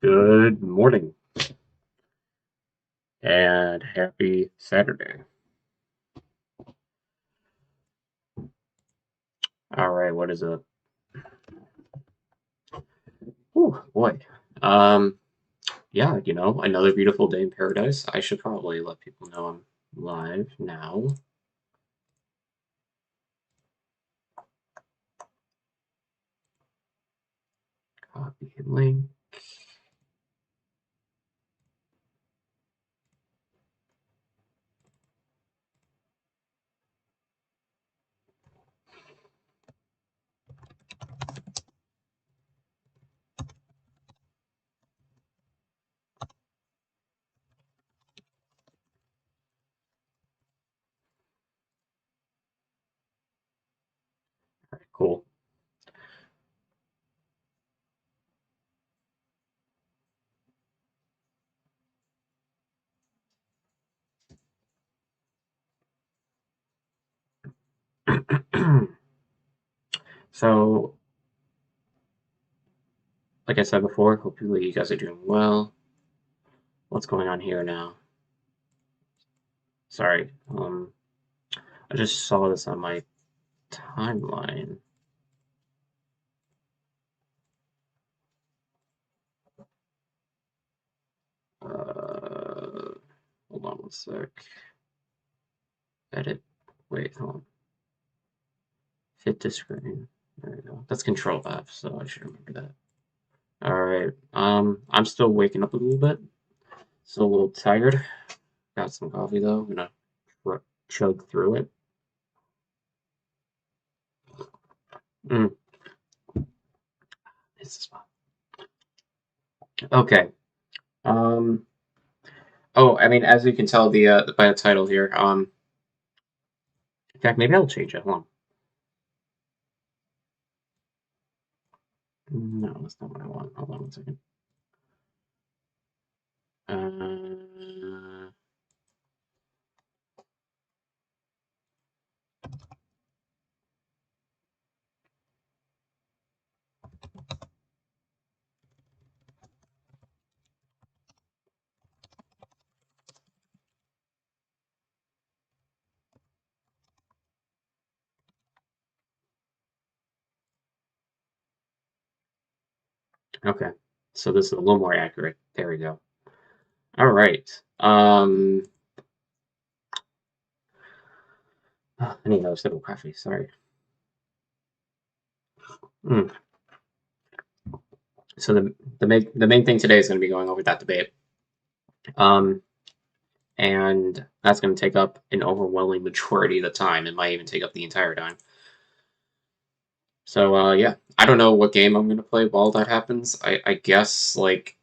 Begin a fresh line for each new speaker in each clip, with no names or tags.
Good morning and happy Saturday. All right, what is it? Oh boy. Um, yeah, another beautiful day in paradise. I should probably let people know I'm live now. Copy link. All right, cool. So, like I said before, hopefully you guys are doing well. What's going on here now? Sorry. I just saw this on my timeline. Hold on one sec. Edit. Wait, hold on. Fit to screen. There we go. That's Control F, so I should remember that. All right. I'm still waking up a little bit. Still a little tired. Got some coffee though. I'm gonna chug through it. Mm, it's the spot. Okay. Um. Oh, I mean, as you can tell by the title here. In fact, maybe I'll change it. Hold on. No, that's not what I want. Hold on one second. Uh. Okay. So this is a little more accurate. There we go. All right. I need another sip of coffee. Sorry. Mm. So the main thing today is going to be going over that debate, um, and that's going to take up an overwhelming majority of the time. It might even take up the entire time. So yeah, I don't know what game I'm going to play while that happens. I guess like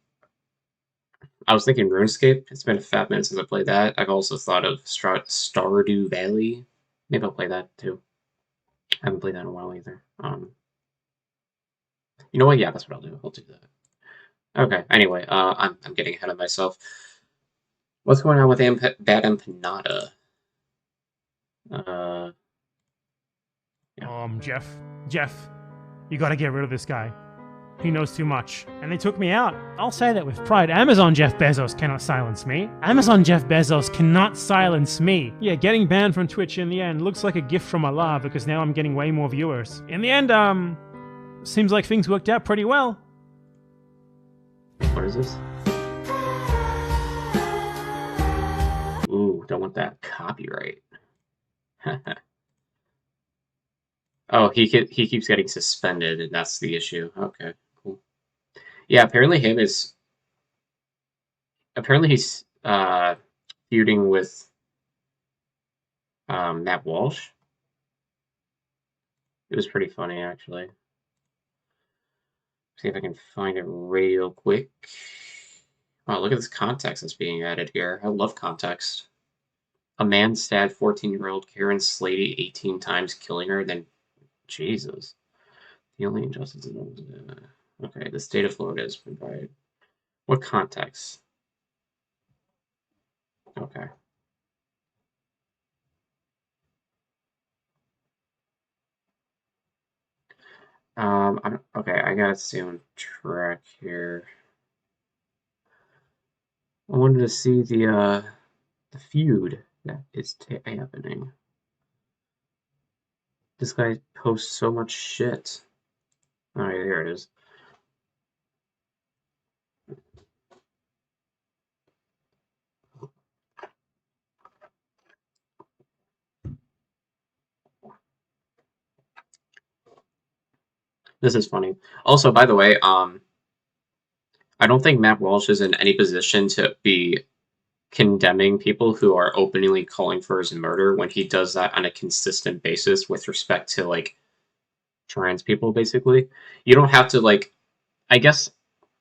I was thinking RuneScape. It's been a fat minute since I played that. I've also thought of Stardew Valley. Maybe I'll play that too. I haven't played that in a while either. You know what? Yeah, that's what I'll do. I'll do that. Okay. Anyway, I'm getting ahead of myself. What's going on with Bad Empanada? Uh, yeah.
Jeff, you gotta get rid of this guy. He knows too much. And they took me out. I'll say that with pride. Amazon Jeff Bezos cannot silence me. Amazon Jeff Bezos cannot silence me. Yeah, getting banned from Twitch in the end looks like a gift from Allah because now I'm getting way more viewers. In the end, seems like things worked out pretty well.
What is this? Ooh, don't want that copyright. Oh, he keeps getting suspended, and that's the issue. Okay, cool. Yeah, apparently he's feuding with Matt Walsh. It was pretty funny actually. See if I can find it real quick. Oh, look at this context that's being added here. I love context. A man stabbed 14-year-old Karen Slady 18 times, killing her, then Jesus. The only injustice is okay, the state of Florida is provided. What context? Okay. Okay, I gotta stay on track here. I wanted to see the feud that is happening. This guy posts so much shit. Oh, yeah, here it is. This is funny. Also, by the way, I don't think Matt Walsh is in any position to be condemning people who are openly calling for his murder when he does that on a consistent basis with respect to like trans people. Basically, you don't have to like. I guess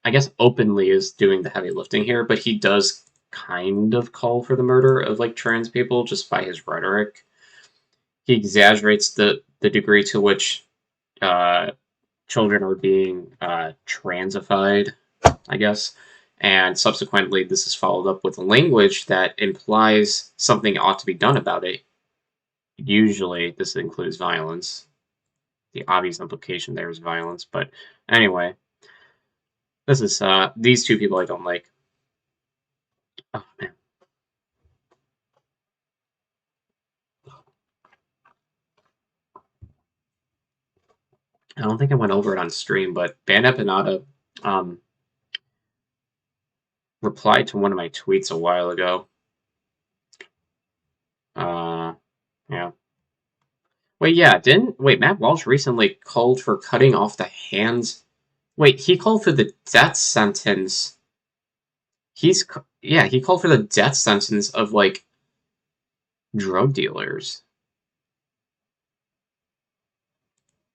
I guess openly is doing the heavy lifting here, but he does kind of call for the murder of like trans people just by his rhetoric. He exaggerates the degree to which uh, children are being transified, I guess. And subsequently, this is followed up with language that implies something ought to be done about it. Usually, this includes violence. The obvious implication there is violence. But anyway, this is these two people I don't like. Oh man, I don't think I went over it on stream, but Banda Panada um, replied to one of my tweets a while ago. Uh, yeah. Wait, Matt Walsh recently called for cutting off the hands. Wait, he called for the death sentence. Yeah, he called for the death sentence of like drug dealers.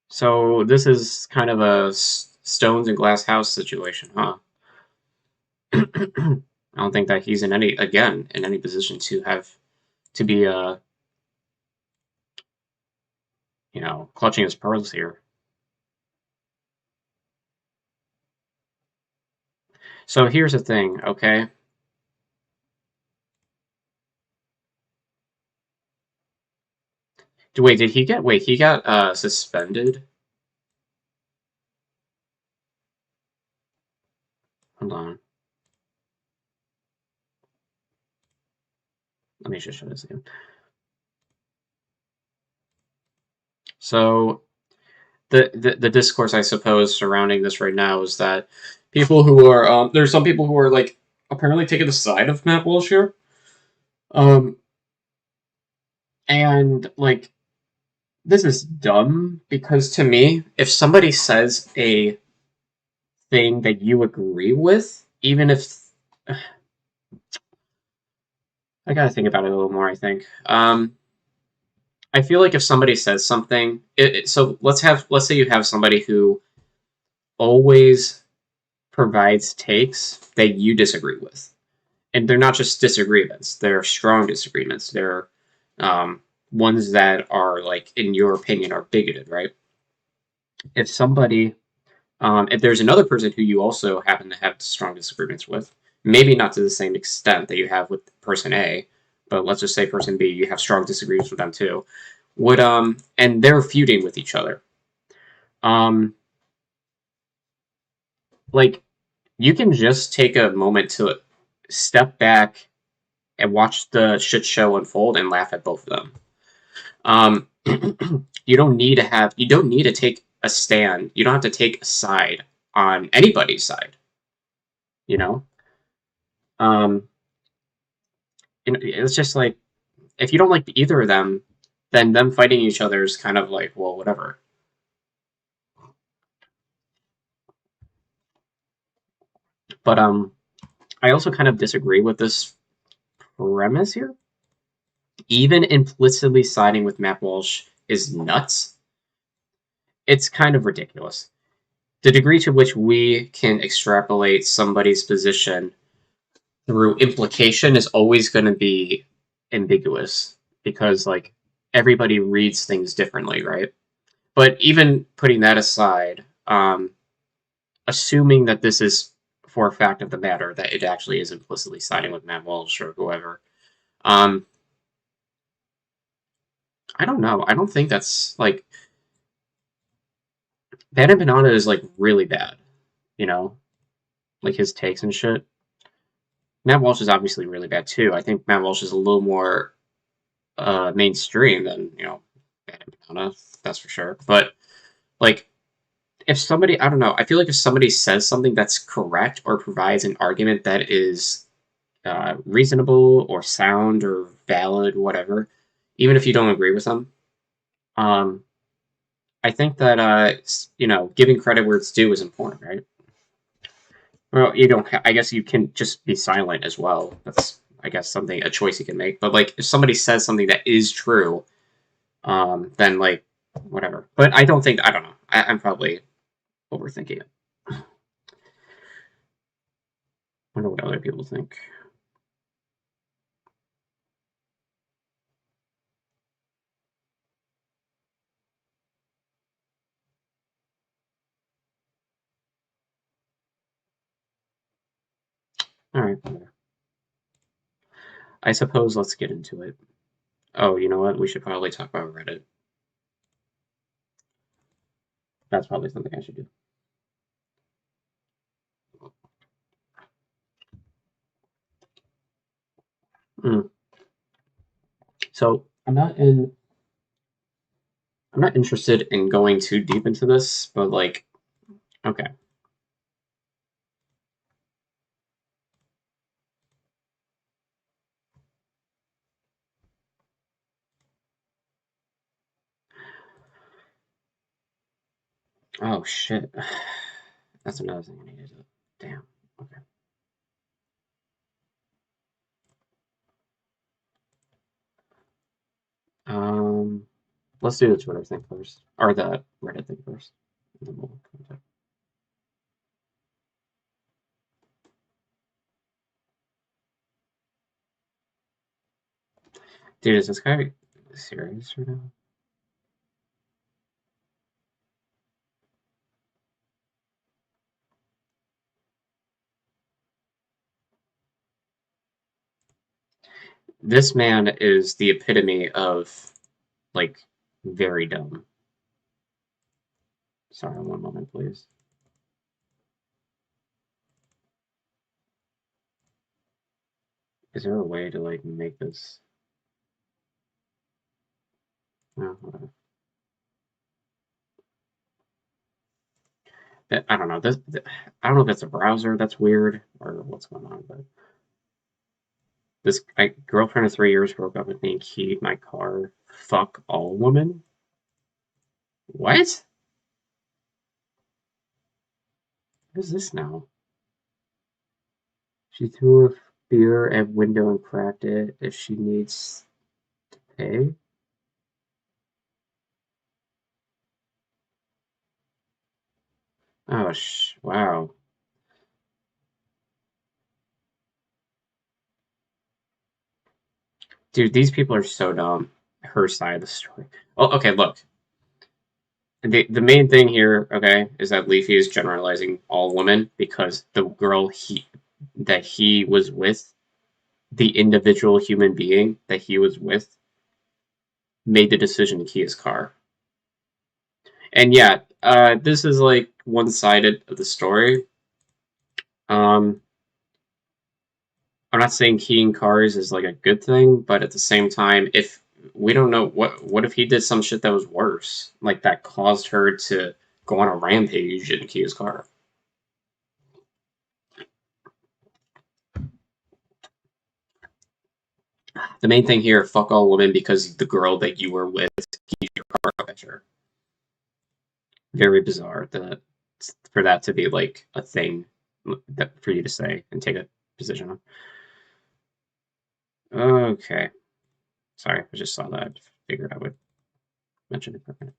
So this is kind of a stones and glass house situation, huh? I don't think that he's in any position to have to be clutching his pearls here. So here's the thing, okay? He got suspended? Hold on. Let me just show this again. So the discourse I suppose surrounding this right now is that people who are there's some people who are like apparently taking the side of Matt Walsh here. Um and like this is dumb because to me, if somebody says a thing that you agree with, even if I gotta think about it a little more, I think. I feel like if somebody says something, so let's say you have somebody who always provides takes that you disagree with, and they're not just disagreements; they're strong disagreements. They're ones that are like, in your opinion, are bigoted, right? If somebody, if there's another person who you also happen to have strong disagreements with, maybe not to the same extent that you have with person A, but let's just say person B, you have strong disagreements with them too. Would and they're feuding with each other. Um, like you can just take a moment to step back and watch the shit show unfold and laugh at both of them. Um, you don't need to take a stand. You don't have to take a side on anybody's side. You know, um, it's just like if you don't like either of them, then them fighting each other is kind of like, well, whatever. But I also kind of disagree with this premise here. Even implicitly siding with Matt Walsh is nuts. It's kind of ridiculous. The degree to which we can extrapolate somebody's position through implication is always going to be ambiguous because like everybody reads things differently, right? But even putting that aside, assuming that this is for a fact of the matter that it actually is implicitly siding with Matt Walsh or whoever, um, I don't know. I don't think that's like Bad and Banana is like really bad, you know, like his takes and shit. Matt Walsh is obviously really bad too. I think Matt Walsh is a little more mainstream than Bad and Banana, that's for sure. But like, if somebody, I don't know, I feel like if somebody says something that's correct or provides an argument that is reasonable or sound or valid, whatever, even if you don't agree with them, um, I think that giving credit where it's due is important, right? Well, you don't. I guess you can just be silent as well. That's, I guess, something a choice you can make. But like, if somebody says something that is true, then like, whatever. But I don't think. I don't know. I'm probably overthinking it. I wonder what other people think. All right. I suppose let's get into it. Oh, you know what? We should probably talk about Reddit. That's probably something I should do. Mm. So I'm not interested in going too deep into this, but like, okay. Oh shit. That's another thing I need to do. Damn. Okay. Um, let's do the Twitter thing first, or the Reddit thing first. And then we'll come back. Dude, is this guy serious right now? This man is the epitome of like very dumb. Sorry, one moment, please. Is there a way to like make this? No, whatever. I don't know. I don't know if it's a browser that's weird or what's going on, but girlfriend of 3 years broke up with me and keyed my car. Fuck all women. What? What is this now? She threw a beer at window and cracked it. If she needs to pay. Oh wow, dude, these people are so dumb. Her side of the story. Oh, okay. Look, the main thing here, okay, is that Leafy is generalizing all women because the girl he was with, the individual human being that he was with, made the decision to key his car. And yeah, this is like one sided of the story. Um, I'm not saying keying cars is like a good thing, but at the same time, if we don't know what if he did some shit that was worse, like that caused her to go on a rampage and key his car. The main thing here, fuck all women because the girl that you were with keys your car picture. Very bizarre that for that to be like a thing that for you to say and take a position on. Okay. Sorry, I just saw that. I figured I would mention it for a minute.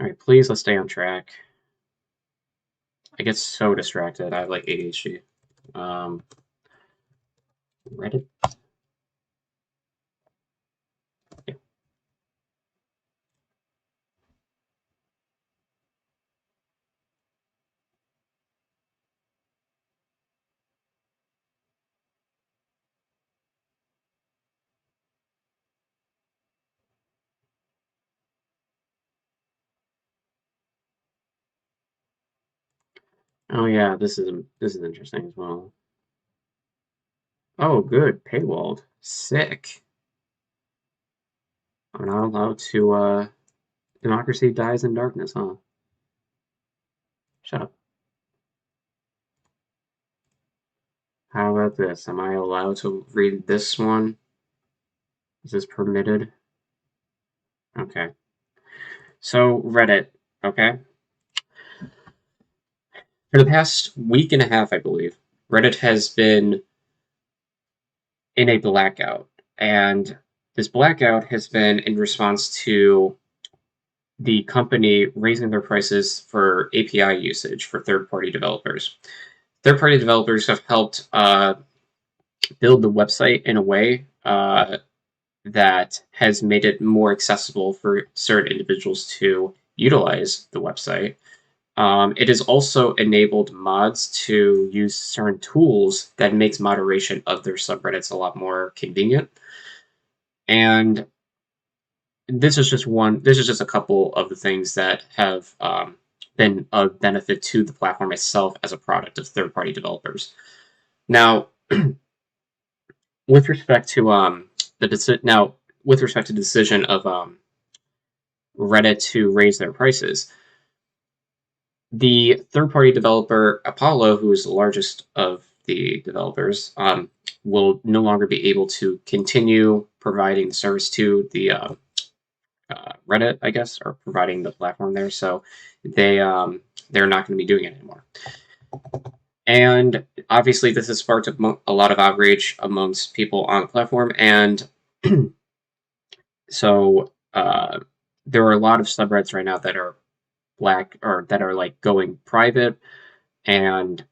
All right, please let's stay on track. I get so distracted. I have like ADHD. Um, Reddit. Yeah. Oh yeah, this is interesting as well. Oh, good. Paywalled. Sick. I'm not allowed to. Democracy dies in darkness, huh? Shut up. How about this? Am I allowed to read this one? Is this permitted? Okay. So, Reddit, okay? For the past week and a half, I believe, Reddit has been in a blackout. And this blackout has been in response to the company raising their prices for API usage for third party developers. Third party developers have helped build the website in a way that has made it more accessible for certain individuals to utilize the website. It has also enabled mods to use certain tools that makes moderation of their subreddits a lot more convenient. And this is just one. This is just a couple of the things that have been of benefit to the platform itself as a product of third-party developers. Now, with respect to with respect to the decision of Reddit to raise their prices, the third-party developer Apollo, who is the largest of the developers, will no longer be able to continue providing the service to the Reddit, I guess, or providing the platform there. So they're not going to be doing it anymore. And obviously, this has sparked a lot of outrage amongst people on the platform, and so there are a lot of subreddits right now that are black or that are like going private, and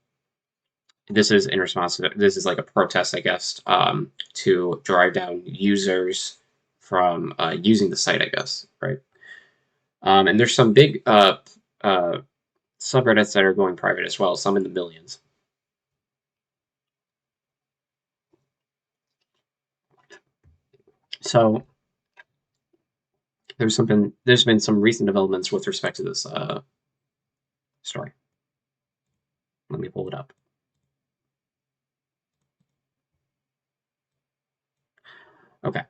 this is in response to this is like a protest, I guess, to drive down users from using the site, I guess, right? And there's some big uh, subreddits that are going private as well, some in the millions. So there's been some recent developments with respect to this story. Let me pull it up. Okay.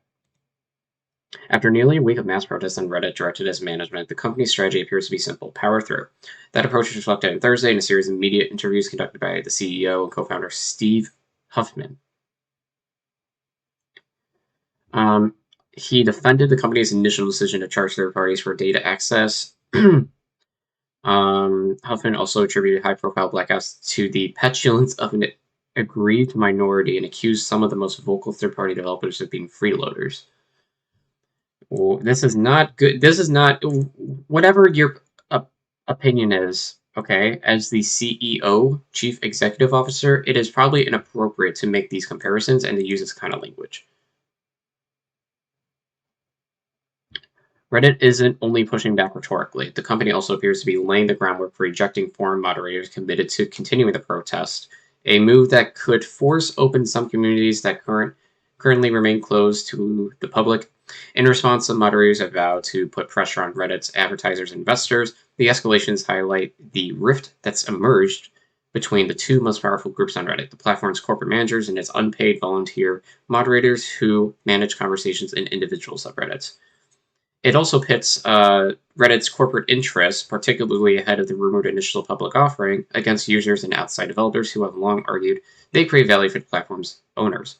After nearly a week of mass protests on Reddit directed at management, the company's strategy appears to be simple: power through. That approach was reflected on Thursday in a series of media interviews conducted by the CEO and co-founder Steve Huffman. Um, he defended the company's initial decision to charge third parties for data access. Huffman also attributed high-profile blackouts to the petulance of an aggrieved minority and accused some of the most vocal third-party developers of being freeloaders. Well, this is not good. This is not whatever your opinion is. Okay, as the CEO, Chief Executive Officer, it is probably inappropriate to make these comparisons and to use this kind of language. Reddit isn't only pushing back rhetorically. The company also appears to be laying the groundwork for ejecting foreign moderators committed to continuing the protest, a move that could force open some communities that currently remain closed to the public. In response, some moderators have vowed to put pressure on Reddit's advertisers and investors. The escalations highlight the rift that's emerged between the two most powerful groups on Reddit, the platform's corporate managers and its unpaid volunteer moderators who manage conversations in individual subreddits. It also pits Reddit's corporate interests, particularly ahead of the rumored initial public offering, against users and outside developers who have long argued they create value for the platform's owners.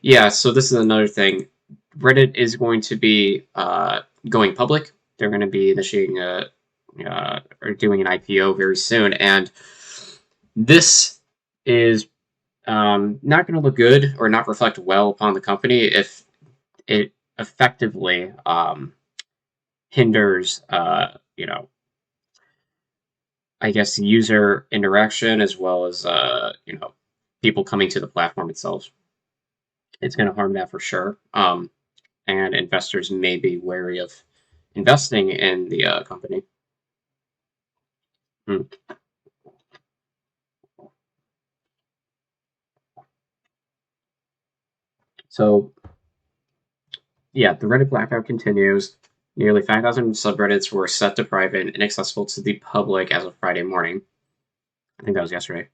Yeah, so this is another thing. Reddit is going to be going public. They're going to be initiating or doing an IPO very soon, and this is not going to look good or not reflect well upon the company if it effectively hinders, I guess, user interaction as well as, people coming to the platform itself. It's going to harm that for sure. And investors may be wary of investing in the company. Hmm. So, yeah, the Reddit blackout continues. Nearly 5,000 subreddits were set to private and inaccessible to the public as of Friday morning. I think that was yesterday,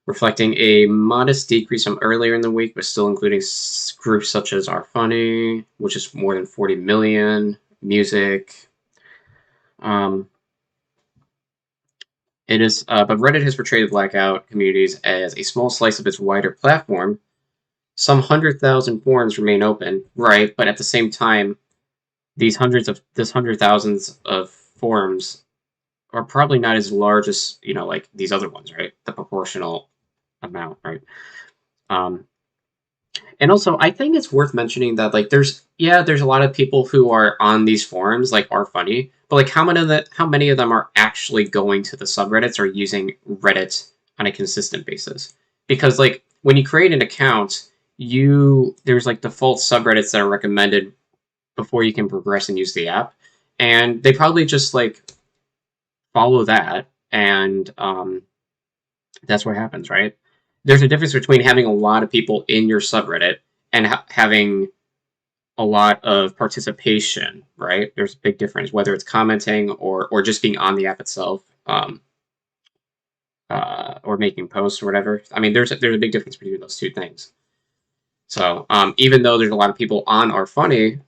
reflecting a modest decrease from earlier in the week, but still including groups such as Are Funny, which is more than 40 million, music. Um, but Reddit has portrayed the blackout communities as a small slice of its wider platform. Some 100,000 forums remain open, right? But at the same time, this hundred thousands of forums are probably not as large as like these other ones, right? The proportional amount, right? Um, And also, I think it's worth mentioning that like there's a lot of people who are on these forums like Are Funny, but like how many of them are actually going to the subreddits or using Reddit on a consistent basis? Because like when you create an account, you there's like default subreddits that are recommended before you can progress and use the app, and they probably just like follow that, and that's what happens, right? There's a difference between having a lot of people in your subreddit and having a lot of participation, right? There's a big difference, whether it's commenting or just being on the app itself, or making posts or whatever. I mean, there's a big difference between those two things. So even though there's a lot of people on Are Funny,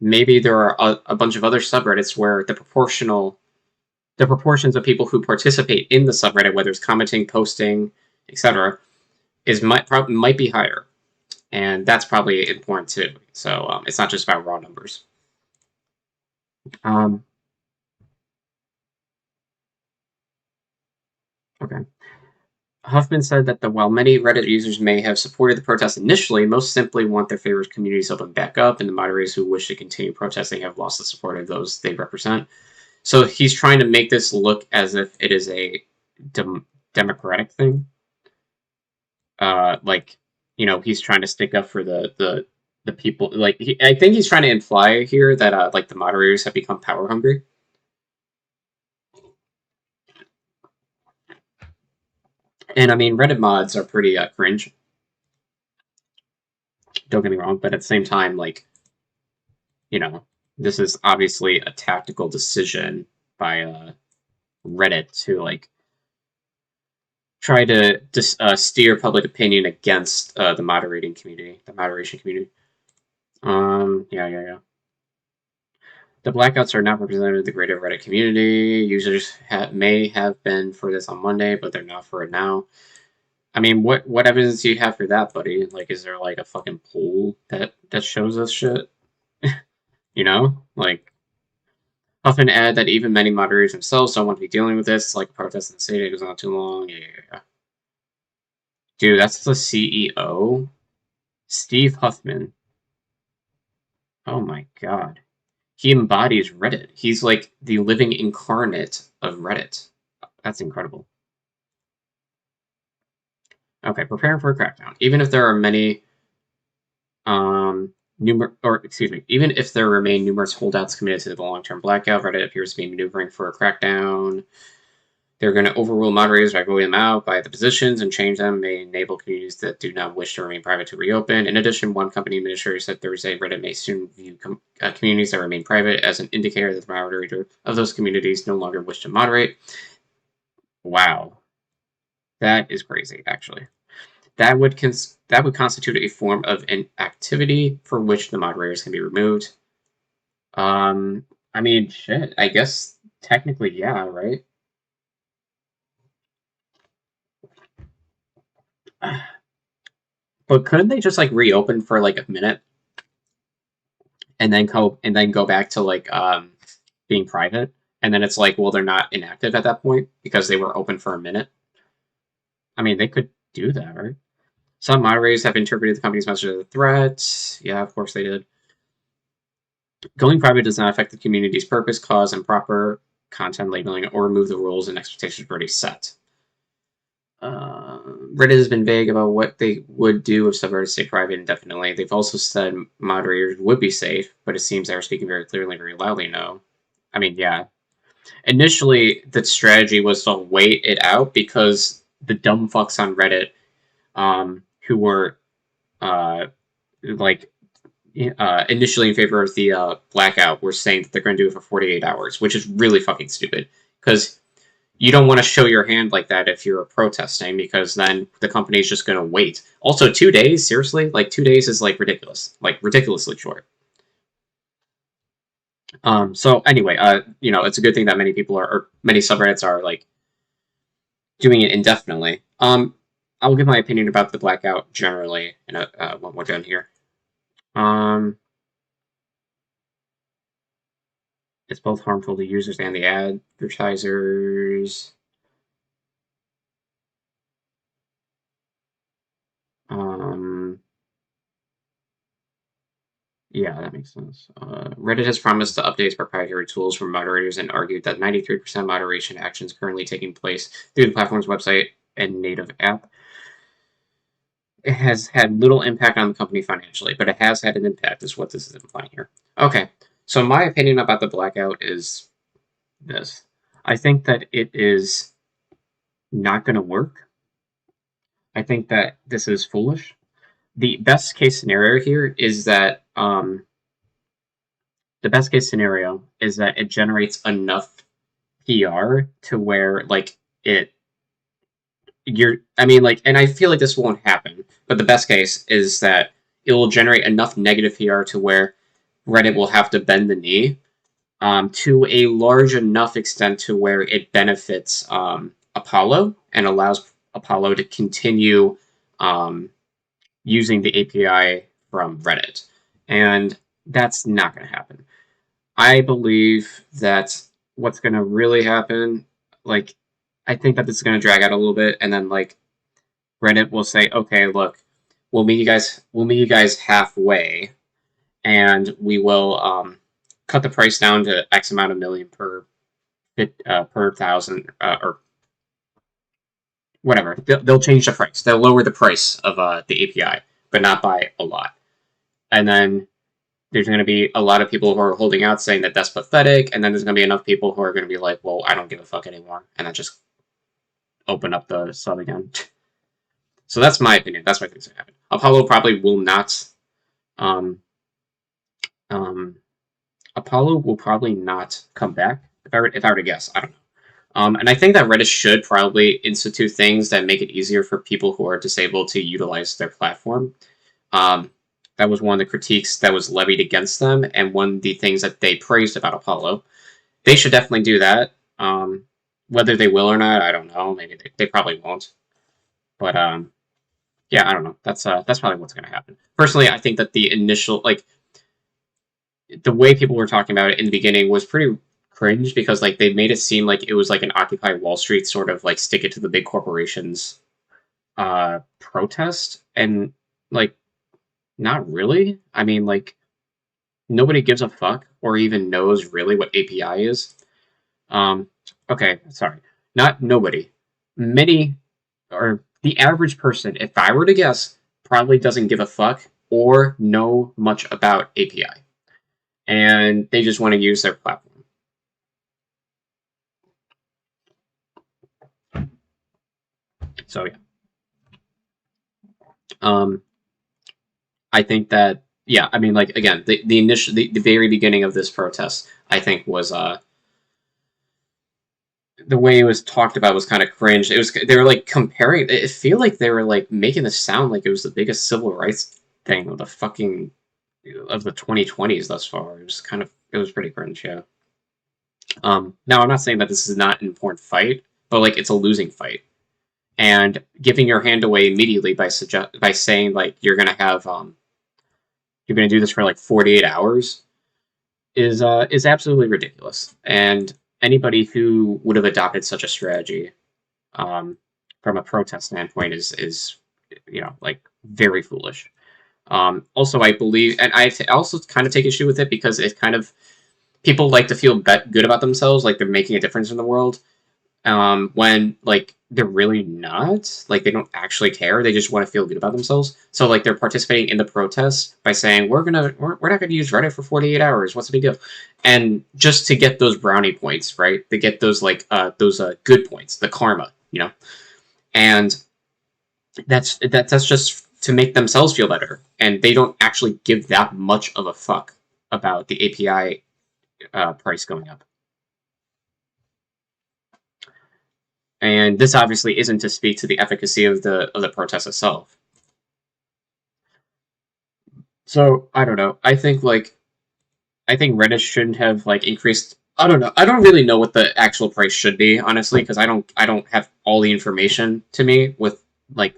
maybe there are a bunch of other subreddits where the proportions of people who participate in the subreddit, whether it's commenting, posting, etc., might be higher, and that's probably important too. So it's not just about raw numbers. Um, okay. Huffman said that while many Reddit users may have supported the protest initially, most simply want their favorite communities to open back up, and the moderators who wish to continue protesting have lost the support of those they represent. So he's trying to make this look as if it is a democratic thing. Like, he's trying to stick up for the people. Like, I think he's trying to imply here that like the moderators have become power hungry. And I mean, Reddit mods are pretty cringe. Don't get me wrong, but at the same time, like, you know, this is obviously a tactical decision by Reddit to like try to steer public opinion against the moderation community. Yeah. The blackouts are not representative of the greater Reddit community. Users may have been for this on Monday, but they're not for it now. I mean, what evidence do you have for that, buddy? Like, is there like a fucking poll that shows us shit? Like, often add that even many moderators themselves don't want to be dealing with this. Like protests in the city, it goes on too long. Yeah. Dude, that's the CEO, Steve Huffman. Oh my god, he embodies Reddit. He's like the living incarnate of Reddit. That's incredible. Okay, preparing for a crackdown. Even if there are many, even if there remain numerous holdouts committed to the long-term blackout, Reddit appears to be maneuvering for a crackdown. They're going to overrule moderators by voting them out by the positions and change them, may enable communities that do not wish to remain private to reopen. In addition, one company administrator said Thursday Reddit may soon view communities that remain private as an indicator that the moderator of those communities no longer wish to moderate. Wow. That is crazy, actually. That would constitute a form of an activity for which the moderators can be removed. I mean, shit. I guess technically, yeah, right? But couldn't they just like reopen for like a minute and then go back to like being private? And then it's like, well, they're not inactive at that point because they were open for a minute. I mean, they could do that, right? Some moderators have interpreted the company's message as a threat. Yeah, of course they did. Going private does not affect the community's purpose, cause, and proper content labeling or remove the rules and expectations already set. Reddit has been vague about what they would do if subreddits stay private indefinitely. They've also said moderators would be safe, but it seems they are speaking very clearly, very loudly. No, I mean, yeah. Initially, the strategy was to wait it out because the dumb fucks on Reddit, who were uh, like initially in favor of the blackout, were saying that they're going to do it for 48 hours, which is really fucking stupid because you don't want to show your hand like that if you're protesting because then the company is just going to wait. Also, 2 days, seriously, like 2 days is like ridiculous, like ridiculously short. So anyway, it's a good thing that many people are, or many subreddits are like doing it indefinitely. I will give my opinion about the blackout generally in when we're done here. Um, it's both harmful to users and the advertisers. Um, yeah, that makes sense. Reddit has promised to update its proprietary tools for moderators and argued that 93% moderation actions currently taking place through the platform's website and native app. It has had little impact on the company financially, but it has had an impact, is what this is implying here. Okay, so my opinion about the blackout is this. I think that it is not going to work. I think that this is foolish. The best case scenario here is that it generates enough PR to where like it I mean like, and I feel like this won't happen, but the best case is that it will generate enough negative PR to where Reddit will have to bend the knee to a large enough extent to where it benefits Apollo and allows Apollo to continue um, using the API from Reddit. And that's not going to happen. I believe that what's going to really happen, like, I think that this is going to drag out a little bit, and then like Reddit will say, "Okay, look, we'll meet you guys halfway, and we will cut the price down to X amount of million per thousand or whatever. They'll change the price. They'll lower the price of the API, but not by a lot. And then there's going to be a lot of people who are holding out saying that that's pathetic, and then there's going to be enough people who are going to be like, well, I don't give a fuck anymore, and then just open up the sub again. So that's my opinion. That's what I think is going to happen. Apollo probably will not. Um, um, Apollo will probably not come back. If I were to guess, I don't know. And I think that Redis should probably institute things that make it easier for people who are disabled to utilize their platform. That was one of the critiques that was levied against them, and one of the things that they praised about Apollo. They should definitely do that. Whether they will or not, I don't know. Maybe they probably won't. But yeah, I don't know. That's probably what's going to happen. Personally, I think that the initial the way people were talking about it in the beginning was pretty cringe because like they made it seem like it was like an Occupy Wall Street sort of like stick it to the big corporations protest, and like not really. I mean, like nobody gives a fuck or even knows really what API is. Okay, sorry, not nobody. Many, or the average person, if I were to guess, probably doesn't give a fuck or know much about API, and they just want to use their platform. So yeah. Um, I think that yeah, I mean like again, the initial the very beginning of this protest, I think was the way it was talked about was kind of cringe. It was they were like comparing. It feel like they were like making it sound like it was the biggest civil rights thing of the fucking of the 2020s thus far. It was pretty cringe, yeah. Now I'm not saying that this is not an important fight, but like it's a losing fight, and giving your hand away immediately by saying like you're gonna do this for like 48 hours is absolutely ridiculous. And anybody who would have adopted such a strategy um, from a protest standpoint is like very foolish. Also, I believe, and I also kind of take issue with it because it kind of people like to feel good about themselves, like they're making a difference in the world. when like they're really not, like they don't actually care, they just want to feel good about themselves. So like they're participating in the protest by saying we're not gonna use Reddit for 48 hours, what's the big deal? And just to get those brownie points, right, to get those like those good points, the karma, you know. And that's just to make themselves feel better, and they don't actually give that much of a fuck about the API price going up. And this obviously isn't to speak to the efficacy of the protest itself. So I don't know. I think Reddit shouldn't have like increased. I don't know. I don't really know what the actual price should be, honestly, because I don't have all the information to me with like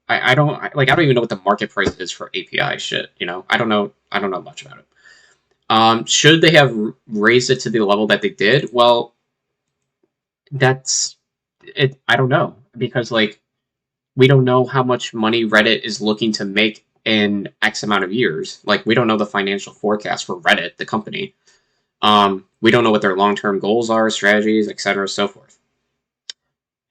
I don't even know what the market price is for API shit. You know, I don't know much about it. Should they have raised it to the level that they did? Well, that's it. I don't know because like we don't know how much money Reddit is looking to make in X amount of years. Like we don't know the financial forecast for Reddit, the company. We don't know what their long-term goals are, strategies, etc., so forth.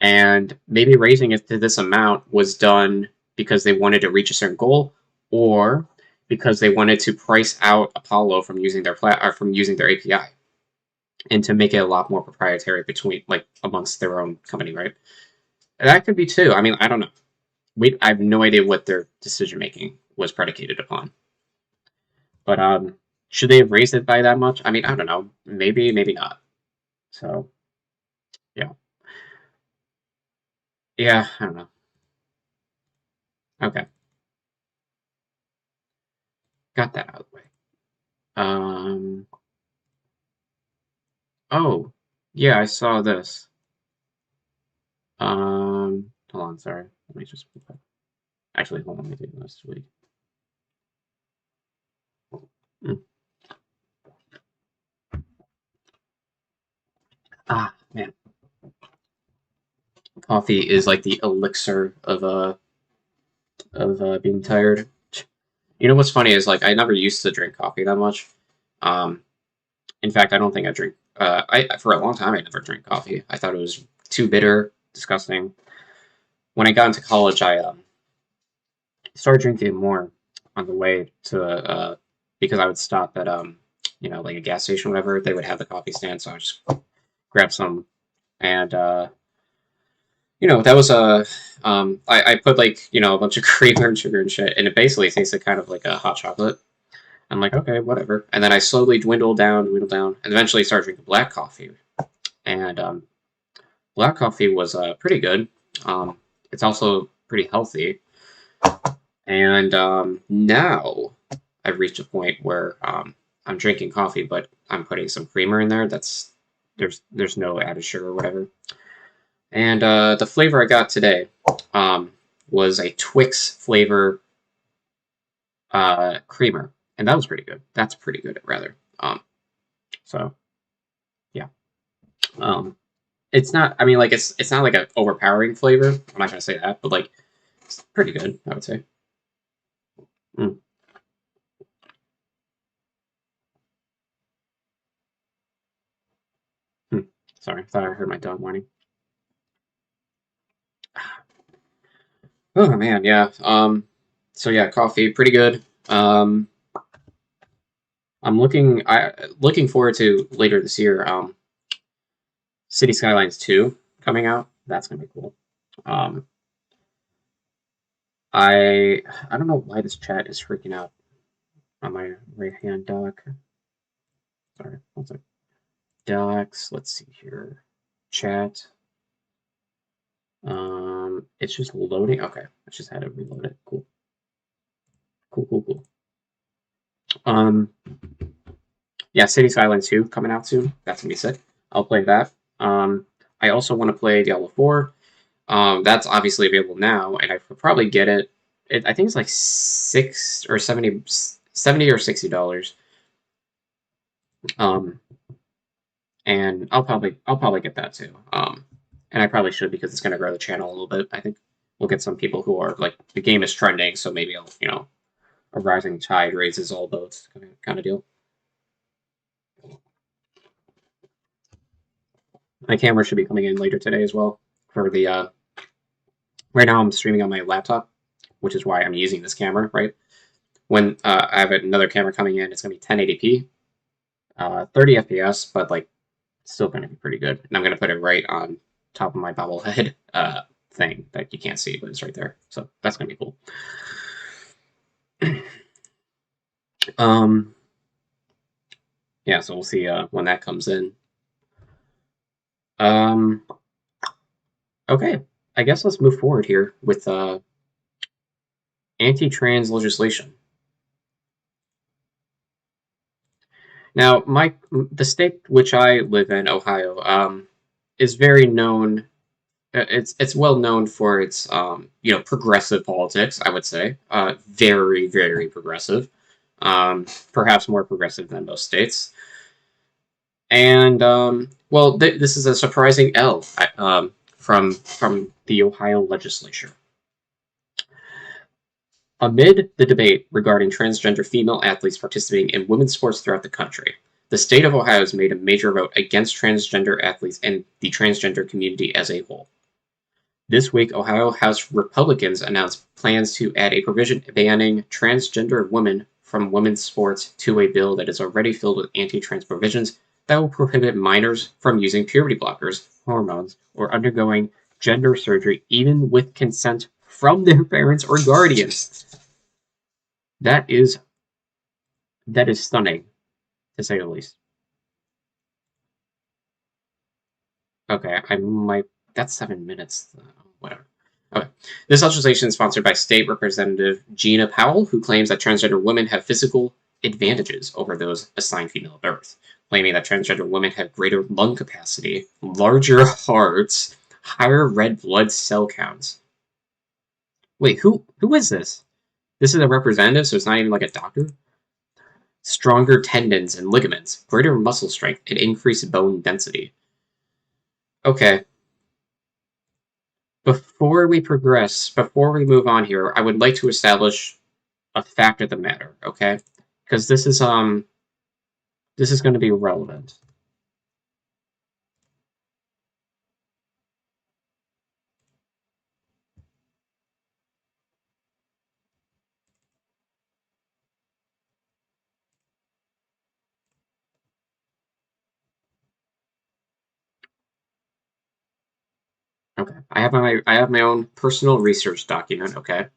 And maybe raising it to this amount was done because they wanted to reach a certain goal, or because they wanted to price out Apollo from using their or from using their API, and to make it a lot more proprietary between like amongst their own company, right? That could be too. I mean, I don't know. I have no idea what their decision making was predicated upon. But should they have raised it by that much? I mean, I don't know. Maybe, maybe not. So yeah, yeah, I don't know. Okay, got that out of the way. Um, oh, yeah, I saw this. Hold on, sorry. Let me just actually hold on. Let me do this week. Mm. Ah, man, coffee is like the elixir of being tired. You know what's funny is like I never used to drink coffee that much. Um, in fact, I don't think I drink. I for a long time I never drank coffee. I thought it was too bitter, disgusting. When I got into college, I started drinking more on the way to because I would stop at you know like a gas station, or whatever. They would have the coffee stand, so I just grab some, and you know that was a I put like you know a bunch of creamer and sugar and shit, and it basically tasted kind of like a hot chocolate. I'm like, okay, whatever. And then I slowly dwindled down, and eventually started drinking black coffee. And black coffee was pretty good. Um, it's also pretty healthy. And now I've reached a point where I'm drinking coffee, but I'm putting some creamer in there. There's no added sugar or whatever. And the flavor I got today um, was a Twix flavor creamer, and that was pretty good. That's pretty good, rather. So yeah. Um, it's not. I mean, like it's not like an overpowering flavor. I'm not gonna say that, but like it's pretty good. I would say. Mm, mm. Sorry, I thought I heard my dog whining. Oh man, yeah. So yeah, coffee, pretty good. I looking forward to later this year. City Skylines 2 coming out. That's gonna be cool. Um, I don't know why this chat is freaking out on my right hand dock. Sorry, one sec. Docs. Let's see here. Chat. It's just loading. Okay, I just had to reload it. Cool, cool, cool, cool. Um, yeah, City Skylines 2 coming out soon. That's gonna be sick. I'll play that. I also want to play Diablo 4. That's obviously available now, and I could probably get it. I think it's like 70 or $60. Um, and I'll probably get that too. And I probably should because it's gonna grow the channel a little bit. I think we'll get some people who are like the game is trending, so maybe I'll you know a rising tide raises all boats kind of deal. My camera should be coming in later today as well for the right now I'm streaming on my laptop, which is why I'm using this camera, right? When I have another camera coming in, it's going to be 1080p, 30 FPS, but like still going to be pretty good. And I'm going to put it right on top of my bobblehead thing that you can't see, but it's right there. So that's going to be cool. Yeah, so we'll see when that comes in. Okay, I guess let's move forward here with anti-trans legislation. Now, the state which I live in, Ohio, is very known. It's well known for its progressive politics. I would say very very progressive, perhaps more progressive than most states. And well, this is a surprising L from the Ohio legislature. Amid the debate regarding transgender female athletes participating in women's sports throughout the country, the state of Ohio has made a major vote against transgender athletes and the transgender community as a whole. This week, Ohio House Republicans announced plans to add a provision banning transgender women from women's sports to a bill that is already filled with anti-trans provisions that will prohibit minors from using puberty blockers, hormones, or undergoing gender surgery, even with consent from their parents or guardians. That is stunning, to say the least. Okay, I might. That's 7 minutes. Whatever. Okay. This legislation is sponsored by State Representative Gina Powell, who claims that transgender women have physical advantages over those assigned female at birth, claiming that transgender women have greater lung capacity, larger hearts, higher red blood cell counts. Wait, who is this? This is a representative, so it's not even like a doctor? Stronger tendons and ligaments, greater muscle strength, and increased bone density. Okay. Before we progress, before we move on here, I would like to establish a fact of the matter, okay? Because this is going to be relevant. Okay. I have my own personal research document, okay?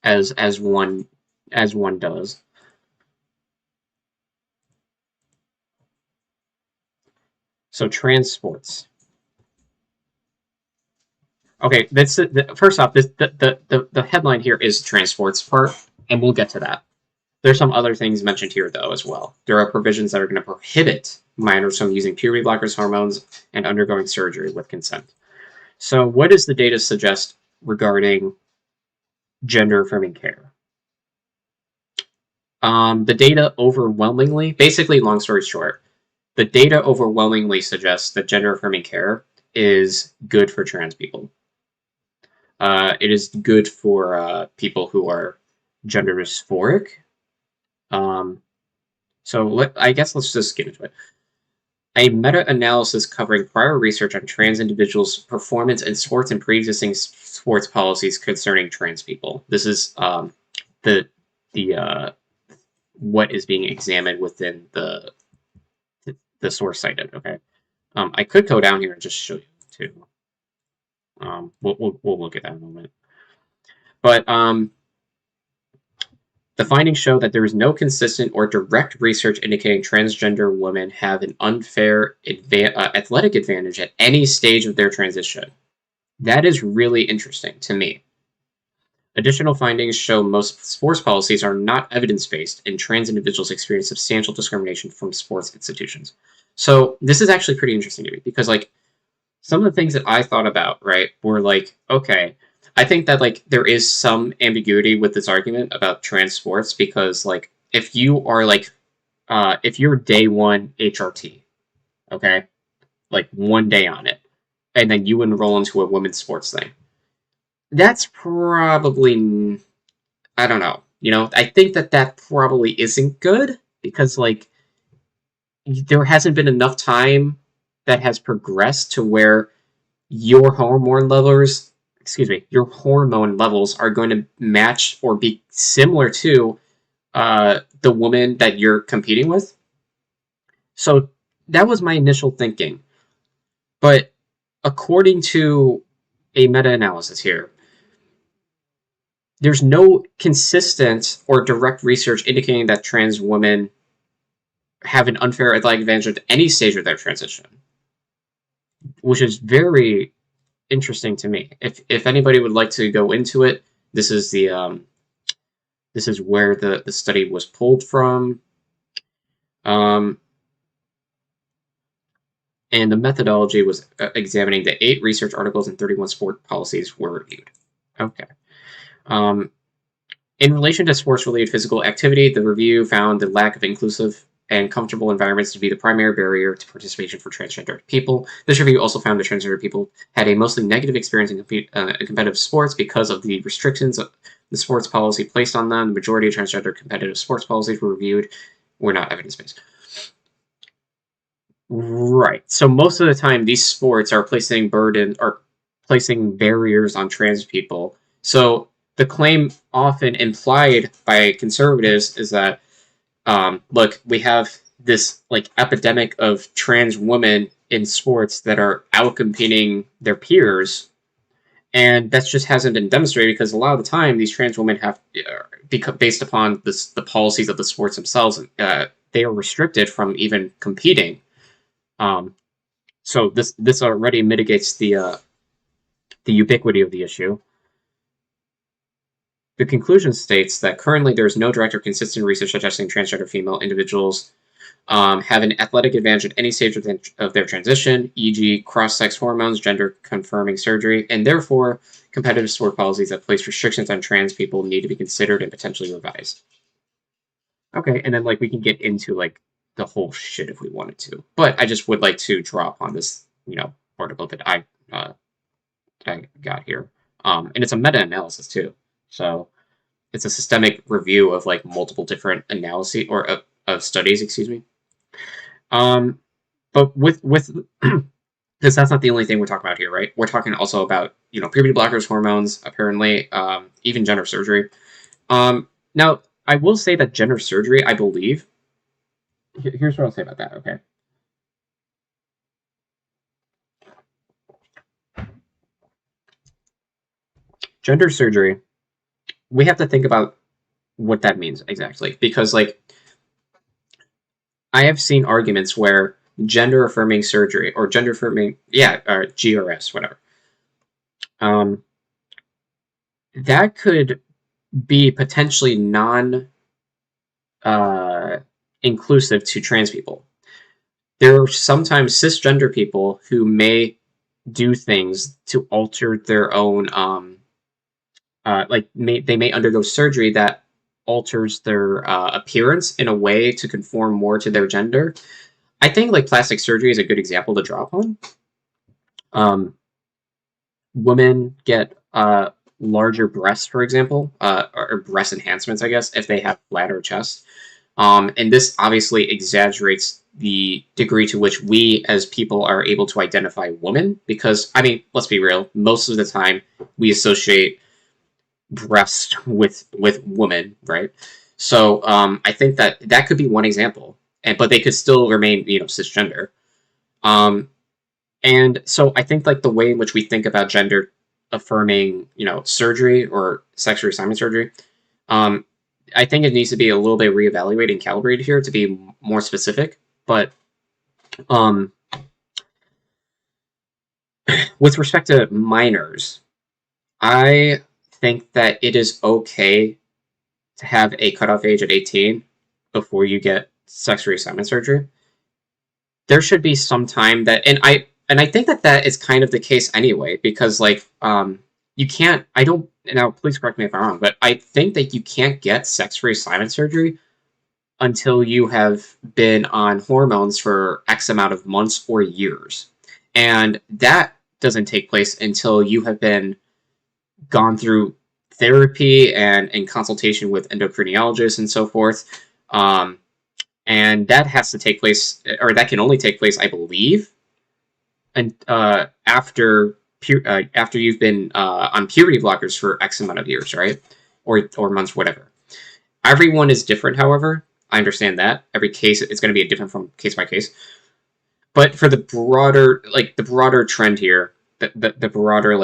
As one does. So transports. Okay, first off, the headline here is transports part, and we'll get to that. There's some other things mentioned here, though, as well. There are provisions that are going to prohibit minors from using puberty blockers, hormones, and undergoing surgery with consent. So, what does the data suggest regarding gender affirming care? The data overwhelmingly, basically, long story short, the data overwhelmingly suggests that gender affirming care is good for trans people. It is good for people who are gender dysphoric. So I guess let's just get into it. A meta-analysis covering prior research on trans individuals' performance in sports and pre-existing sports policies concerning trans people. This is the what is being examined within the source cited. Okay, I could go down here and just show you too. We'll look at that in a moment. But the findings show that there is no consistent or direct research indicating transgender women have an unfair athletic advantage at any stage of their transition. That is really interesting to me. Additional findings show most sports policies are not evidence-based, and trans individuals experience substantial discrimination from sports institutions. So this is actually pretty interesting to me because, like, some of the things that I thought about, right, were like, okay, I think that like there is some ambiguity with this argument about trans sports because like if you are like if you're day one HRT, okay, like 1 day on it, and then you enroll into a women's sports thing, that's probably I don't know. You know, I think that probably isn't good because like there hasn't been enough time that has progressed to where your hormone levels, your hormone levels are going to match or be similar to the woman that you're competing with. So that was my initial thinking. But according to a meta-analysis here, there's no consistent or direct research indicating that trans women have an unfair athletic advantage at any stage of their transition, which is very interesting to me. If anybody would like to go into it, this is this is where the study was pulled from, and the methodology was examining the 8 research articles and 31 sport policies were reviewed. Okay. Um, in relation to sports-related physical activity, the review found the lack of inclusive and comfortable environments to be the primary barrier to participation for transgender people. This review also found that transgender people had a mostly negative experience in competitive sports because of the restrictions the sports policy placed on them. The majority of transgender competitive sports policies were not evidence-based. Right. So most of the time, these sports are placing barriers on trans people. So the claim often implied by conservatives is that, look, we have this like epidemic of trans women in sports that are outcompeting their peers, and that just hasn't been demonstrated because a lot of the time these trans women have, based upon the policies of the sports themselves, they are restricted from even competing. So this already mitigates the ubiquity of the issue. The conclusion states that currently there is no direct or consistent research suggesting transgender female individuals have an athletic advantage at any stage of their transition, e.g., cross-sex hormones, gender-confirming surgery, and therefore competitive sport policies that place restrictions on trans people need to be considered and potentially revised. Okay, and then like we can get into like the whole shit if we wanted to, but I just would like to draw upon this, article that I got here, and it's a meta-analysis too, so it's a systemic review of like multiple different analyses or of studies, excuse me. But with because that's not the only thing we're talking about here, right? We're talking also about puberty blockers, hormones, apparently, even gender surgery. Now I will say that gender surgery, I believe. Here's what I'll say about that. Okay. Gender surgery, we have to think about what that means exactly, because like I have seen arguments where gender affirming surgery or gender affirming, or GRS, whatever, that could be potentially non inclusive to trans people. There are sometimes cisgender people who may do things to alter their own, they may undergo surgery that alters their appearance in a way to conform more to their gender. I think like plastic surgery is a good example to draw upon. Women get larger breasts, for example, or breast enhancements, I guess, if they have flatter chests. And this obviously exaggerates the degree to which we as people are able to identify women, because, I mean, let's be real, most of the time we associate breast with women, right? So I think that could be one example, but they could still remain, cisgender. And so I think like the way in which we think about gender affirming, surgery or sex reassignment surgery, I think it needs to be a little bit reevaluated and calibrated here to be more specific. But with respect to minors, I think that it is okay to have a cutoff age at 18 before you get sex reassignment surgery. There should be some time that, and I think that is kind of the case anyway, because like you can't. I don't. Now, please correct me if I'm wrong, but I think that you can't get sex reassignment surgery until you have been on hormones for X amount of months or years, and that doesn't take place until you have been gone through therapy and in consultation with endocrinologists and so forth. And that has to take place, or that can only take place, I believe, and after you've been on puberty blockers for X amount of years, right? Or months, whatever. Everyone is different, however. I understand that. Every case it's going to be different from case by case. But for the broader trend here, the broader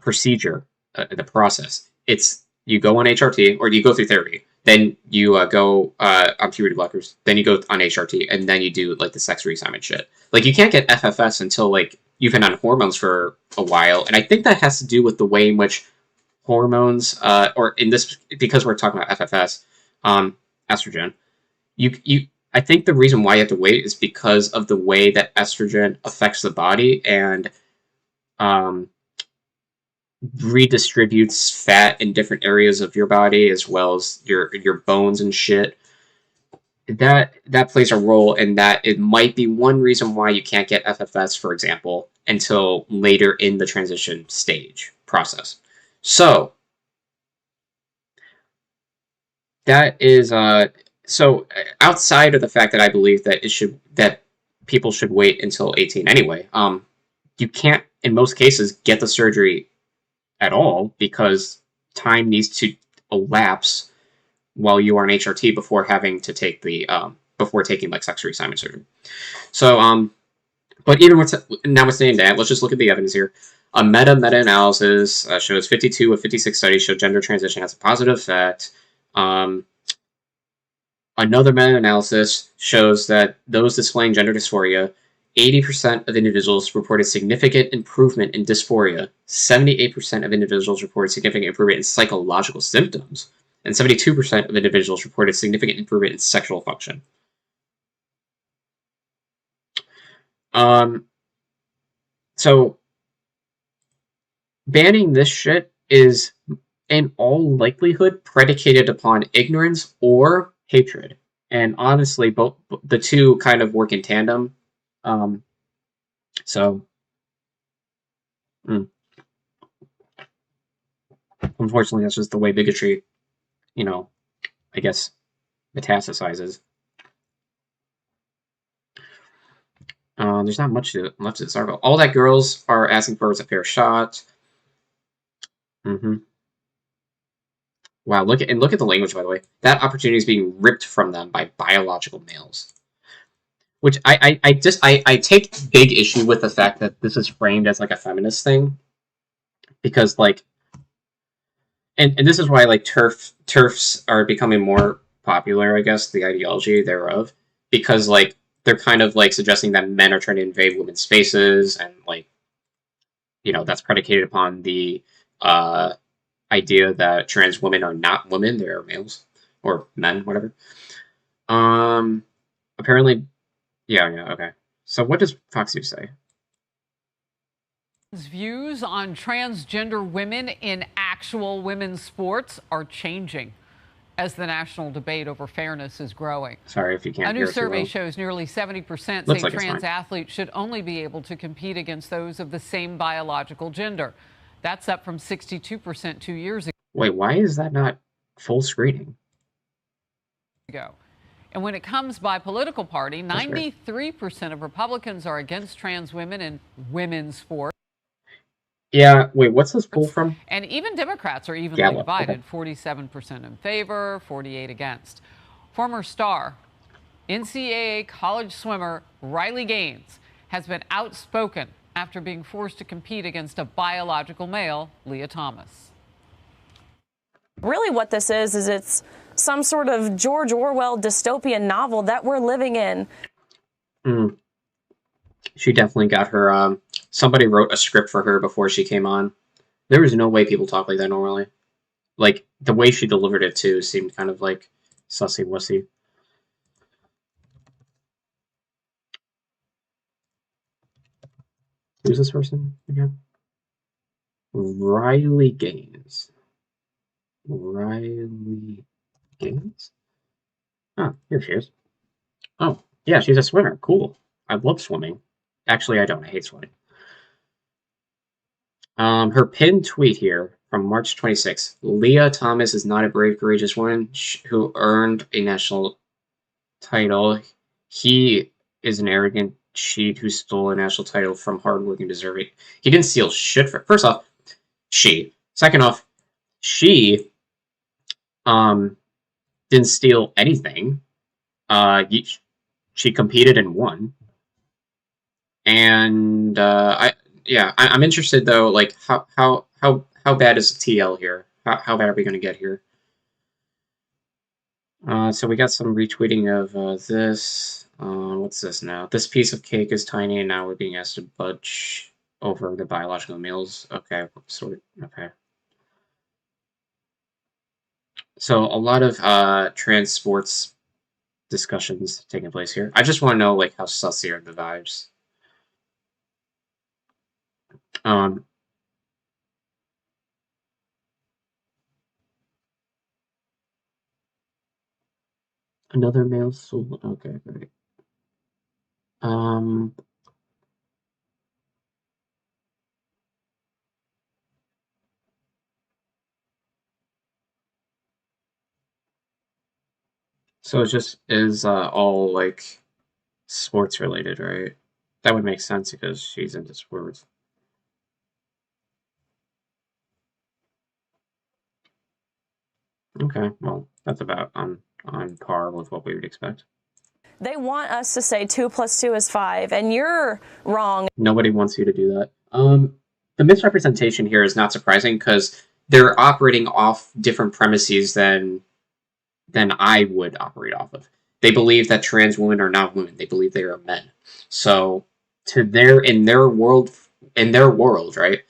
procedure, the process, it's you go on HRT or you go through therapy, then you go on puberty blockers, then you go on HRT, and then you do like the sex reassignment shit. Like you can't get FFS until like you've been on hormones for a while, and I think that has to do with the way in which hormones, or in this because we're talking about FFS, estrogen. You I think the reason why you have to wait is because of the way that estrogen affects the body and um, redistributes fat in different areas of your body as well as your bones and shit. That plays a role in that. It might be one reason why you can't get FFS, for example, until later in the transition stage process. So that is so outside of the fact that I believe that people should wait until 18 anyway. You can't in most cases get the surgery at all because time needs to elapse while you are in HRT before having to take the before taking like sex reassignment surgery. So but even notwithstanding that, let's just look at the evidence here. A meta-analysis shows 52 of 56 studies show gender transition has a positive effect. Another meta-analysis shows that those displaying gender dysphoria, 80% of individuals reported significant improvement in dysphoria, 78% of individuals reported significant improvement in psychological symptoms, and 72% of individuals reported significant improvement in sexual function. So banning this shit is in all likelihood predicated upon ignorance or hatred. And honestly, both the two kind of work in tandem. So, unfortunately, that's just the way bigotry, I guess, metastasizes. There's not much left to this article. All that girls are asking for is a fair shot. Wow, look at the language, by the way. That opportunity is being ripped from them by biological males. Which I take big issue with the fact that this is framed as like a feminist thing. Because like and this is why like TERFs are becoming more popular, I guess, the ideology thereof. Because like they're kind of like suggesting that men are trying to invade women's spaces and like that's predicated upon the idea that trans women are not women, they're males or men, whatever. Apparently, yeah, okay. So what does Fox News say?
Views on transgender women in actual women's sports are changing as the national debate over fairness is growing.
Sorry if you can't hear.
A new survey shows nearly 70% say trans athletes should only be able to compete against those of the same biological gender. That's up from 62% 2 years ago.
Wait, why is that not full screening?
And when it comes by political party, 93% of Republicans are against trans women in women's sports.
Yeah, wait, what's this poll from?
And even Democrats are evenly divided, 47% in favor, 48 against. Former star, NCAA college swimmer Riley Gaines has been outspoken after being forced to compete against a biological male, Leah Thomas.
Really what this is it's some sort of George Orwell dystopian novel that we're living in.
She definitely got her, somebody wrote a script for her before she came on. There was no way people talk like that normally. Like, the way she delivered it, too, seemed kind of like sussy-wussy. Who's this person again? Riley Gaines. Riley Gaines? Oh, here she is. Oh, yeah, she's a swimmer. Cool. I love swimming. Actually, I don't. I hate swimming. Her pinned tweet here from March 26th. Leah Thomas is not a brave, courageous woman who earned a national title. He is an arrogant cheat who stole a national title from hardworking deserving. He didn't steal shit for. First off, she. Second off, she um didn't steal anything. Uh, she competed and won. And I'm interested though. Like how bad is the TL here? How bad are we gonna get here? So we got some retweeting of this. What's this now? This piece of cake is tiny, and now we're being asked to budge over the biological meals. Okay, okay. So a lot of trans sports discussions taking place here. I just want to know like how sussy are the vibes. Um, another male soul. Okay, great. Um, so it just is all like sports related, right? That would make sense because she's into sports. Okay, well, that's about on par with what we would expect.
They want us to say 2 + 2 is 5, and you're wrong.
Nobody wants you to do that. The misrepresentation here is not surprising because they're operating off different premises than I would operate off of. They believe that trans women are not women. They believe they are men. So in their world, right?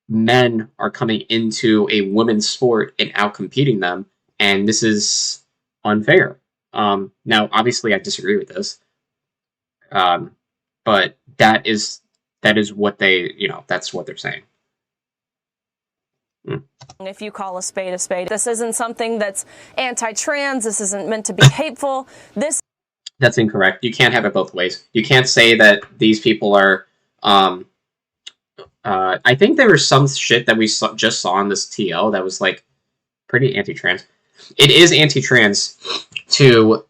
Men are coming into a women's sport and outcompeting them, and this is unfair. Now, obviously, I disagree with this, but that is what that's what they're saying.
If you call a spade, this isn't something that's anti-trans. This isn't meant to be hateful.
That's incorrect. You can't have it both ways. You can't say that these people are. I think there was some shit that we just saw on this TL that was like pretty anti-trans. It is anti-trans to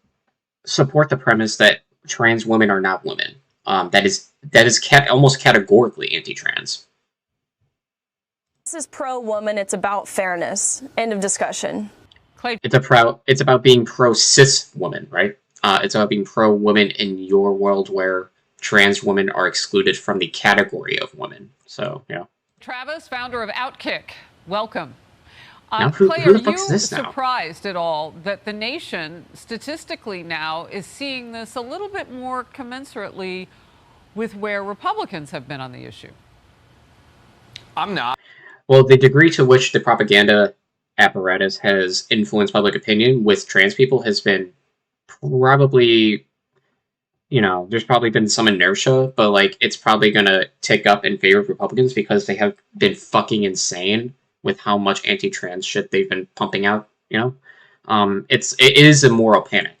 support the premise that trans women are not women. That is almost categorically anti-trans.
This is pro-woman. It's about fairness. End of discussion.
It's about being pro-cis woman, right? It's about being pro-woman in your world where trans women are excluded from the category of women. So, yeah.
Travis, founder of Outkick, welcome.
Now,
Clay,
who
are
the fuck's
you
this now?
surprised at all that the nation statistically now is seeing this a little bit more commensurately with where Republicans have been on the issue?
I'm not.
Well, the degree to which the propaganda apparatus has influenced public opinion with trans people has been probably, there's probably been some inertia, but like it's probably gonna tick up in favor of Republicans because they have been fucking insane with how much anti-trans shit they've been pumping out. It is a moral panic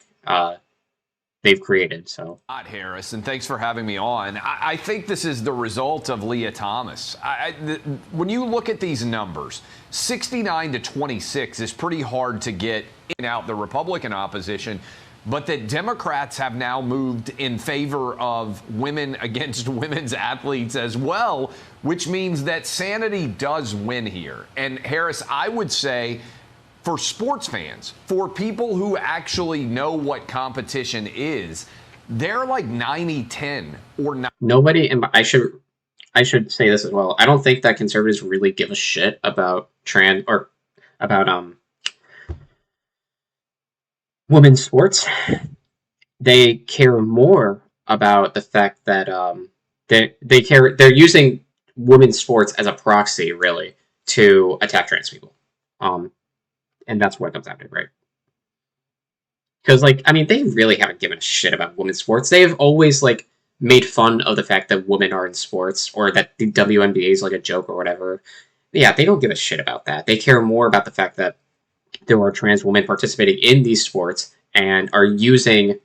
they've created. So,
Harris, and thanks for having me on. I think this is the result of Leah Thomas. When you look at these numbers, 69 to 26 is pretty hard to get in out the Republican opposition. But that Democrats have now moved in favor of women against women's athletes as well, which means that sanity does win here. And Harris, I would say for sports fans, for people who actually know what competition is, they're like 90-10 or not.
Nobody, and I should say this as well. I don't think that conservatives really give a shit about trans or about women's sports. They care more about the fact that they're using women's sports as a proxy, really, to attack trans people. And that's what it comes down to, right? Because, they really haven't given a shit about women's sports. They've always, made fun of the fact that women are in sports, or that the WNBA is, a joke or whatever. Yeah, they don't give a shit about that. They care more about the fact that there are trans women participating in these sports and are using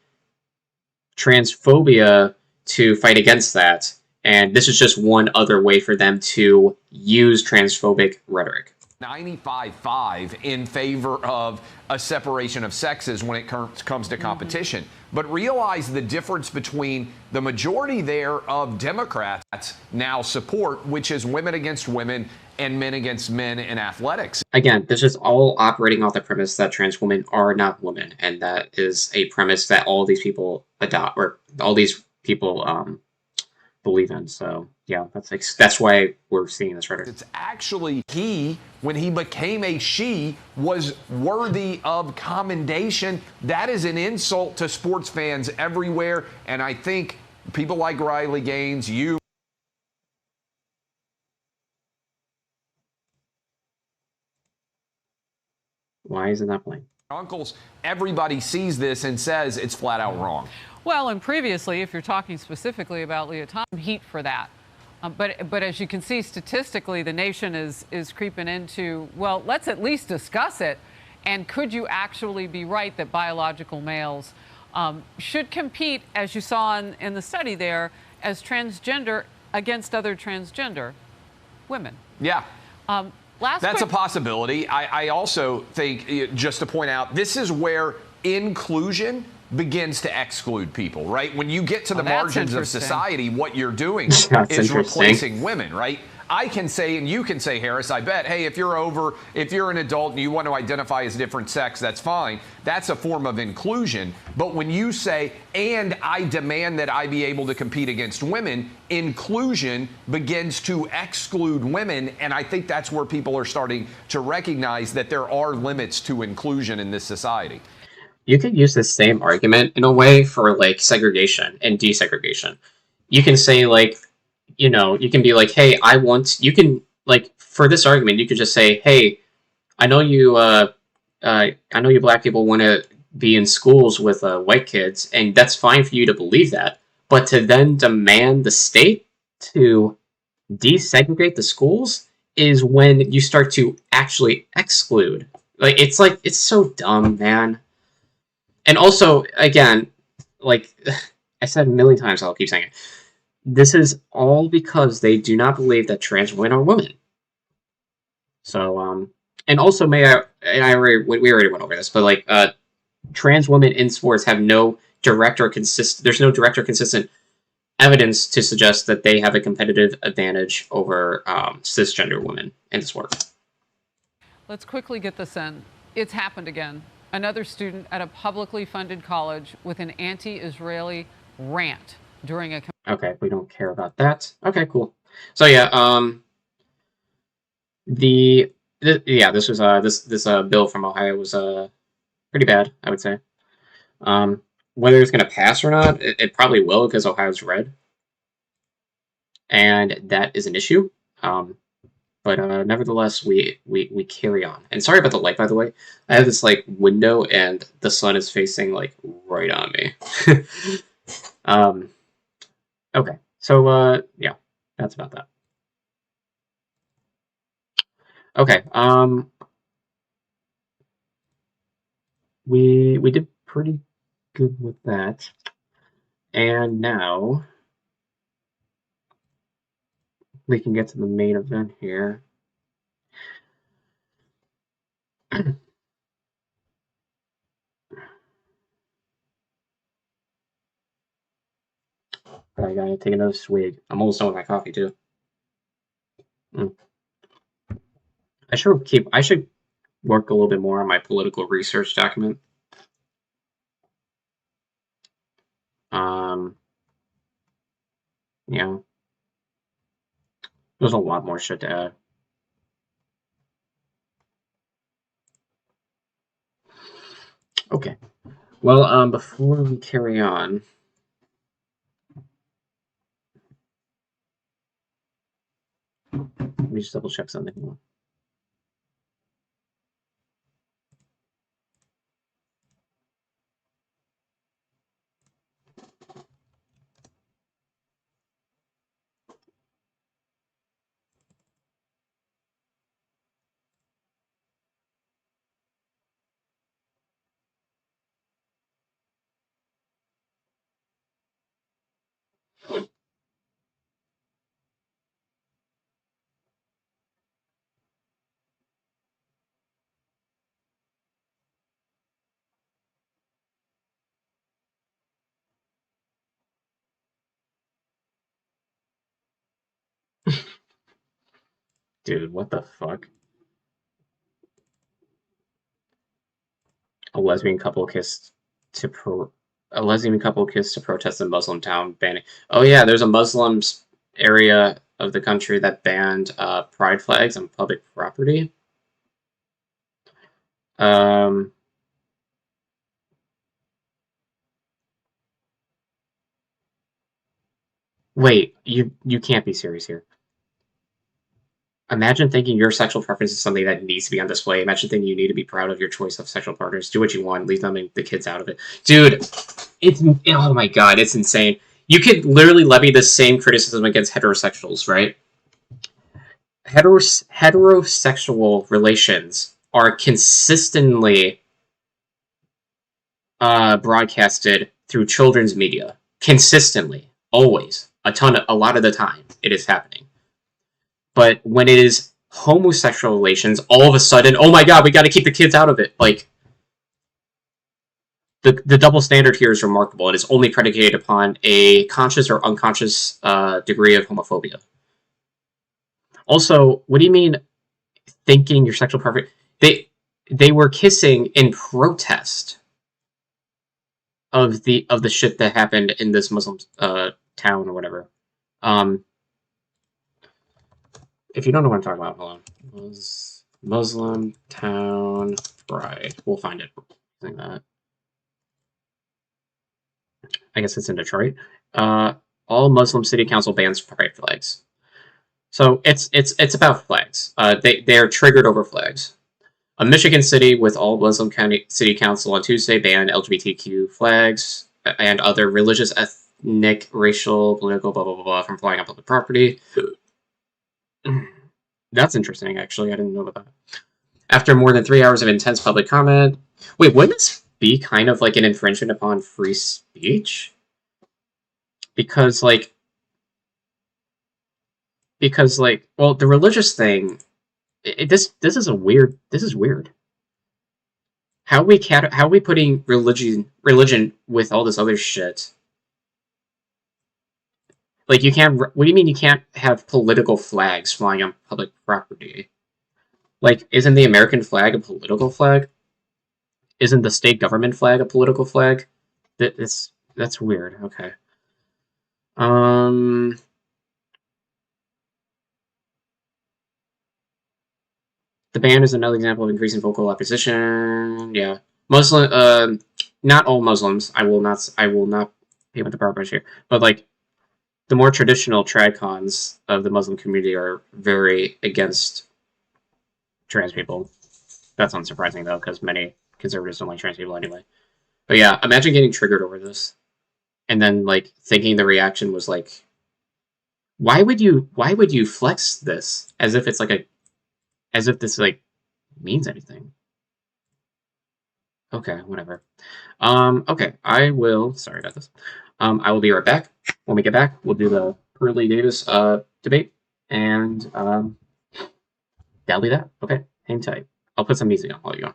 transphobia to fight against that. And this is just one other way for them to use transphobic rhetoric.
95-5 in favor of a separation of sexes when it comes to competition. But realize the difference between the majority there of Democrats now support, which is women against women and men against men in athletics.
Again, this is all operating off the premise that trans women are not women, and that is a premise that all these people adopt, or all these people believe in. So yeah, that's why we're seeing this rhetoric.
It's actually he, when he became a she, was worthy of commendation. That is an insult to sports fans everywhere, and I think people like Riley Gaines, you.
Why isn't that playing?
Uncles, everybody sees this and says it's flat out wrong.
Well, and previously, if you're talking specifically about Leah Thompson, heat for that. But as you can see statistically, the nation is creeping into, well, let's at least discuss it. And could you actually be right that biological males should compete, as you saw in the study there, as transgender against other transgender women?
Yeah. That's a possibility. I also think, just to point out, this is where inclusion begins to exclude people, right? When you get to the margins of society, what you're doing is replacing women, right? I can say, and you can say, Harris, I bet, hey, if you're an adult and you want to identify as a different sex, that's fine. That's a form of inclusion. But when you say, and I demand that I be able to compete against women, inclusion begins to exclude women. And I think that's where people are starting to recognize that there are limits to inclusion in this society.
You could use the same argument in a way for like segregation and desegregation. You can say like, you can be like, hey, you can like, for this argument, you could just say, hey, I know you black people want to be in schools with white kids, and that's fine for you to believe that. But to then demand the state to desegregate the schools is when you start to actually exclude. It's so dumb, man. And also, again, like I said a million times, I'll keep saying it. This is all because they do not believe that trans women are women. So, and also, we already went over this, but like, trans women in sports have no direct or consistent evidence to suggest that they have a competitive advantage over cisgender women in the sport.
Let's quickly get this in. It's happened again. Another student at a publicly funded college with an anti-Israeli rant during a...
Okay, we don't care about that. Okay, cool. So yeah, this was this bill from Ohio was pretty bad, I would say. Whether it's gonna pass or not, it probably will because Ohio's red, and that is an issue. But nevertheless, we carry on. And sorry about the light, by the way. I have this like window, and the sun is facing like right on me. Okay, so yeah, that's about that. Okay, we did pretty good with that, and now we can get to the main event here. I gotta take another swig. I'm almost done with my coffee too. I should work a little bit more on my political research document. Yeah. There's a lot more shit to add. Okay. Well, before we carry on, let me just double check something. Dude, what the fuck? A lesbian couple kissed to protest a Muslim town banning. Oh yeah, there's a Muslim area of the country that banned pride flags on public property. Wait, you can't be serious here. Imagine thinking your sexual preference is something that needs to be on display. Imagine thinking you need to be proud of your choice of sexual partners. Do what you want. Leave them and the kids out of it. Dude, oh my god, it's insane. You could literally levy the same criticism against heterosexuals, right? Heterosexual relations are consistently broadcasted through children's media. Consistently. Always. A lot of the time, it is happening. But when it is homosexual relations, all of a sudden, oh my god, we gotta keep the kids out of it. Like, the double standard here is remarkable. It is only predicated upon a conscious or unconscious degree of homophobia. Also, what do you mean thinking your sexual preference? They were kissing in protest of the shit that happened in this Muslim town or whatever. If you don't know what I'm talking about, hold on. Muslim town pride. We'll find it. Like that. I guess it's in Detroit. All Muslim city council bans pride flags. So it's about flags. They're triggered over flags. A Michigan city with all Muslim county city council on Tuesday banned LGBTQ flags and other religious, ethnic, racial, political, blah blah blah blah from flying on public property. That's interesting, actually. I didn't know about that. After more than 3 hours of intense public comment... Wait, wouldn't this be kind of like an infringement upon free speech? Because, like, well, the religious thing... This is weird. How are we putting religion with all this other shit? Like, you can't... What do you mean you can't have political flags flying on public property? Like, isn't the American flag a political flag? Isn't the state government flag a political flag? That's weird. Okay. The ban is another example of increasing vocal opposition. Yeah. Muslim... not all Muslims. I will not paint with the power brush here. But, like, the more traditional tradcons of the Muslim community are very against trans people. That's unsurprising, though, because many conservatives don't like trans people anyway. But yeah, imagine getting triggered over this. And then, like, thinking the reaction was, like, why would you flex this as if it's, like, as if this, like, means anything? Okay, whatever. Okay, I will... Sorry about this. I will be right back. When we get back, we'll do the Pearly Davis debate, and that'll be that. Okay, hang tight. I'll put some music on while you go.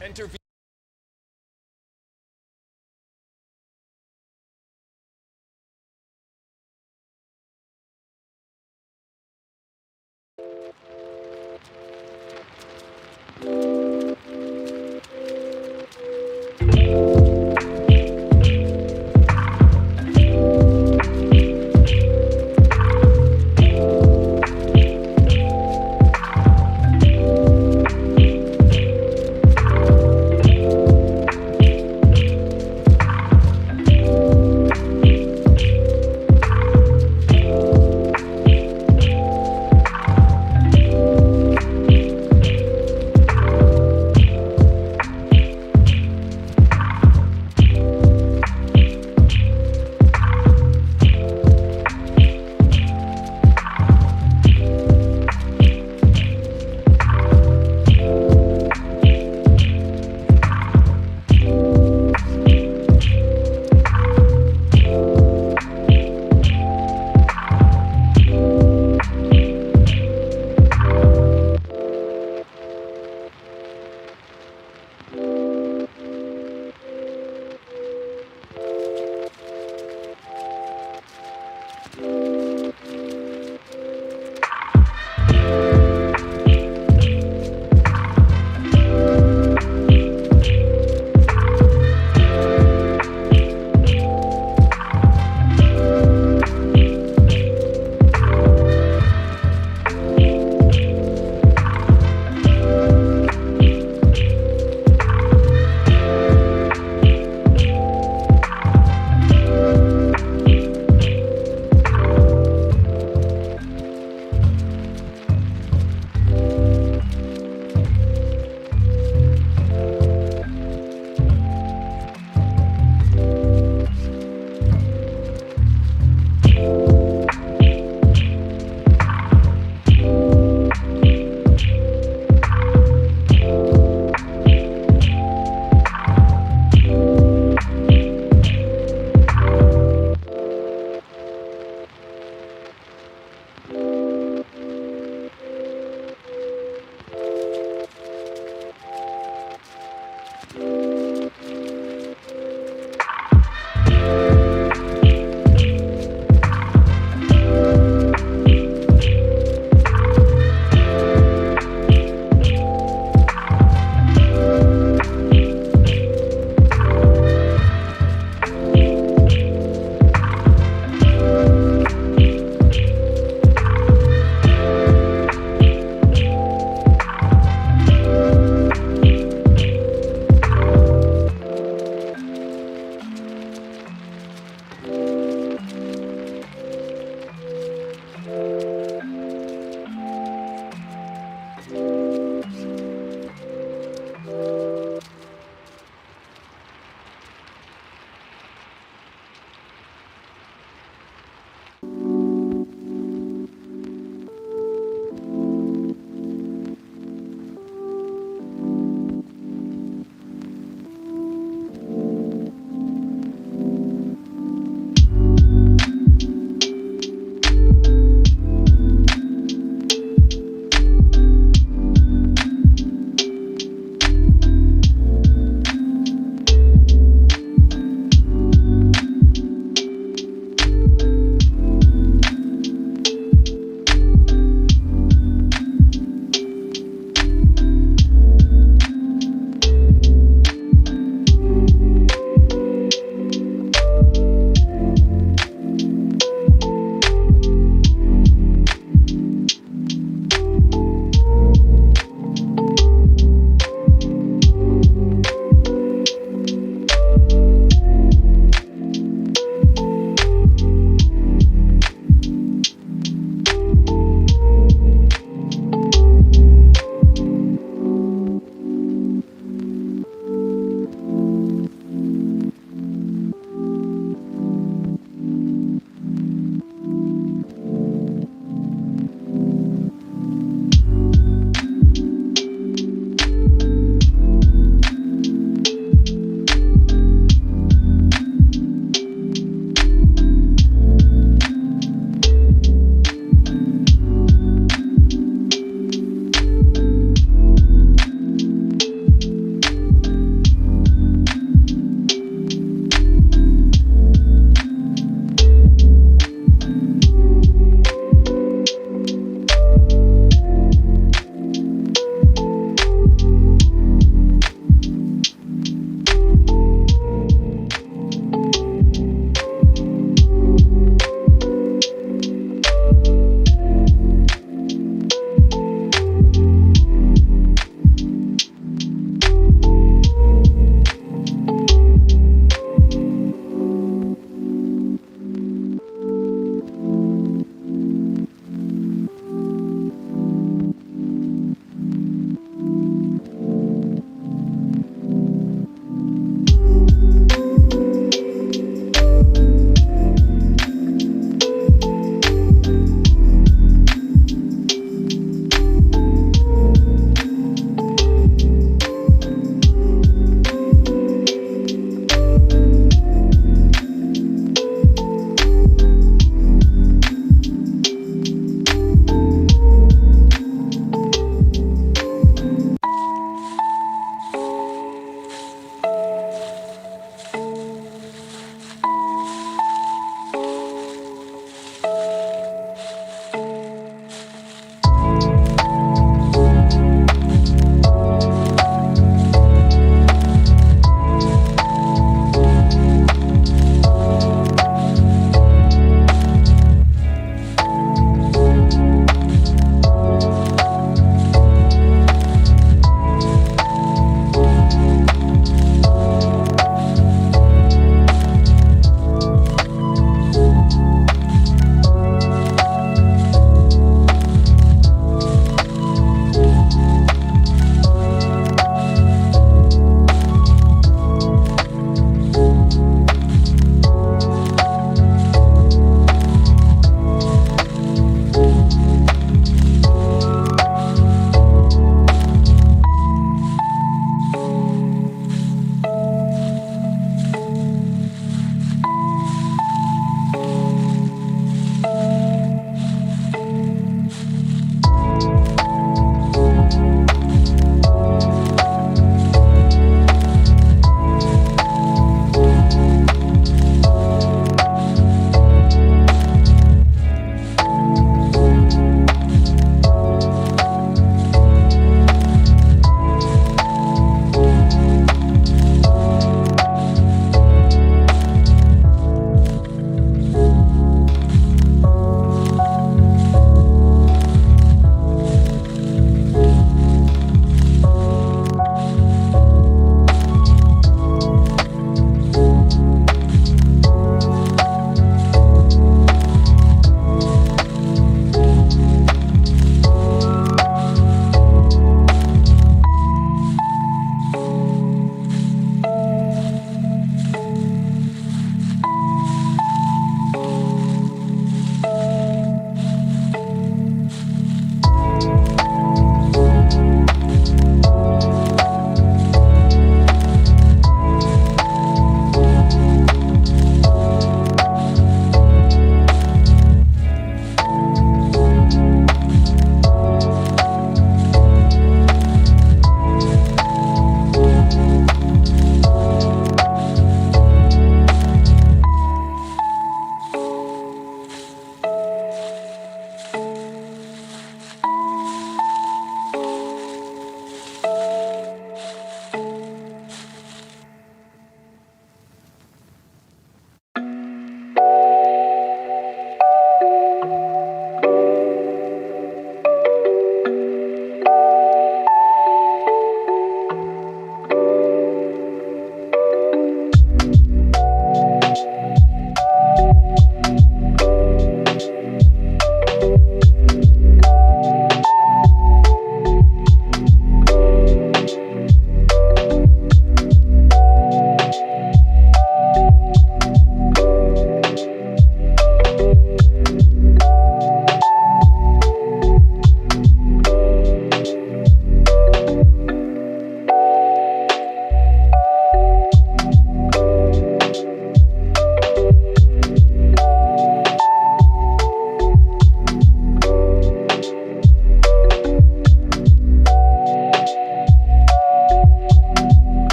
Interview.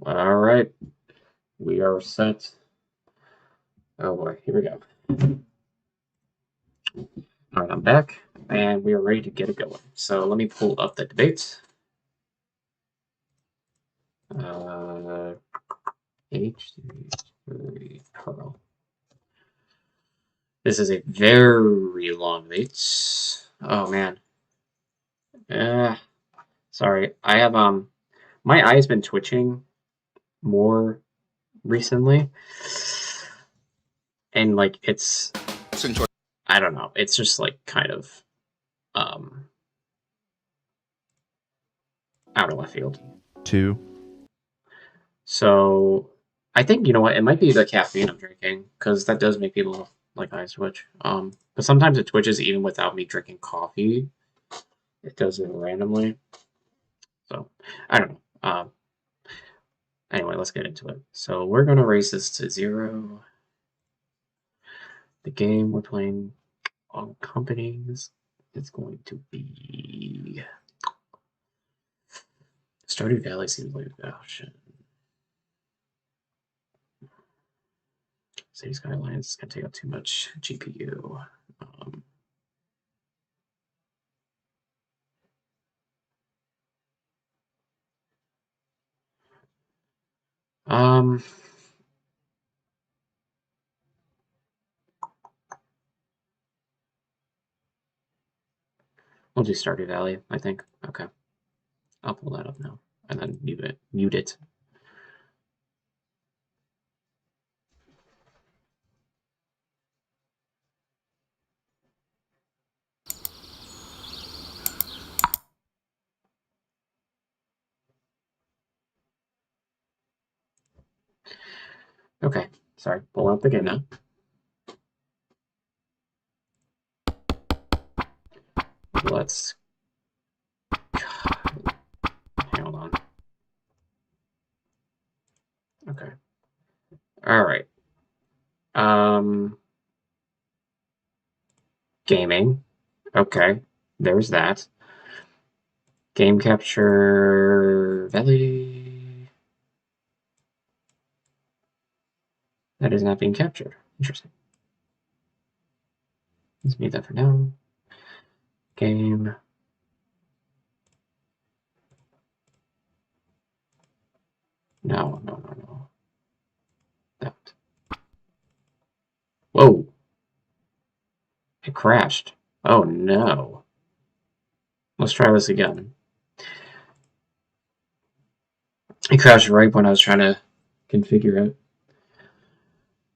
All right. We are set. Oh boy, here we go. All right, I'm back, and we are ready to get it going. So let me pull up the debate. H3 Pearl. This is a very long debate. Oh man. Sorry. I have my eye's been twitching more recently, and like it's I don't know. It's just like kind of out of left field.
2.
So I think you know what, it might be the caffeine I'm drinking because that does make people like eyes twitch. But sometimes it twitches even without me drinking coffee. It does it randomly. So I don't know. Anyway, let's get into it. So we're gonna raise this to 0. The game we're playing on companies is going to be Stardew Valley seems like a good option. City Skylines is gonna take up too much GPU. We'll do Stardew Valley, I think. Okay. I'll pull that up now. And then mute it. Okay. Sorry. Pull up the game now. Let's hold on. Okay. All right. Gaming. Okay. There's that. Game capture Valley. That is not being captured. Interesting. Let's mute that for now. Game. No. That. Whoa. It crashed. Oh no. Let's try this again. It crashed right when I was trying to configure it.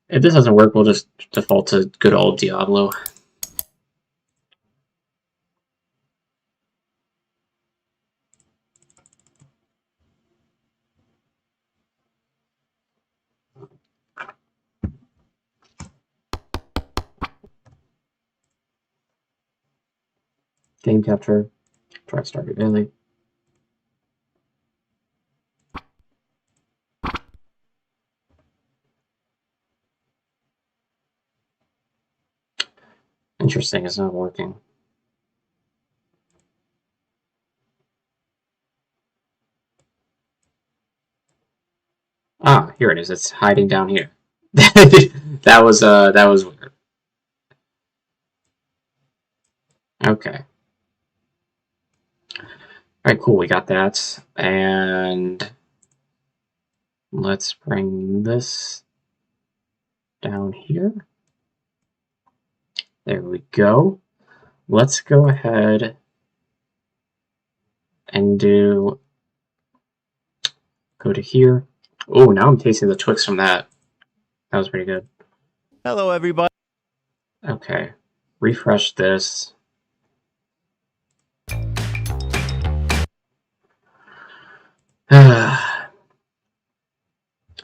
If this doesn't work, we'll just default to good old Diablo. Game capture. Try Stardew Valley. Interesting, it's not working. Ah, here it is. It's hiding down here. that was weird. Okay. Alright, cool, we got that. And let's bring this down here. There we go. Let's go ahead and go to here. Oh, now I'm tasting the Twix from that. That was pretty good.
Hello, everybody.
Okay. Refresh this.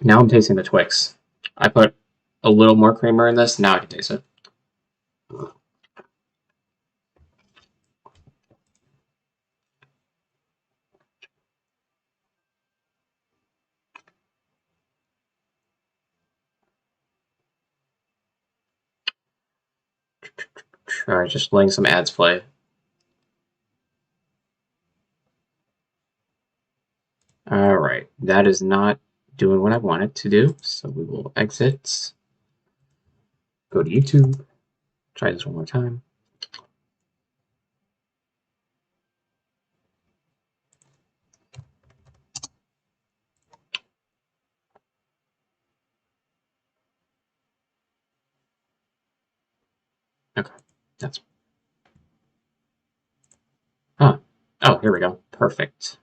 Now I'm tasting the Twix. I put a little more creamer in this. Now I can taste it. Alright, just letting some ads play. Alright, that is not doing what I want it to do. So we will exit, go to YouTube, try this one more time. Okay, that's... Huh. Oh, here we go. Perfect.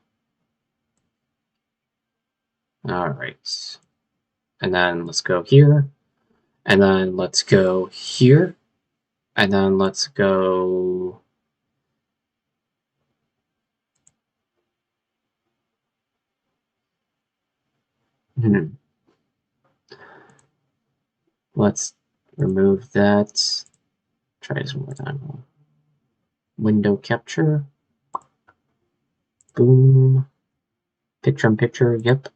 All right. And then let's go here. And then let's go here. And then let's go... Let's remove that. Try this one more time. Window capture. Boom. Picture in picture, yep.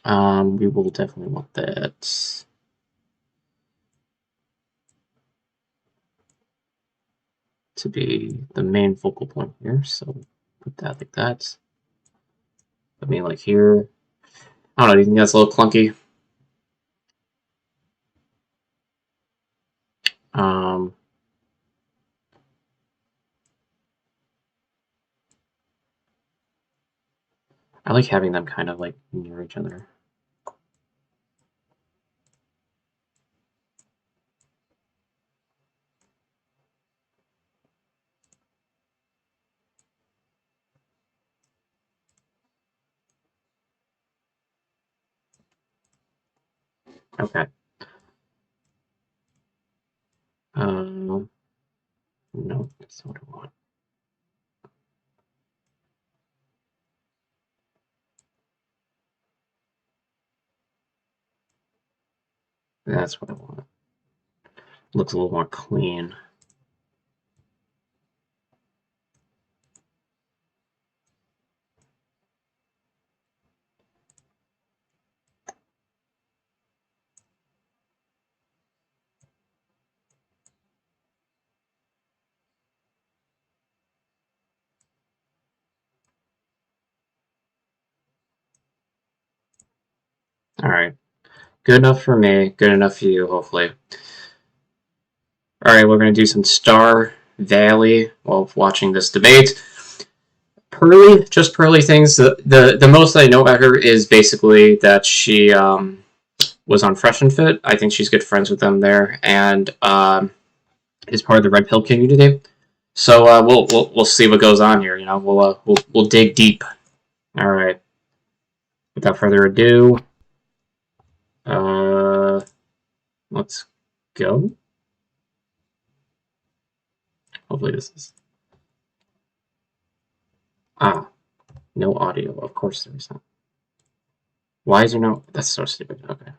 We will definitely want that to be the main focal point here, so put that like that. Put me like here. I don't know, do you think that's a little clunky? I like having them kind of like near each other. Okay. No, that's not what I want. That's what I want. Looks a little more clean. Alright. Good enough for me. Good enough for you, hopefully. Alright, we're going to do some Star Valley while watching this debate. Pearly, just Pearly things. The most I know about her is basically that she was on Fresh and Fit. I think she's good friends with them there, and is part of the Red Pill community. So we'll see what goes on here. You know, we'll dig deep. All right. Without further ado, let's go. Hopefully this is... no audio. Of course there is not. Why is there no... That's so stupid. Okay.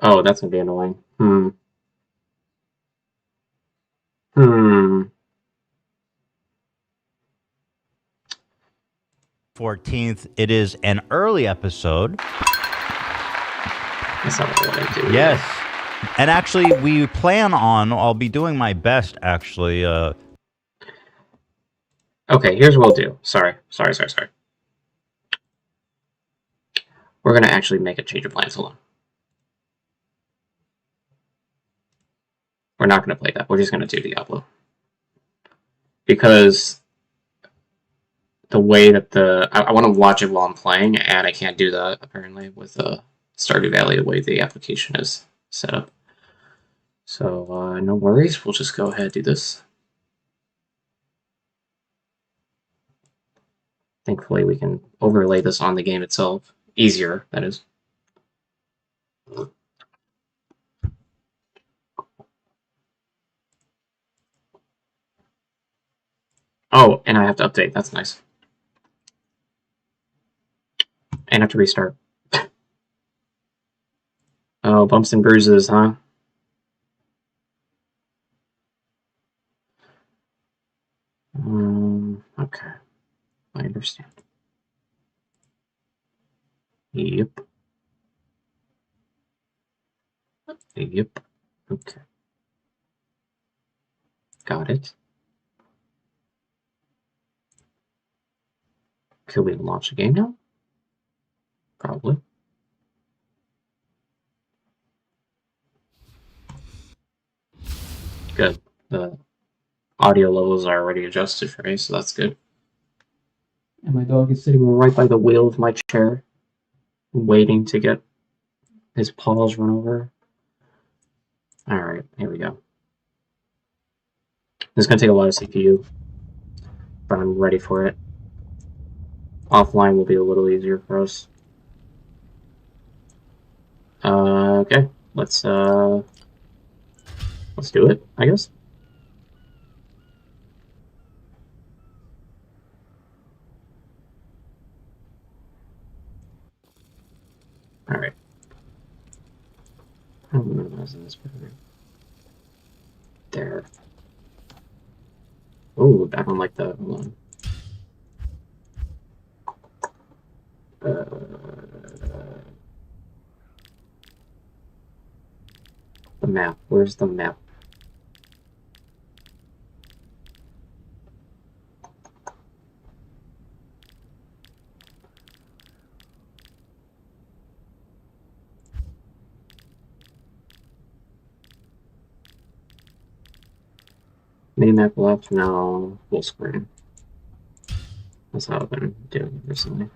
Oh, that's gonna be annoying.
14th. It is an early episode.
That's not what I do.
Yes. And actually, we plan on... I'll be doing my best, actually.
Okay, here's what we'll do. Sorry. We're gonna actually make a change of plans. Hold on. We're not gonna play that. We're just gonna do Diablo. Because the way that I want to watch it while I'm playing, and I can't do that apparently with Stardew Valley, the way the application is set up. So no worries, we'll just go ahead and do this. Thankfully, we can overlay this on the game itself. Easier, that is. Oh, and I have to update. That's nice. And I have to restart. Oh, bumps and bruises, huh? Okay. I understand. Yep. Yep. Okay. Got it. Could we launch a game now? Probably. Good. The audio levels are already adjusted for me, so that's good. And my dog is sitting right by the wheel of my chair, waiting to get his paws run over. Alright, here we go. This is going to take a lot of CPU, but I'm ready for it. Offline will be a little easier for us. Okay, let's do it, I guess. Alright. I'm minimizing this better. There. Oh, I don't like that. Hold on. The map. Where's the map? Minimap left, now full screen. That's how I've been doing recently.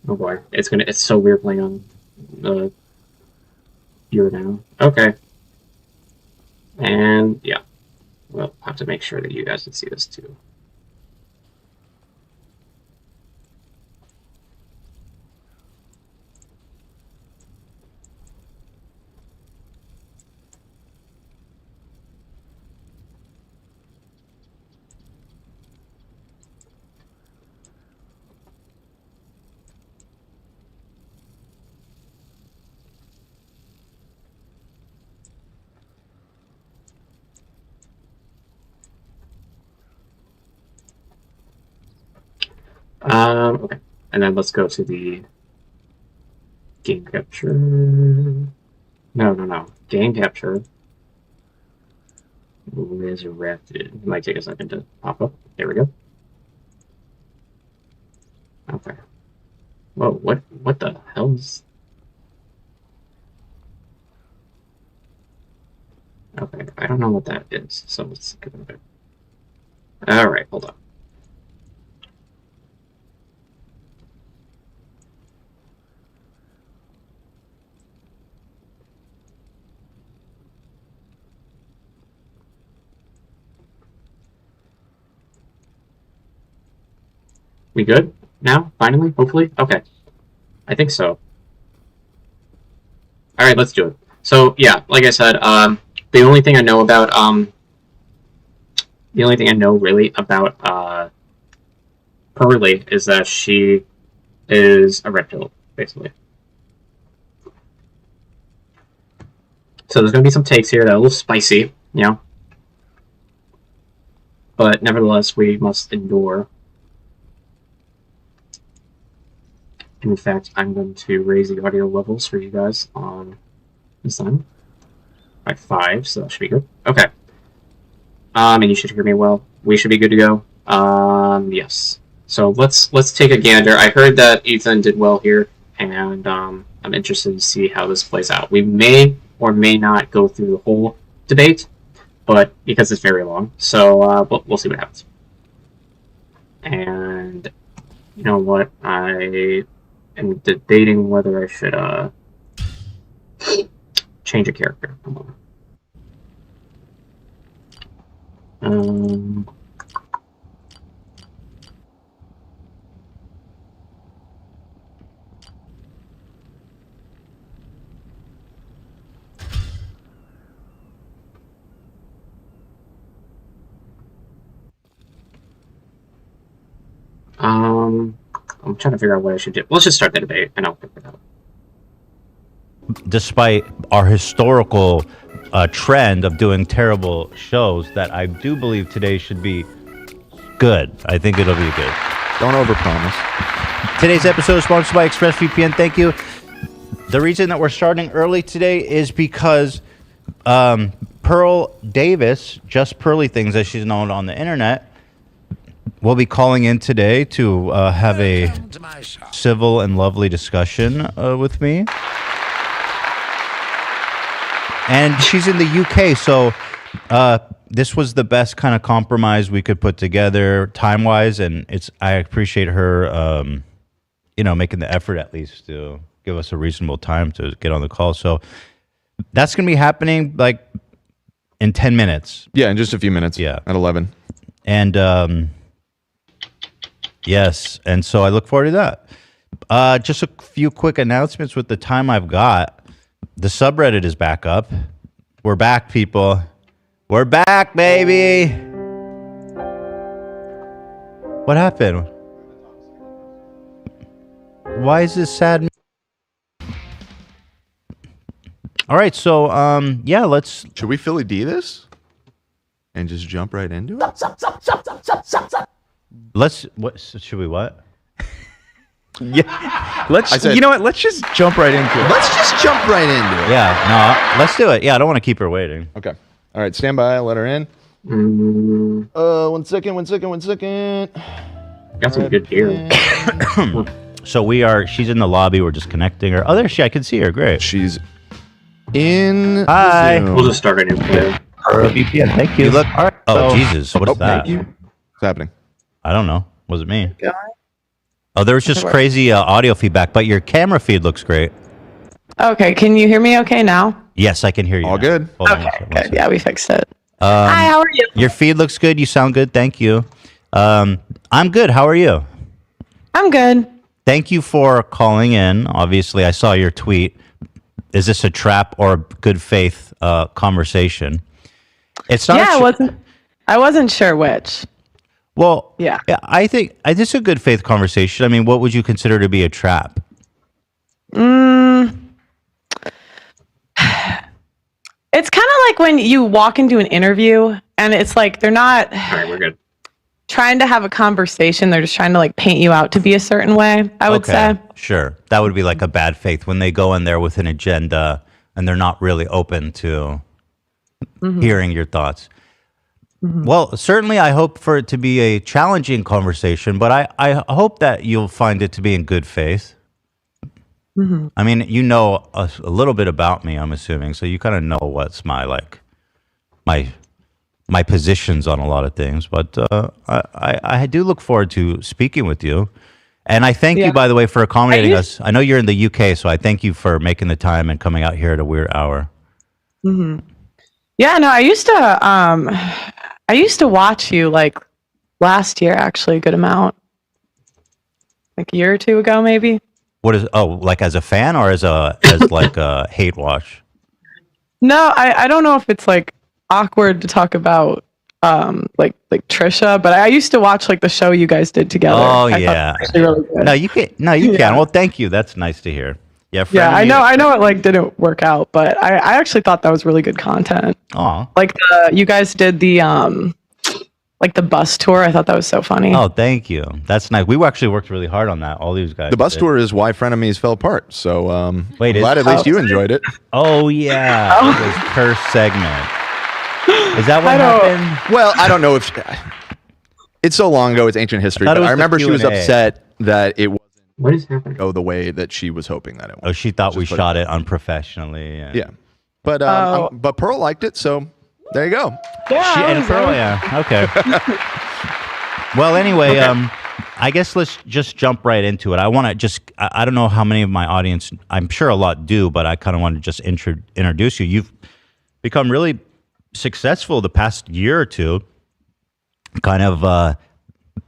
Oh boy, it's so weird playing on the viewer now. Okay. And yeah, we'll have to make sure that you guys can see this too. Okay, and then let's go to the game capture. No. Game capture. Resurrected. It might take a second to pop up. There we go. Okay. Whoa, what the hell is... Okay, I don't know what that is, so let's get it. Alright, hold on. We good now? Finally? Hopefully? Okay. I think so. Alright, let's do it. So, yeah, like I said, the only thing I know about, the only thing I know really about, Pearly is that she is a red pill, basically. So there's gonna be some takes here that are a little spicy, you know? But nevertheless, we must endure. In fact, I'm going to raise the audio levels for you guys on this time by 5, so that should be good. Okay. And you should hear me well. We should be good to go. Yes. So let's take a gander. I heard that Ethan did well here, and I'm interested to see how this plays out. We may or may not go through the whole debate, but because it's very long, so we'll see what happens. And you know what? I am debating whether I should change a character. I'm trying to figure out what I should do. Let's just start the debate, and I'll figure it out.
Despite our historical trend of doing terrible shows, that I do believe today should be good. I think it'll be good.
Don't overpromise.
Today's episode is sponsored by ExpressVPN. Thank you. The reason that we're starting early today is because Pearl Davis, just Pearly Things as she's known on the internet, will be calling in today to have a civil and lovely discussion with me. And she's in the UK, so this was the best kind of compromise we could put together time-wise, and I appreciate her, making the effort at least to give us a reasonable time to get on the call. So that's going to be happening like in 10 minutes.
Yeah, in just a few minutes.
Yeah.
At 11.
And yes, and so I look forward to that. Just a few quick announcements with the time I've got. The subreddit is back up. We're back, people. We're back, baby. What happened? Why is this sad? All right, so yeah, let's.
Should we Philly D this and just jump right into it?
Let's. What should we? What?
Yeah.
You know what? Let's just jump right into it.
Let's just jump right into it.
Yeah. No. Let's do it. Yeah. I don't want to keep her waiting.
Okay. All right. Stand by. Let her in. 1 second. 1 second. 1 second.
Got some good gear.
So she's in the lobby. We're just connecting her. Oh, there I can see her. Great.
She's in.
Hi.
Zoom.
We'll just start right in there.
VPN. Thank you. Look. All right. Oh, Jesus. What is that?
Thank you. What's happening?
I don't know. Was it me? Oh, there was just crazy audio feedback, but your camera feed looks great.
Okay, can you hear me okay now?
Yes, I can hear you.
All
now.
good.
Hold on
Okay,
one
good.
second.
Yeah, we fixed it. Hi, how are you?
Your feed looks good. You sound good. Thank you. I'm good. How are you?
I'm good.
Thank you for calling in. Obviously, I saw your tweet. Is this a trap or a good faith conversation? It's not.
Yeah, I wasn't sure which.
Well,
Yeah.
I think this is a good faith conversation. I mean, what would you consider to be a trap?
It's kind of like when you walk into an interview and it's like they're not
All right, we're good.
trying to have a conversation. They're just trying to like paint you out to be a certain way, I would say.
Sure. That would be like a bad faith when they go in there with an agenda and they're not really open to hearing your thoughts. Well, certainly I hope for it to be a challenging conversation, but I hope that you'll find it to be in good faith. I mean, you know a little bit about me, I'm assuming, so you kind of know what's my positions on a lot of things. But I do look forward to speaking with you, and I thank you, by the way, for accommodating us. I know you're in the UK, so I thank you for making the time and coming out here at a weird hour.
Yeah, no, I used to watch you like last year, actually, a good amount, like a year or two ago, maybe.
What is? Oh, like as a fan or as like a hate watch?
No, I don't know if it's like awkward to talk about like Trisha, but I used to watch like the show you guys did together.
Oh,
I
yeah.
thought it was actually really good.
No, you can. No, you can. Well, thank you. That's nice to hear. Yeah.
Yeah, I know it like didn't work out, but I actually thought that was really good content.
Oh.
Like you guys did the like the bus tour. I thought that was so funny.
Oh, thank you. That's nice. We actually worked really hard on that. All these guys.
The bus
did.
tour is why frenemies fell apart. So
Wait,
I'm glad at least you enjoyed it.
Oh yeah, it was per segment. Is that what happened?
Well, I don't know if it's so long ago. It's ancient history. But I remember she was upset that it wasn't
What is happening?
go the way that she was hoping that it
Oh,
was.
she thought we shot it unprofessionally.
Yeah, but Pearl liked it, so there you go.
Yeah,
Pearl, yeah. Okay. Well, anyway, I guess let's just jump right into it. I want to I don't know how many of my audience, I'm sure a lot do, but I kind of want to just introduce you. You've become really successful the past year or two. Kind of,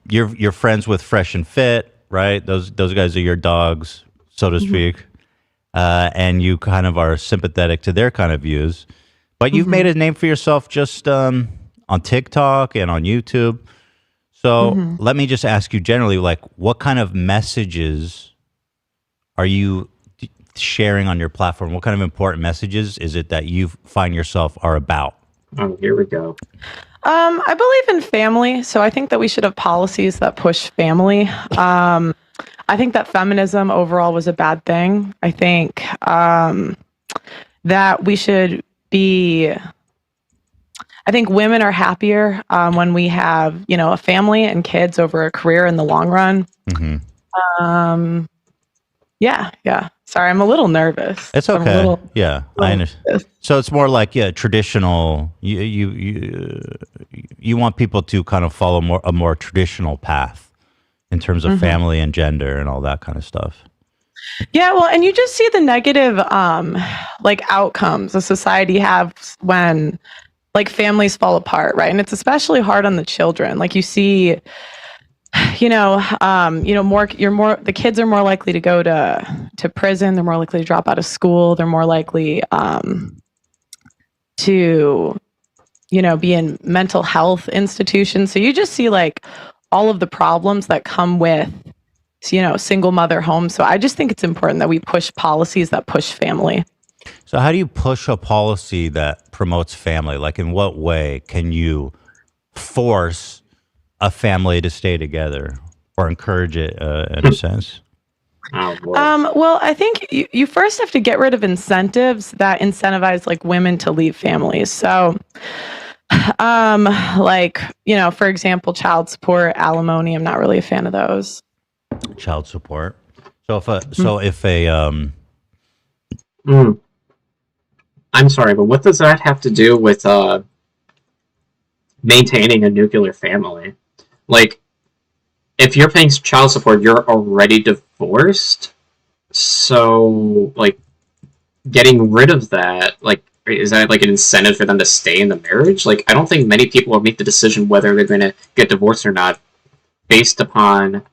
you're friends with Fresh and Fit, right? Those guys are your dogs, so to speak. And you kind of are sympathetic to their kind of views. But you've made a name for yourself just on TikTok and on YouTube. So let me just ask you generally, like, what kind of messages are you sharing on your platform? What kind of important messages is it that you find yourself are about?
Oh, here we go.
I believe in family, so I think that we should have policies that push family. I think that feminism overall was a bad thing. I think that we should be I think women are happier when we have, a family and kids over a career in the long run. Yeah. Sorry, I'm a little nervous.
It's
I'm a
okay.
little
I understand. So it's more like traditional. You want people to kind of follow a more traditional path in terms of family and gender and all that kind of stuff.
Yeah, well, and you just see the negative outcomes a society has when families fall apart, right? And it's especially hard on the children. Like you see, the kids are more likely to go to prison. They're more likely to drop out of school. They're more likely to, be in mental health institutions. So you just see all of the problems that come with, single mother homes. So I just think it's important that we push policies that push family.
So how do you push a policy that promotes family? Like in what way can you force a family to stay together or encourage it in a sense?
Well, I think you first have to get rid of incentives that incentivize women to leave families. So, for example, child support, alimony. I'm not really a fan of those.
Child support. So if
I'm sorry, but what does that have to do with maintaining a nuclear family? Like, if you're paying child support, you're already divorced. So, getting rid of that, is that an incentive for them to stay in the marriage? I don't think many people will make the decision whether they're going to get divorced or not based upon,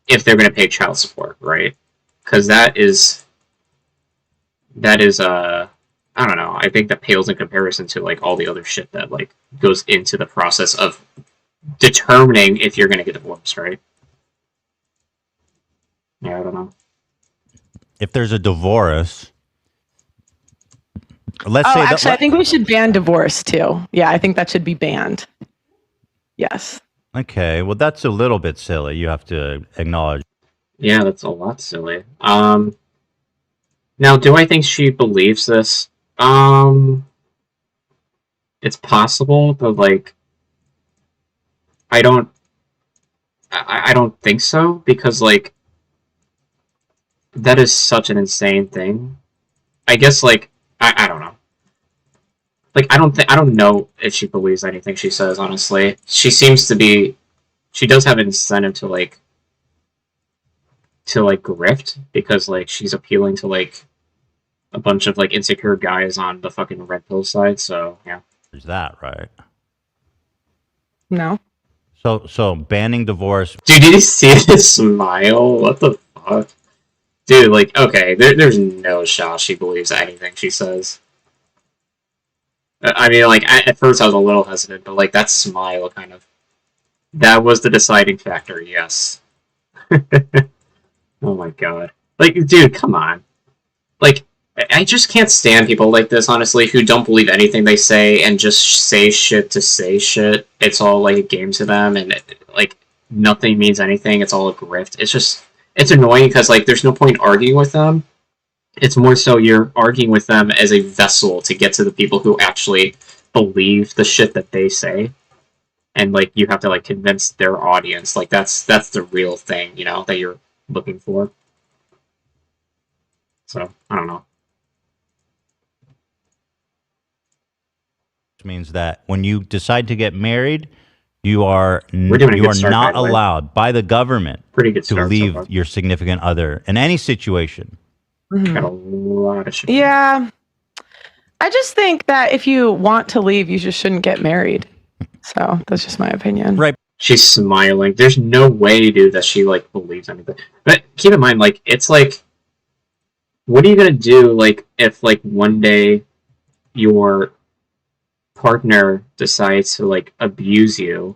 if they're going to pay child support, right? Because that is I don't know. I think that pales in comparison to all the other shit that goes into the process of determining if you're going to get divorced, right? Yeah, I don't know.
If there's a divorce, let's say
actually, I think we should ban divorce too. Yeah, I think that should be banned. Yes.
Okay, well, that's a little bit silly. You have to acknowledge.
Yeah, that's a lot silly. Now, do I think she believes this? It's possible, but I don't think so, because that is such an insane thing. I guess I don't know. I don't know if she believes anything she says, honestly. She seems to be, she does have an incentive to grift, because she's appealing to a bunch of insecure guys on the fucking red pill side, so yeah.
Is that right?
No.
So banning divorce.
Dude, did you see this smile? What the fuck? Dude, okay, there's no shot she believes anything she says. I mean, at first I was a little hesitant, but that smile that was the deciding factor, yes. Oh my god. Dude, come on. I just can't stand people like this, honestly, who don't believe anything they say and just say shit to say shit. It's all a game to them, and nothing means anything. It's all a grift. It's annoying because there's no point arguing with them. It's more so you're arguing with them as a vessel to get to the people who actually believe the shit that they say, and you have to convince their audience. That's the real thing, that you're looking for. So I don't know.
Means that when you decide to get married, you are not allowed by the government to leave your significant other in any situation.
Got a lot of shit.
Yeah. I just think that if you want to leave, you just shouldn't get married. So that's just my opinion.
Right.
She's smiling. There's no way, dude, that she believes anything. But keep in mind, it's what are you gonna do if one day your partner decides to abuse you,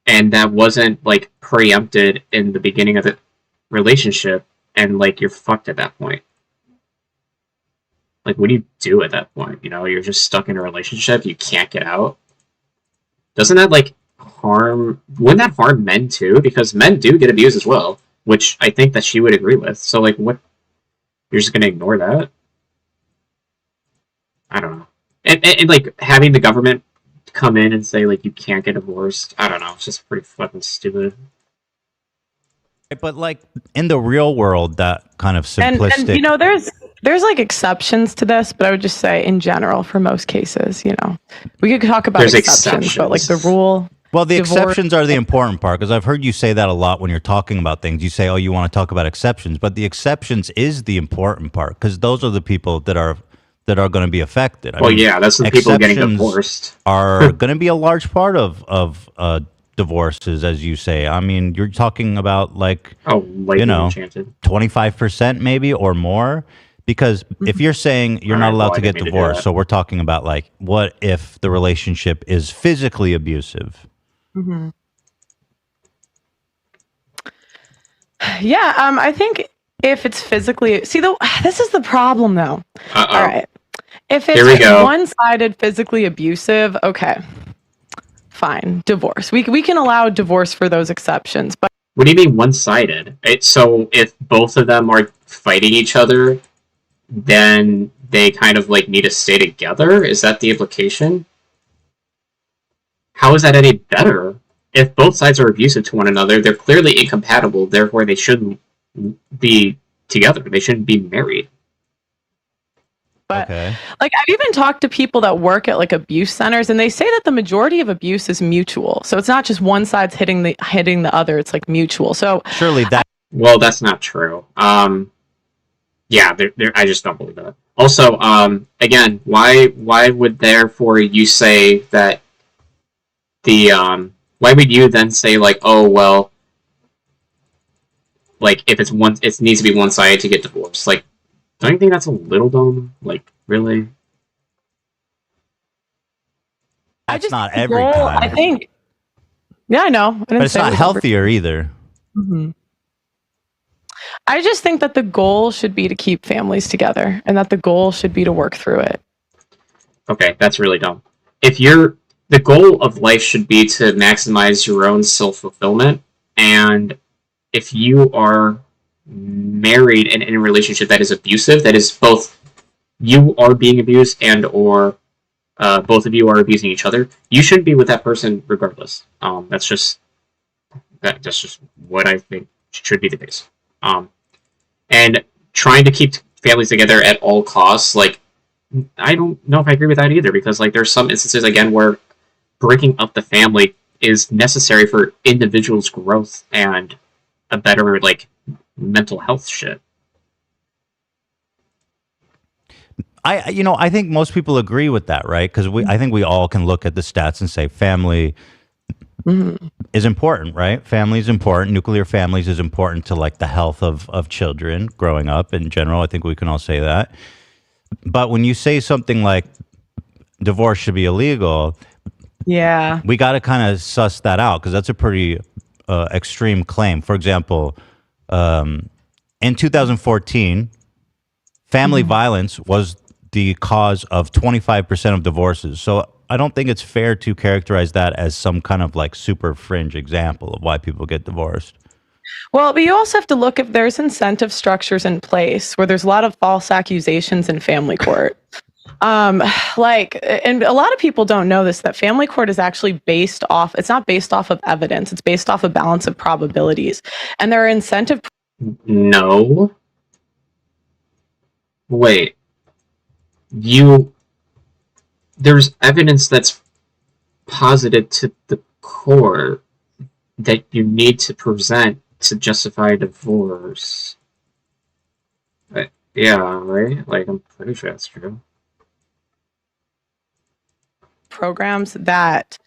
and that wasn't preempted in the beginning of the relationship, and you're fucked at that point? What do you do at that point? You're just stuck in a relationship, you can't get out. Doesn't that wouldn't that harm men too? Because men do get abused as well, which I think that she would agree with. So what, you're just gonna ignore that? I don't know. And like having the government come in and say like you can't get divorced. I don't know. It's just pretty fucking stupid.
But like in the real world, that kind of simplistic.
And you know, there's like exceptions to this, but I would just say in general, for most cases, you know, we could talk about exceptions, but like the rule.
Well, the exceptions are the important part, because I've heard you say that a lot when you're talking about things. You say, "Oh, you want to talk about exceptions," but the exceptions is the important part, because those are the people that are going to be affected.
I mean, yeah, that's the people getting divorced
are going to be a large part of divorces, as you say. I mean, you're talking about like 25% maybe or more. Because if you're saying you're not allowed to get divorced, so we're talking about like, what if the relationship is physically abusive?
Mm-hmm. Yeah, I think if it's physically, this is the problem though. All right, if it's one-sided physically abusive, okay, fine, divorce. We can allow divorce for those exceptions, but
what do you mean one-sided? So if both of them are fighting each other, then they kind of like need to stay together? Is that the implication? How is that any better? If both sides are abusive to one another, they're clearly incompatible, therefore they shouldn't be together. They shouldn't be married.
But like I've even talked to people that work at like abuse centers, and they say that the majority of abuse is mutual. So it's not just one side's hitting the other, it's like mutual. So
surely that
well, that's not true. Yeah, I just don't believe that. Also, again, why would therefore you say that why would you then say like, oh well, like if it needs to be one-sided to get divorced? Like, don't you think that's a little dumb? Like, really?
That's not every time.
I think. Yeah, I know.
But it's not healthier either.
Mm-hmm. I just think that the goal should be to keep families together, and that the goal should be to work through it.
Okay, that's really dumb. The goal of life should be to maximize your own self-fulfillment, and if you are married and in a relationship that is abusive, that is both you are being abused and or both of you are abusing each other, you shouldn't be with that person regardless. That's just what I think should be the case. And trying to keep families together at all costs, like, I don't know if I agree with that either, because like there's some instances again where breaking up the family is necessary for individuals' growth and a better like mental health shit.
I think most people agree with that, right? Because I think we all can look at the stats and say family is important, right? Family is important. Nuclear families is important to like the health of children growing up in general. I think we can all say that. But when you say something like divorce should be illegal,
yeah,
we got to kind of suss that out, because that's a pretty extreme claim. For example, in 2014, family violence was the cause of 25% of divorces. So I don't think it's fair to characterize that as some kind of like super fringe example of why people get divorced.
Well, but you also have to look if there's incentive structures in place where there's a lot of false accusations in family court. And a lot of people don't know this, that family court is actually it's not based off of evidence. It's based off a balance of probabilities. And there are incentive.
No. Wait. There's evidence that's posited to the court that you need to present to justify a divorce. Yeah, right? Like, I'm pretty sure that's true.
Programs that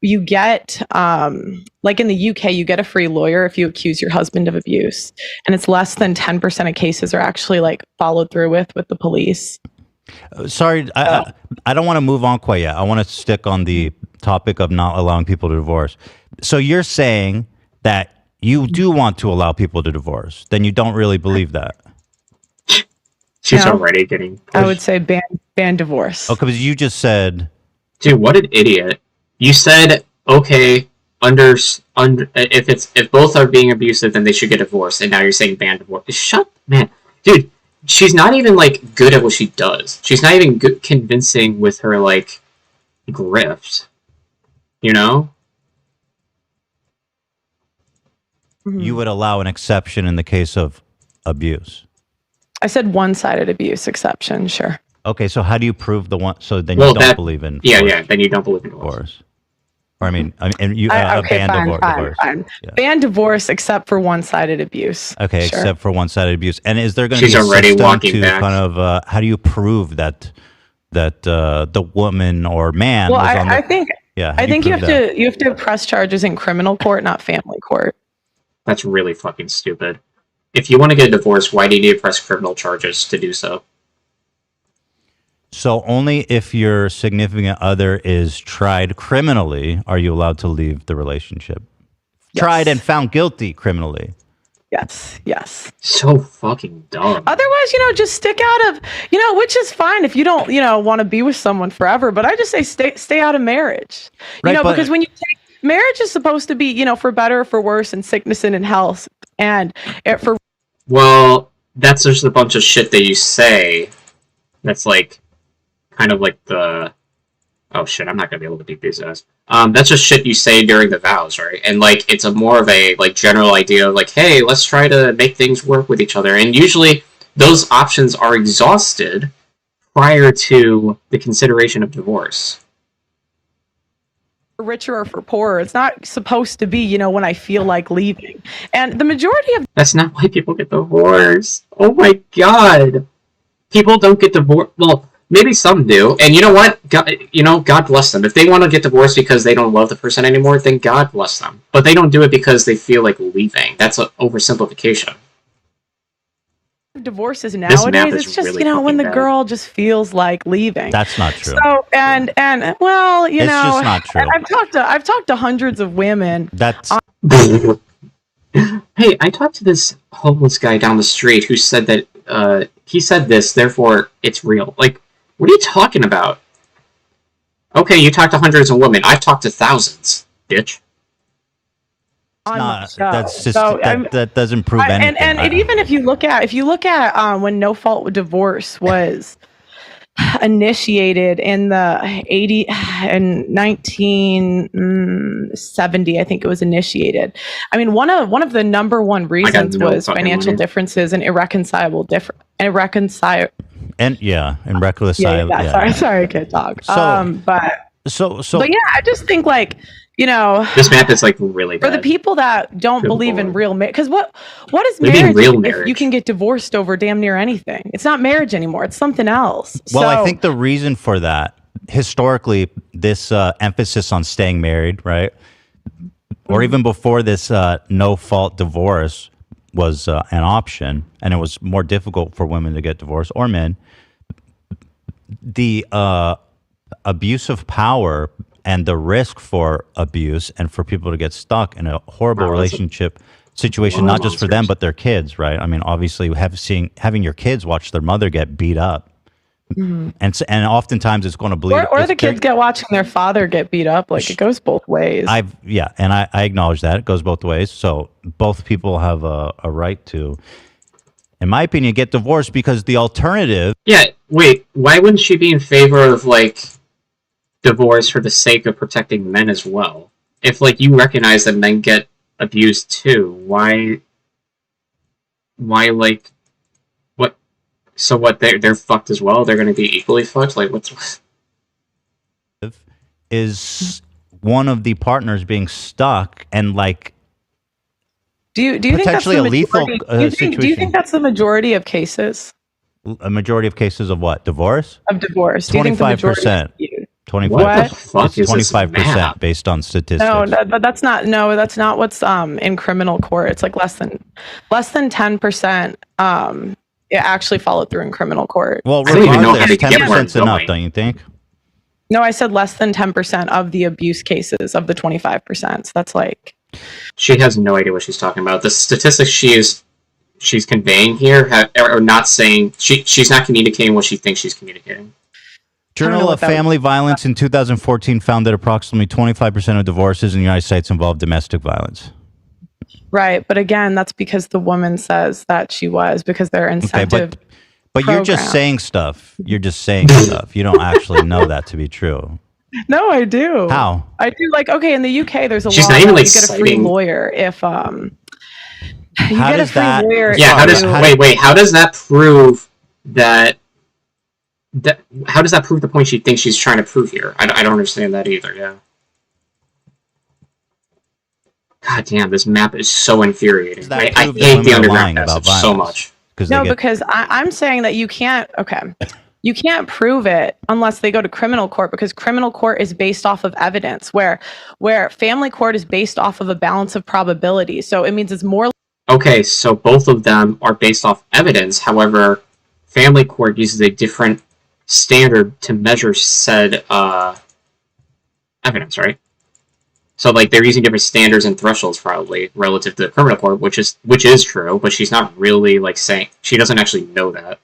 you get, like in the UK, you get a free lawyer if you accuse your husband of abuse. And it's less than 10% of cases are actually like followed through with the police.
Sorry, I don't want to move on quite yet. I want to stick on the topic of not allowing people to divorce. So you're saying that you do want to allow people to divorce. Then you don't really believe that.
She's already getting pushed.
I would say ban divorce.
Oh, because you just said...
Dude, what an idiot. You said, okay, if both are being abusive, then they should get divorced. And now you're saying ban divorce. Man, dude, she's not even like good at what she does. She's not even good convincing with her like grift. You know?
You would allow an exception in the case of abuse.
I said one-sided abuse exception, sure.
Okay, so how do you prove the one? So then you don't believe in
then you don't believe in divorce.
Or I mean, you
okay,
ban divorce.
Fine.
Yeah.
Ban divorce except for one-sided abuse.
Okay,
sure.
except for one-sided abuse. And is there going to be
She's
a
already
system
walking
to
back.
kind of how do you prove that the woman or man
Well,
was on the?
I think
Yeah,
I think you have
prove
to press charges in criminal court, not family court.
That's really fucking stupid. If you want to get a divorce, why do you need to press criminal charges to do so?
So only if your significant other is tried criminally are you allowed to leave the relationship.
Yes.
Tried and found guilty criminally.
Yes.
So fucking dumb.
Otherwise, just stick out of, which is fine if you don't, want to be with someone forever. But I just say stay out of marriage.
Right,
because when you take marriage is supposed to be, for better or for worse, and sickness and in health, and for.
Well, that's just a bunch of shit that you say. That's like, kind of like the. Oh shit! I'm not gonna be able to beat these guys. That's just shit you say during the vows, right? And like, it's a more of a like general idea of like, hey, let's try to make things work with each other. And usually, those options are exhausted prior to the consideration of divorce.
For richer or for poorer, it's not supposed to be, when I feel like leaving. And the majority of
that's not why people get divorced. Oh my god, people don't get divorced. Well. Maybe some do, and you know what? God bless them. If they want to get divorced because they don't love the person anymore, then God bless them. But they don't do it because they feel like leaving. That's an oversimplification.
Divorces nowadays, it's just
really
when the
bad.
girl just feels like leaving.
That's not true.
So and well,
it's just not true.
I've talked to hundreds of women.
That's.
Hey, I talked to this homeless guy down the street who said that he said this, therefore it's real. Like. What are you talking about? Okay, you talked to hundreds of women. I've talked to thousands, bitch.
That's just that doesn't prove anything.
And even if you look at when no fault divorce was initiated in the 1970, I think it was initiated. I mean, one of the number one reasons was financial differences and irreconcilable. And
reconcile.
Sorry, I can't talk. But yeah, I just think
this map is like really bad.
For the people that don't believe in real marriage, because what is marriage if you can get divorced over damn near anything? It's not marriage anymore. It's something else.
Well, I think the reason for that, historically, this emphasis on staying married, right? Or even before this no-fault divorce was an option, and it was more difficult for women to get divorced, or men, the abuse of power and the risk for abuse and for people to get stuck in a horrible relationship situation, not just for them, but their kids, right? I mean, obviously, having your kids watch their mother get beat up. Mm-hmm. And oftentimes it's going to bleed.
Or the kids get watching their father get beat up. Like, it goes both ways.
I acknowledge that. It goes both ways. So both people have a right to, in my opinion, get divorced, because the alternative...
Yeah, wait, why wouldn't she be in favor of, like, divorce for the sake of protecting men as well? If, like, you recognize that men get abused too, why, like... So what, they're fucked as well? They're going to be equally fucked? Like, what's...
Is one of the partners being stuck and, like...
Do you think that's the majority?
Situation?
Do you think that's the majority of cases?
A majority of cases of what? Divorce?
Of divorce.
25%. 25%.
What the fuck is
25% based on statistics.
No, that's not what's in criminal court. It's like less than 10%. It actually followed through in criminal court.
Well, regardless, 10% is enough, don't you think?
No, I said less than 10% of the abuse cases of the 25%. So that's like...
She has no idea what she's talking about. The statistics she's conveying here are not saying... She's not communicating what she thinks she's communicating.
Journal of Family Violence in 2014 found that approximately 25% of divorces in the United States involve domestic violence.
Right, but again, that's because the woman says that she was, because their incentive
But you're just saying stuff. You're just saying stuff. You don't actually know that to be true.
No, I do.
How?
I do. Like, okay, in the UK, there's a
She's
law
not even,
that
like,
you get a free
citing-
lawyer if you
How
get a
does
free
that-
lawyer.
Yeah, how does how does that prove that how does that prove the point she thinks she's trying to prove here? I don't understand that either. Yeah. God damn, this map is so infuriating. I hate the underground passage so much.
No, because I'm saying that you can't. Okay, you can't prove it unless they go to criminal court, because criminal court is based off of evidence, where family court is based off of a balance of probability. So it means it's more.
Okay, so both of them are based off evidence. However, family court uses a different standard to measure said evidence, right? So, like, they're using different standards and thresholds probably relative to the criminal court, which is true, but she's not really, like, saying... She doesn't actually know that.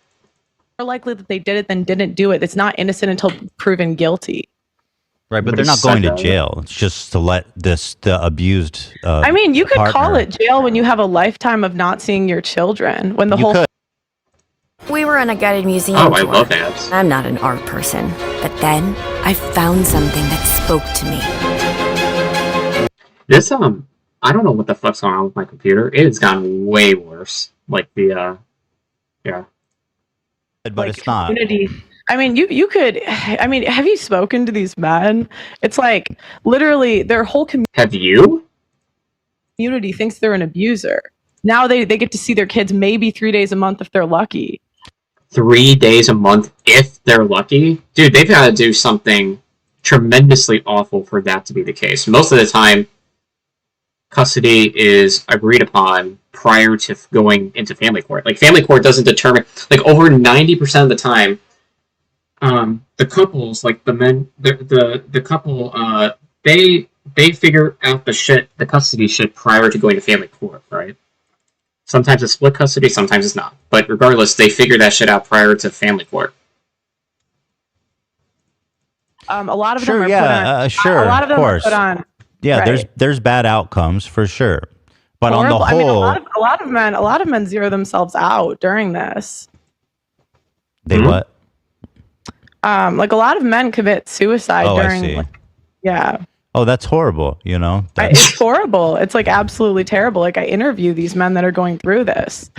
More likely that they did it than didn't do it. It's not innocent until proven guilty.
Right, but they're not going to jail. It's just to let the abused
I mean, you could
partner.
call it jail when you have a lifetime of not seeing your children. When the whole...
could.
We were on a guided museum
Oh, I
tour.
love abs.
I'm not an art person, but then I found something that spoke to me.
This, I don't know what the fuck's going on with my computer. It has gotten way worse. Like, yeah.
But
like,
it's not.
Community. I mean, you could... I mean, have you spoken to these men? It's like, literally, their whole
Have you?
community thinks they're an abuser. Now they get to see their kids maybe 3 days a month if they're lucky.
3 days a month if they're lucky? Dude, they've got to do something tremendously awful for that to be the case. Most of the time, custody is agreed upon prior to going into family court. Like, family court doesn't determine... Like, over 90% of the time, the couples, like, the men... The couple, they figure out the custody shit prior to going to family court, right? Sometimes it's split custody, sometimes it's not. But regardless, they figure that shit out prior to family court.
A lot of
Sure,
them are
yeah,
put on...
sure,
a lot of them
of course.
are put on...
Yeah,
right.
there's bad outcomes for sure. But
Horrible.
on the whole...
I mean, a lot of men zero themselves out during this.
They what?
Like, a lot of men commit suicide during...
I see.
Like, yeah.
Oh, that's horrible, you know?
It's horrible. It's, like, absolutely terrible. Like, I interview these men that are going through this.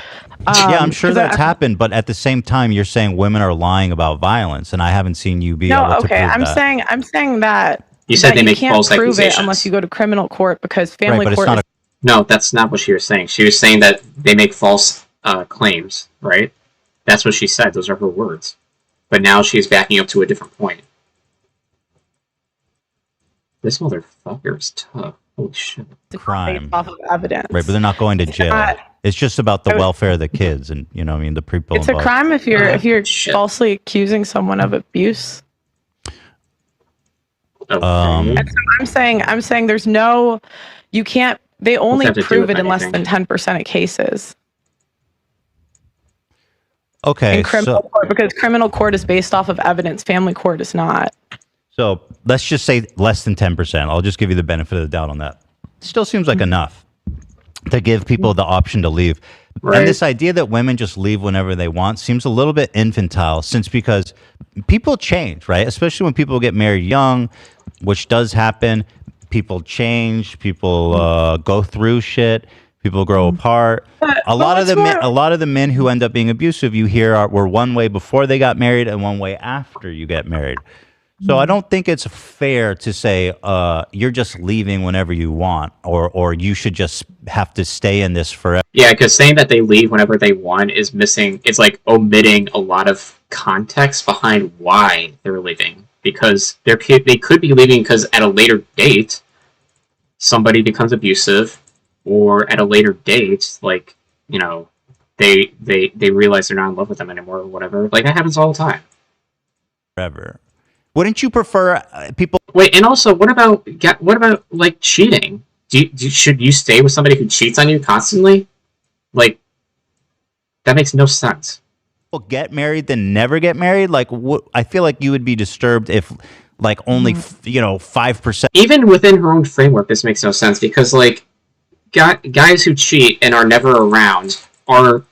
Yeah, I'm sure that's happened, but at the same time, you're saying women are lying about violence, and I haven't seen you be able to prove that.
I'm saying that...
You said they make false
can't prove
accusations.
it unless you go to criminal court, because family
Right, but
court...
it's not
No, that's not what she was saying. She was saying that they make false claims, right? That's what she said. Those are her words. But now she's backing up to a different point. This motherfucker is tough. Holy shit.
crime.
Off of evidence.
Right, but they're not going to jail.
not-
It's just about the welfare of the kids, and you know, what I mean, the people.
It's a
involved.
crime if you're
shit.
falsely accusing someone of abuse.
Okay.
And so I'm saying there's no, you can't. They only
have to do
prove
with
it in less
anything?
than 10% of cases
Okay,
in criminal
so
court, because criminal court is based off of evidence. Family court is not.
so let's just say less than 10%. I'll just give you the benefit of the doubt on that. Still seems like enough to give people the option to leave.
Right.
And this idea that women just leave whenever they want seems a little bit infantile, since because people change, right? Especially when people get married young, which does happen. People change. People go through shit. People grow apart. A lot of the men who end up being abusive, you hear, were one way before they got married and one way after you get married. So I don't think it's fair to say you're just leaving whenever you want, or you should just have to stay in this forever.
Yeah, because saying that they leave whenever they want is missing. It's like omitting a lot of context behind why they're leaving. Because they could be leaving because at a later date, somebody becomes abusive, or at a later date, like, you know, they realize they're not in love with them anymore or whatever. Like, that happens all the time.
Forever. Wouldn't you prefer people?
Wait, and also, what about like cheating? Should you stay with somebody who cheats on you constantly? Like, that makes no sense.
Get married then never get married? Like, I feel like you would be disturbed if, like, only 5%.
Even within her own framework, this makes no sense because, like, guys who cheat and are never around are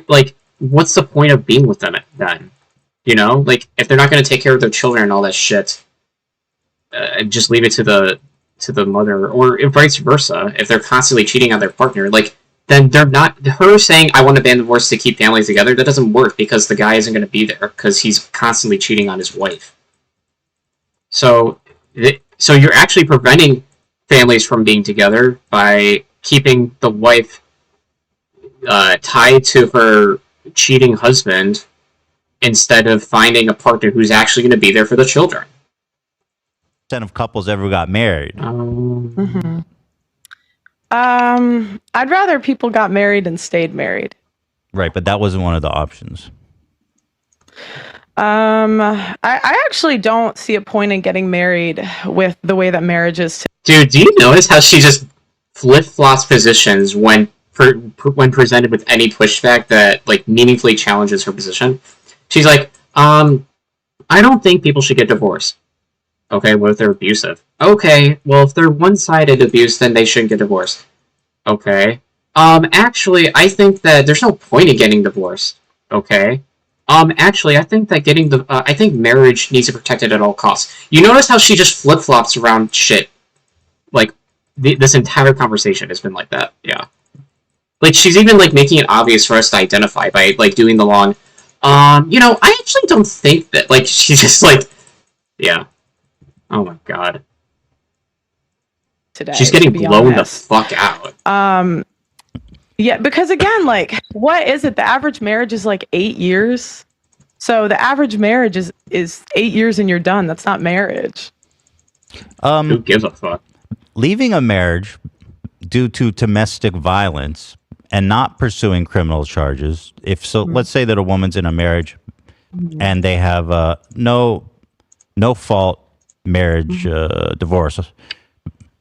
like what's the point of being with them then? You know, like if they're not going to take care of their children and all that shit, just leave it to the mother, or vice versa. If they're constantly cheating on their partner, like then they're not. Her saying I want to ban divorce to keep families together, that doesn't work because the guy isn't going to be there because he's constantly cheating on his wife. So you're actually preventing families from being together by keeping the wife tied to her cheating husband instead of finding a partner who's actually going to be there for the children.
Of couples ever got married.
I'd rather people got married and stayed married.
Right, but that wasn't one of the options.
I actually don't see a point in getting married with the way that marriage is.
Dude, do you notice how she just flip-flops positions when presented with any pushback that like meaningfully challenges her position? She's like, I don't think people should get divorced. Okay, what if they're abusive? Okay, well, if they're one-sided abuse, then they shouldn't get divorced. Okay. Actually, I think that there's no point in getting divorced. Okay. Actually, I think that I think marriage needs to be protected at all costs. You notice how she just flip-flops around shit? Like, this entire conversation has been like that, yeah. Like, she's even, like, making it obvious for us to identify by, like, doing the long, you know, I actually don't think that, like, she's just, like, yeah. Oh my god.
Today,
she's getting blown the fuck out.
Yeah, because again, like, what is it? The average marriage is like 8 years. So the average marriage is 8 years and you're done. That's not marriage.
Who gives a fuck?
Leaving a marriage due to domestic violence and not pursuing criminal charges. Let's say that a woman's in a marriage and they have no fault marriage divorce.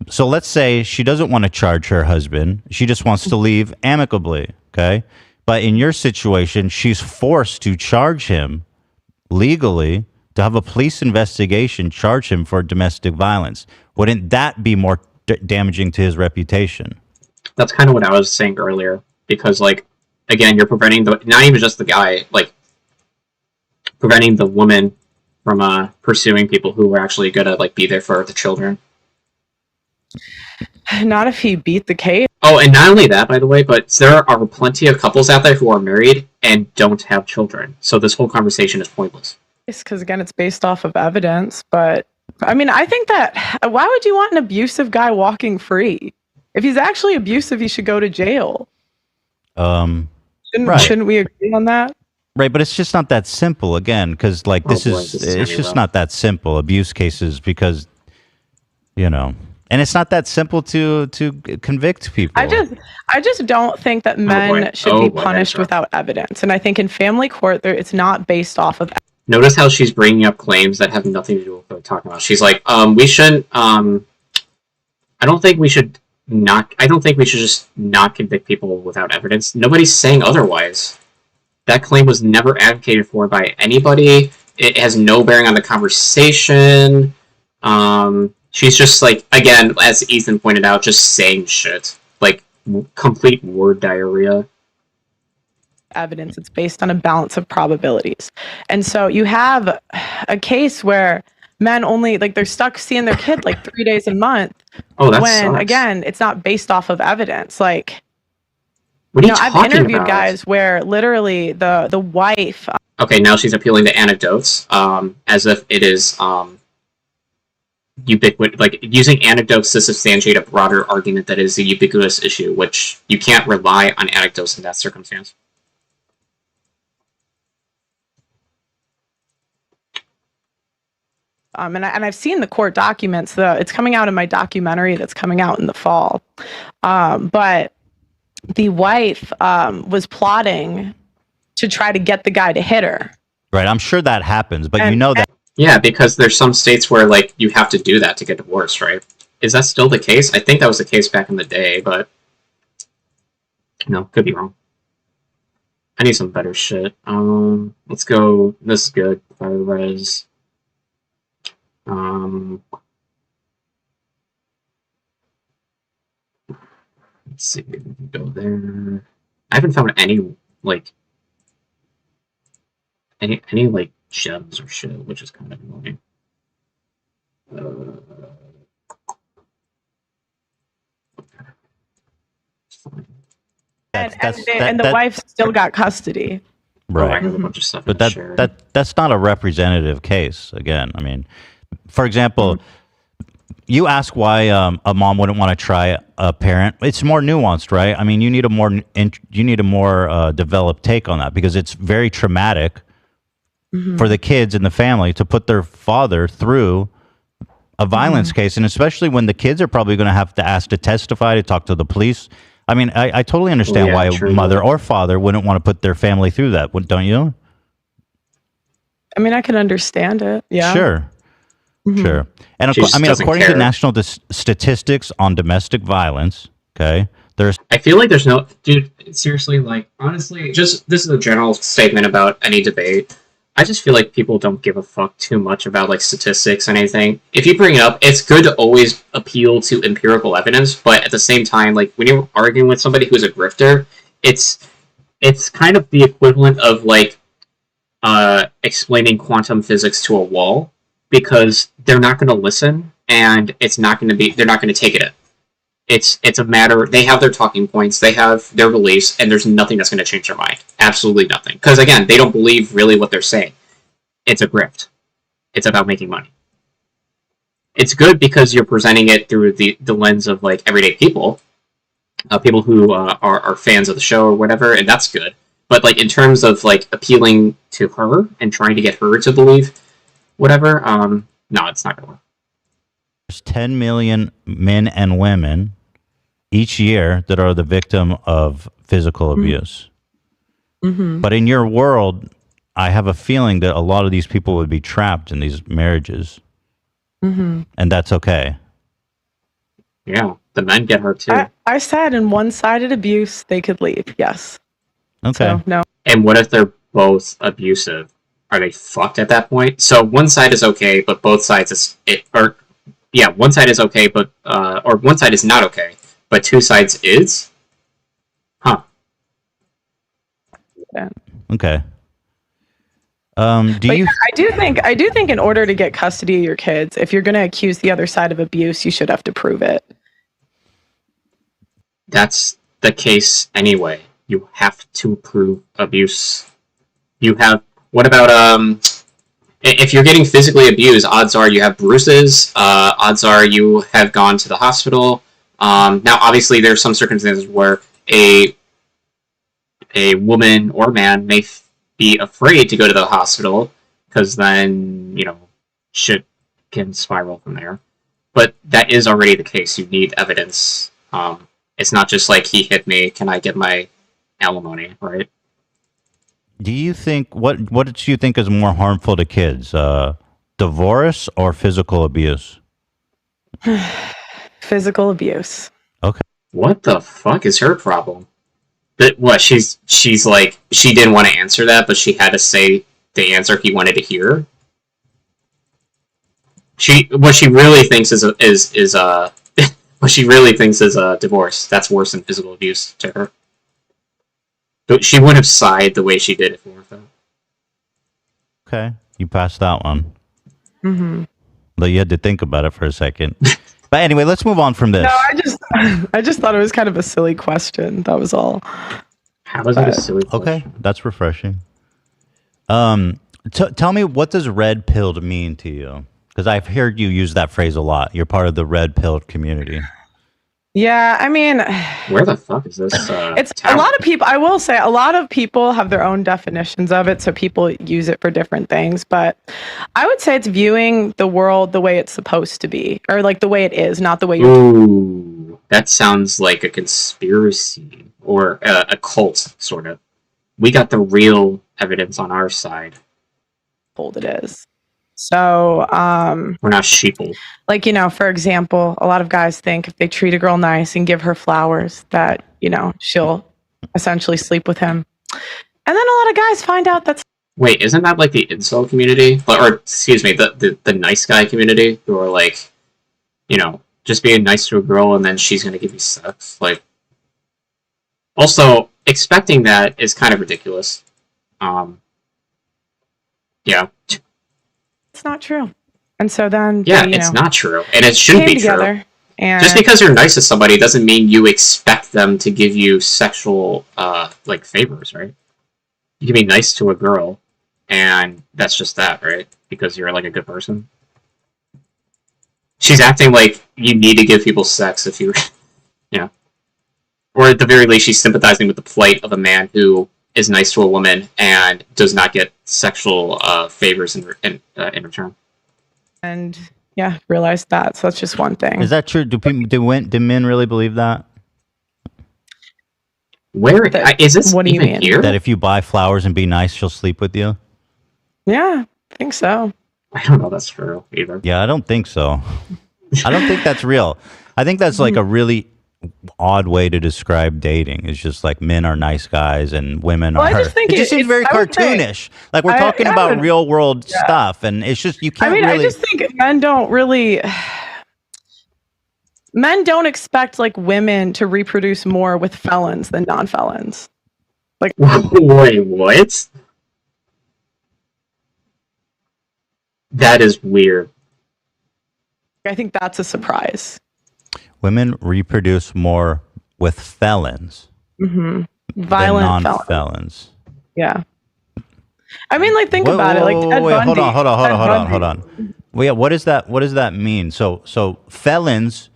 So let's say she doesn't want to charge her husband. She just wants to leave amicably, okay? But in your situation, she's forced to charge him legally, to have a police investigation, charge him for domestic violence. Wouldn't that be more damaging to his reputation?
That's kind of what I was saying earlier. Because, like, again, you're preventing not even just the guy, like, preventing the woman from pursuing people who were actually going to, like, be there for the children.
Not if he beat the case.
Oh, and not only that, by the way, but there are plenty of couples out there who are married and don't have children. So this whole conversation is pointless.
Because, again, it's based off of evidence. But, I mean, I think that, why would you want an abusive guy walking free? If he's actually abusive, he should go to jail. Shouldn't we agree on that?
Right, but it's just not that simple, again, because, like, it's just not that simple, abuse cases, because, you know, and it's not that simple to convict people.
I just don't think that men should be punished without evidence. And I think in family court, it's not based off of.
Notice how she's bringing up claims that have nothing to do with what we're talking about. She's like, we shouldn't, I don't think we should just not convict people without evidence. Nobody's saying otherwise. That claim was never advocated for by anybody. It has no bearing on the conversation. She's just, like, again, as Ethan pointed out, just saying shit. Like, complete word diarrhea.
Evidence. It's based on a balance of probabilities. And so you have a case where men only, like, they're stuck seeing their kid, like, 3 days a month.
Oh, that
when,
sucks.
again, it's not based off of evidence. Like,
what are you
I've
talking
interviewed
about?
guys where literally the wife.
Okay, now she's appealing to anecdotes, as if it is ubiquitous, like using anecdotes to substantiate a broader argument that is a ubiquitous issue, which you can't rely on anecdotes in that circumstance.
And I've seen the court documents. It's coming out in my documentary that's coming out in the fall. But the wife was plotting to try to get the guy to hit her.
Right, I'm sure that happens, but you know that.
Yeah, because there's some states where, like, you have to do that to get divorced, right? Is that still the case? I think that was the case back in the day, but no, could be wrong. I need some better shit. Let's go. This is good. Res. Let's see. We can go there. I haven't found any, like, any like gems or shit, which is kind of annoying.
And the wife still got custody.
Right.
I have a bunch of stuff.
But that's not a representative case. Again, I mean, for example, you ask why a mom wouldn't want to try a parent. It's more nuanced, right? I mean, you need a more developed take on that, because it's very traumatic for the kids and the family to put their father through a violence case, and especially when the kids are probably going to have to ask to testify, to talk to the police. I mean, I totally understand why a mother or father wouldn't want to put their family through that, don't you?
I mean, I can understand it. Yeah.
Sure. Sure. And I mean, according to national statistics on domestic violence, okay,
I feel like there's no, dude, seriously, like, honestly, just, this is a general statement about any debate. I just feel like people don't give a fuck too much about, like, statistics and anything. If you bring it up, it's good to always appeal to empirical evidence, but at the same time, like, when you're arguing with somebody who's a grifter, it's kind of the equivalent of, like, explaining quantum physics to a wall, because they're not going to listen, and it's not going to be, they're not going to take it in. It's a matter, they have their talking points, they have their beliefs, and there's nothing that's going to change their mind. Absolutely nothing. Because, again, they don't believe really what they're saying. It's a grift. It's about making money. It's good because you're presenting it through the lens of, like, everyday people. People who are fans of the show or whatever, and that's good. But, like, in terms of, like, appealing to her and trying to get her to believe whatever, no, it's not going to work.
There's 10 million men and women each year that are the victim of physical abuse. But in your world, I have a feeling that a lot of these people would be trapped in these marriages. And that's okay.
Yeah, the men get hurt too.
I said in one-sided abuse, they could leave. Yes.
Okay.
So, no.
And what if they're both abusive? Are they fucked at that point? So one side is okay, but both sides one side is okay, but or one side is not okay, but two sides is? Huh.
Yeah.
Okay.
I do think in order to get custody of your kids, if you're going to accuse the other side of abuse, you should have to prove it.
That's the case anyway. You have to prove abuse. What about if you're getting physically abused, odds are you have bruises, odds are you have gone to the hospital. Now, obviously, there are some circumstances where a woman or man may be afraid to go to the hospital, because then, shit can spiral from there. But that is already the case. You need evidence. It's not just like, he hit me, can I get my alimony, right?
Do you think, what do you think is more harmful to kids? Divorce or physical abuse?
Physical abuse.
Okay.
What the fuck is her problem? But what, she's like, she didn't want to answer that, but she had to say the answer he wanted to hear? What she really thinks is what she really thinks is a divorce. That's worse than physical abuse to her. But she wouldn't have sighed the way she did if it weren't for that.
Okay, you passed that one.
Mm-hmm.
But you had to think about it for a second. But anyway, let's move on from this.
No, I just thought it was kind of a silly question. That was all.
How is it a silly question?
Okay, that's refreshing. Tell me, what does red pilled mean to you? Because I've heard you use that phrase a lot. You're part of the red pilled community.
Yeah, I mean,
where the fuck is this?
It's a lot of people. I will say a lot of people have their own definitions of it, so people use it for different things. But I would say it's viewing the world the way it's supposed to be, or like the way it is, not the way you're.
Ooh, that sounds like a conspiracy or a cult, sort of. We got the real evidence on our side.
Old it is. So,
we're not sheeple.
Like, for example, a lot of guys think if they treat a girl nice and give her flowers that, she'll essentially sleep with him. And then a lot of guys find out that's...
Wait, isn't that like the incel community? Or excuse me, the nice guy community, who are like, just being nice to a girl and then she's going to give you sex? Like, also, expecting that is kind of ridiculous. Yeah.
It's not true. And so then,
Yeah,
they,
it's not true, and it shouldn't
came
be true.
together. And
Just because you're nice to somebody doesn't mean you expect them to give you sexual, like, favors, right? You can be nice to a girl, and that's just that, right? Because you're, like, a good person. She's acting like you need to give people sex if you... Yeah. Or at the very least, she's sympathizing with the plight of a man who is nice to a woman and does not get sexual favors in return.
And yeah, realized that. So that's just one thing.
Is that true? Do men really believe that?
Where is this?
What do you
even
mean?
here?
That if you buy flowers and be nice, she'll sleep with you?
Yeah, I think so.
I don't know that's true either.
Yeah, I don't think so. I don't think that's real. I think that's like a really odd way to describe dating. It's just like men are nice guys and women are.
I just think
it just seems very cartoonish. Like we're talking about real world stuff, and it's just you can't.
I just think men don't really. Men don't expect like women to reproduce more with felons than non-felons. Like,
wait, what? That is weird.
I think that's a surprise.
Women reproduce more with felons
Mm-hmm.
than
Violent
non-felons.
Yeah. I mean, like, think about it. Like, Ted
wait,
Bundy.
hold on. Well, yeah, what does that mean? So felons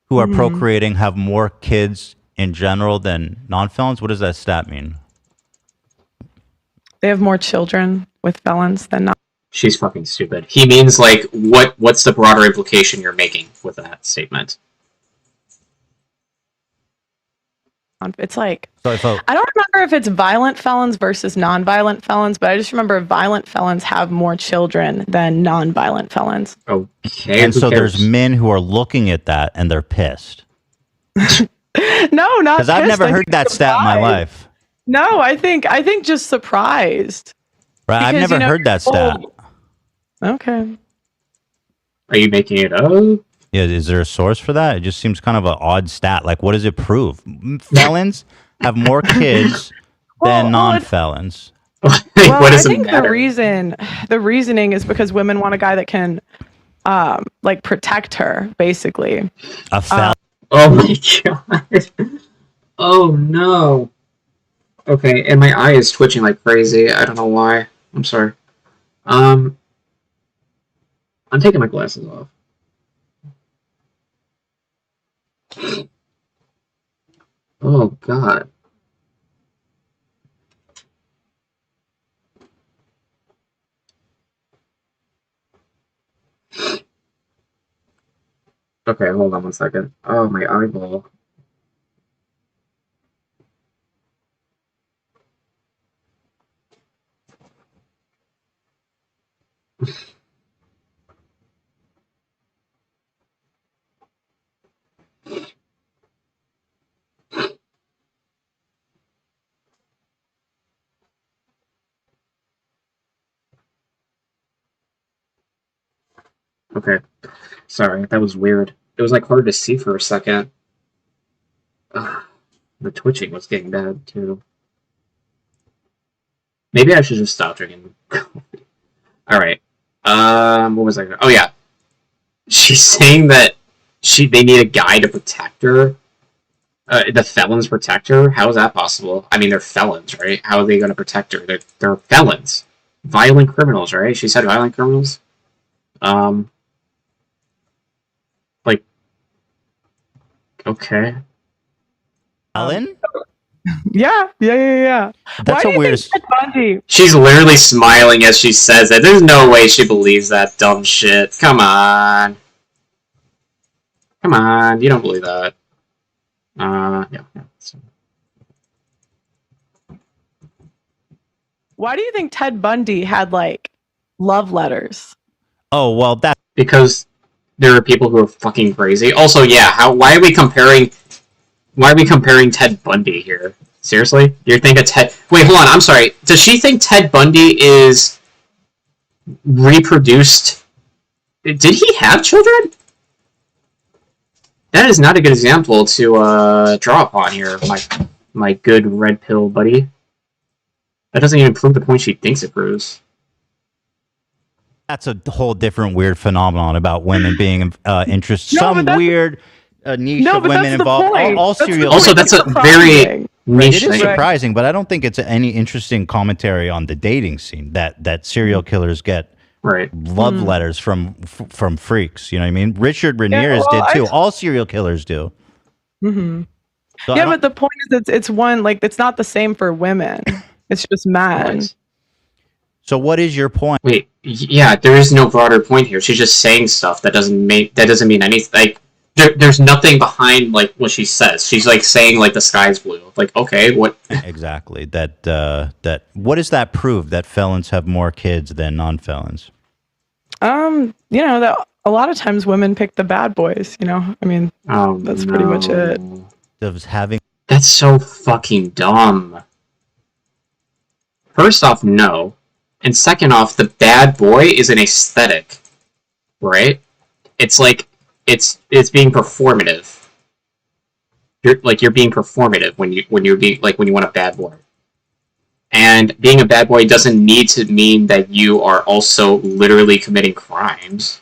who are procreating have more kids in general than non-felons. What does that stat mean?
They have more children with felons than not.
She's fucking stupid. He means like what's the broader implication you're making with that statement?
It's like,
So
I don't remember if it's violent felons versus non-violent felons, but I just remember violent felons have more children than non-violent felons.
Okay.
and so there's men who are looking at that and they're pissed.
No, not
Because I've
pissed.
never
I
heard
think
that stat in my
surprised.
life.
No, I think just surprised.
Right? I've
Because,
never heard that stat.
Okay.
Are you making it up?
Yeah, is there a source for that? It just seems kind of an odd stat. Like, what does it prove? Felons have more kids than non-felons.
Well,
what
I
does it
think
matter?
the reasoning is because women want a guy that can, like, protect her, basically.
A felon.
Oh my god. Oh no. Okay, and my eye is twitching like crazy. I don't know why. I'm sorry. I'm taking my glasses off. Oh god. Okay, hold on one second. Oh, my eyeball. Okay. Sorry, that was weird. It was like hard to see for a second. Ugh, the twitching was getting bad too. Maybe I should just stop drinking coffee. Alright. What was I gonna... Oh yeah. She's saying that they need a guy to protect her. The felons protect her? How is that possible? I mean, they're felons, right? How are they gonna protect her? They're felons. Violent criminals, right? She said violent criminals? Like... Okay.
Felon?
Yeah.
That's
Why
a weird...
do you think Ted Bundy?
She's literally smiling as she says that. There's no way she believes that dumb shit. Come on. Come on, you don't believe that. Yeah.
Why do you think Ted Bundy had, like, love letters?
Oh, well, that...
Because there are people who are fucking crazy. Also, yeah, why are we comparing Ted Bundy here? Seriously? You think it's Ted... Wait, hold on, I'm sorry. Does she think Ted Bundy is reproduced... Did he have children? That is not a good example to draw upon here, my good red pill buddy. That doesn't even prove the point she thinks it proves.
That's a whole different weird phenomenon about women being interested.
No,
Some weird niche
No,
of
but
women
that's the
involved.
point.
All
That's the
serial.
point.
Also, that's
It's
a very
surprising.
niche
It is
thing.
surprising, but I don't think it's any interesting commentary on the dating scene that serial killers get
Right.
love letters from freaks. You know what I mean? Richard Ramirez
well,
did too. All serial killers do.
Mm-hmm.
So I
Yeah,
don't-
but the point is, it's one like it's not the same for women. It's just men.
So what is your point?
Wait, yeah, there is no broader point here. She's just saying stuff that doesn't mean anything. Like, there's nothing behind like what she says. She's like saying like the sky's blue. Like, okay, what?
Exactly. That what does that prove? That felons have more kids than non-felons?
That a lot of times women pick the bad boys. I mean, that's pretty much it.
Of having.
That's so fucking dumb. First off, no. And second off, the bad boy is an aesthetic, right? It's like it's being performative. You're being performative when you want a bad boy. And being a bad boy doesn't need to mean that you are also literally committing crimes.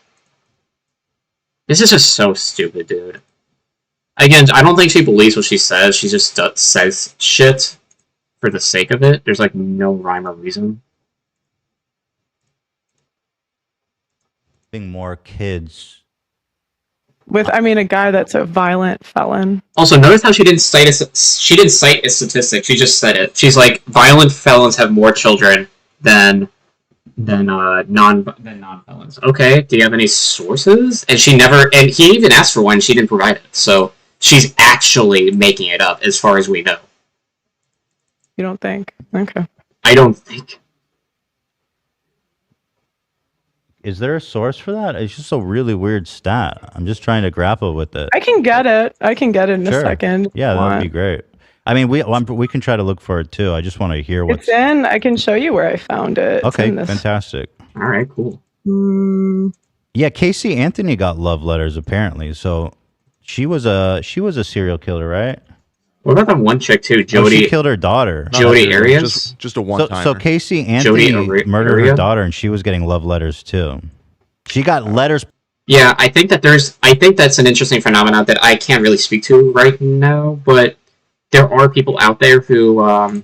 This is just so stupid, dude. Again, I don't think she believes what she says. She just says shit for the sake of it. There's like no rhyme or reason.
More kids
with a guy that's a violent felon.
Also, notice how she didn't cite a statistic. She just said it. She's like, violent felons have more children than non-felons. Okay, do you have any sources? And he even asked for one. She didn't provide it. So she's actually making it up, as far as we know.
You don't think? Okay.
I don't think.
Is there a source for that? It's just a really weird stat. I'm just trying to grapple with it.
I can get it. In a second.
Yeah, that would be great. I mean, we can try to look for it too. I just want to hear what's.
It's in. I can show you where I found it.
Okay, fantastic.
All right, cool.
Yeah, Casey Anthony got love letters apparently. So she was a serial killer, right?
What about that one chick too, Jody?
She killed her daughter.
Jody Arias?
Just a one-timer.
So Casey Anthony murdered her daughter, and she was getting love letters too. She got letters.
Yeah, I think that's an interesting phenomenon that I can't really speak to right now, but there are people out there who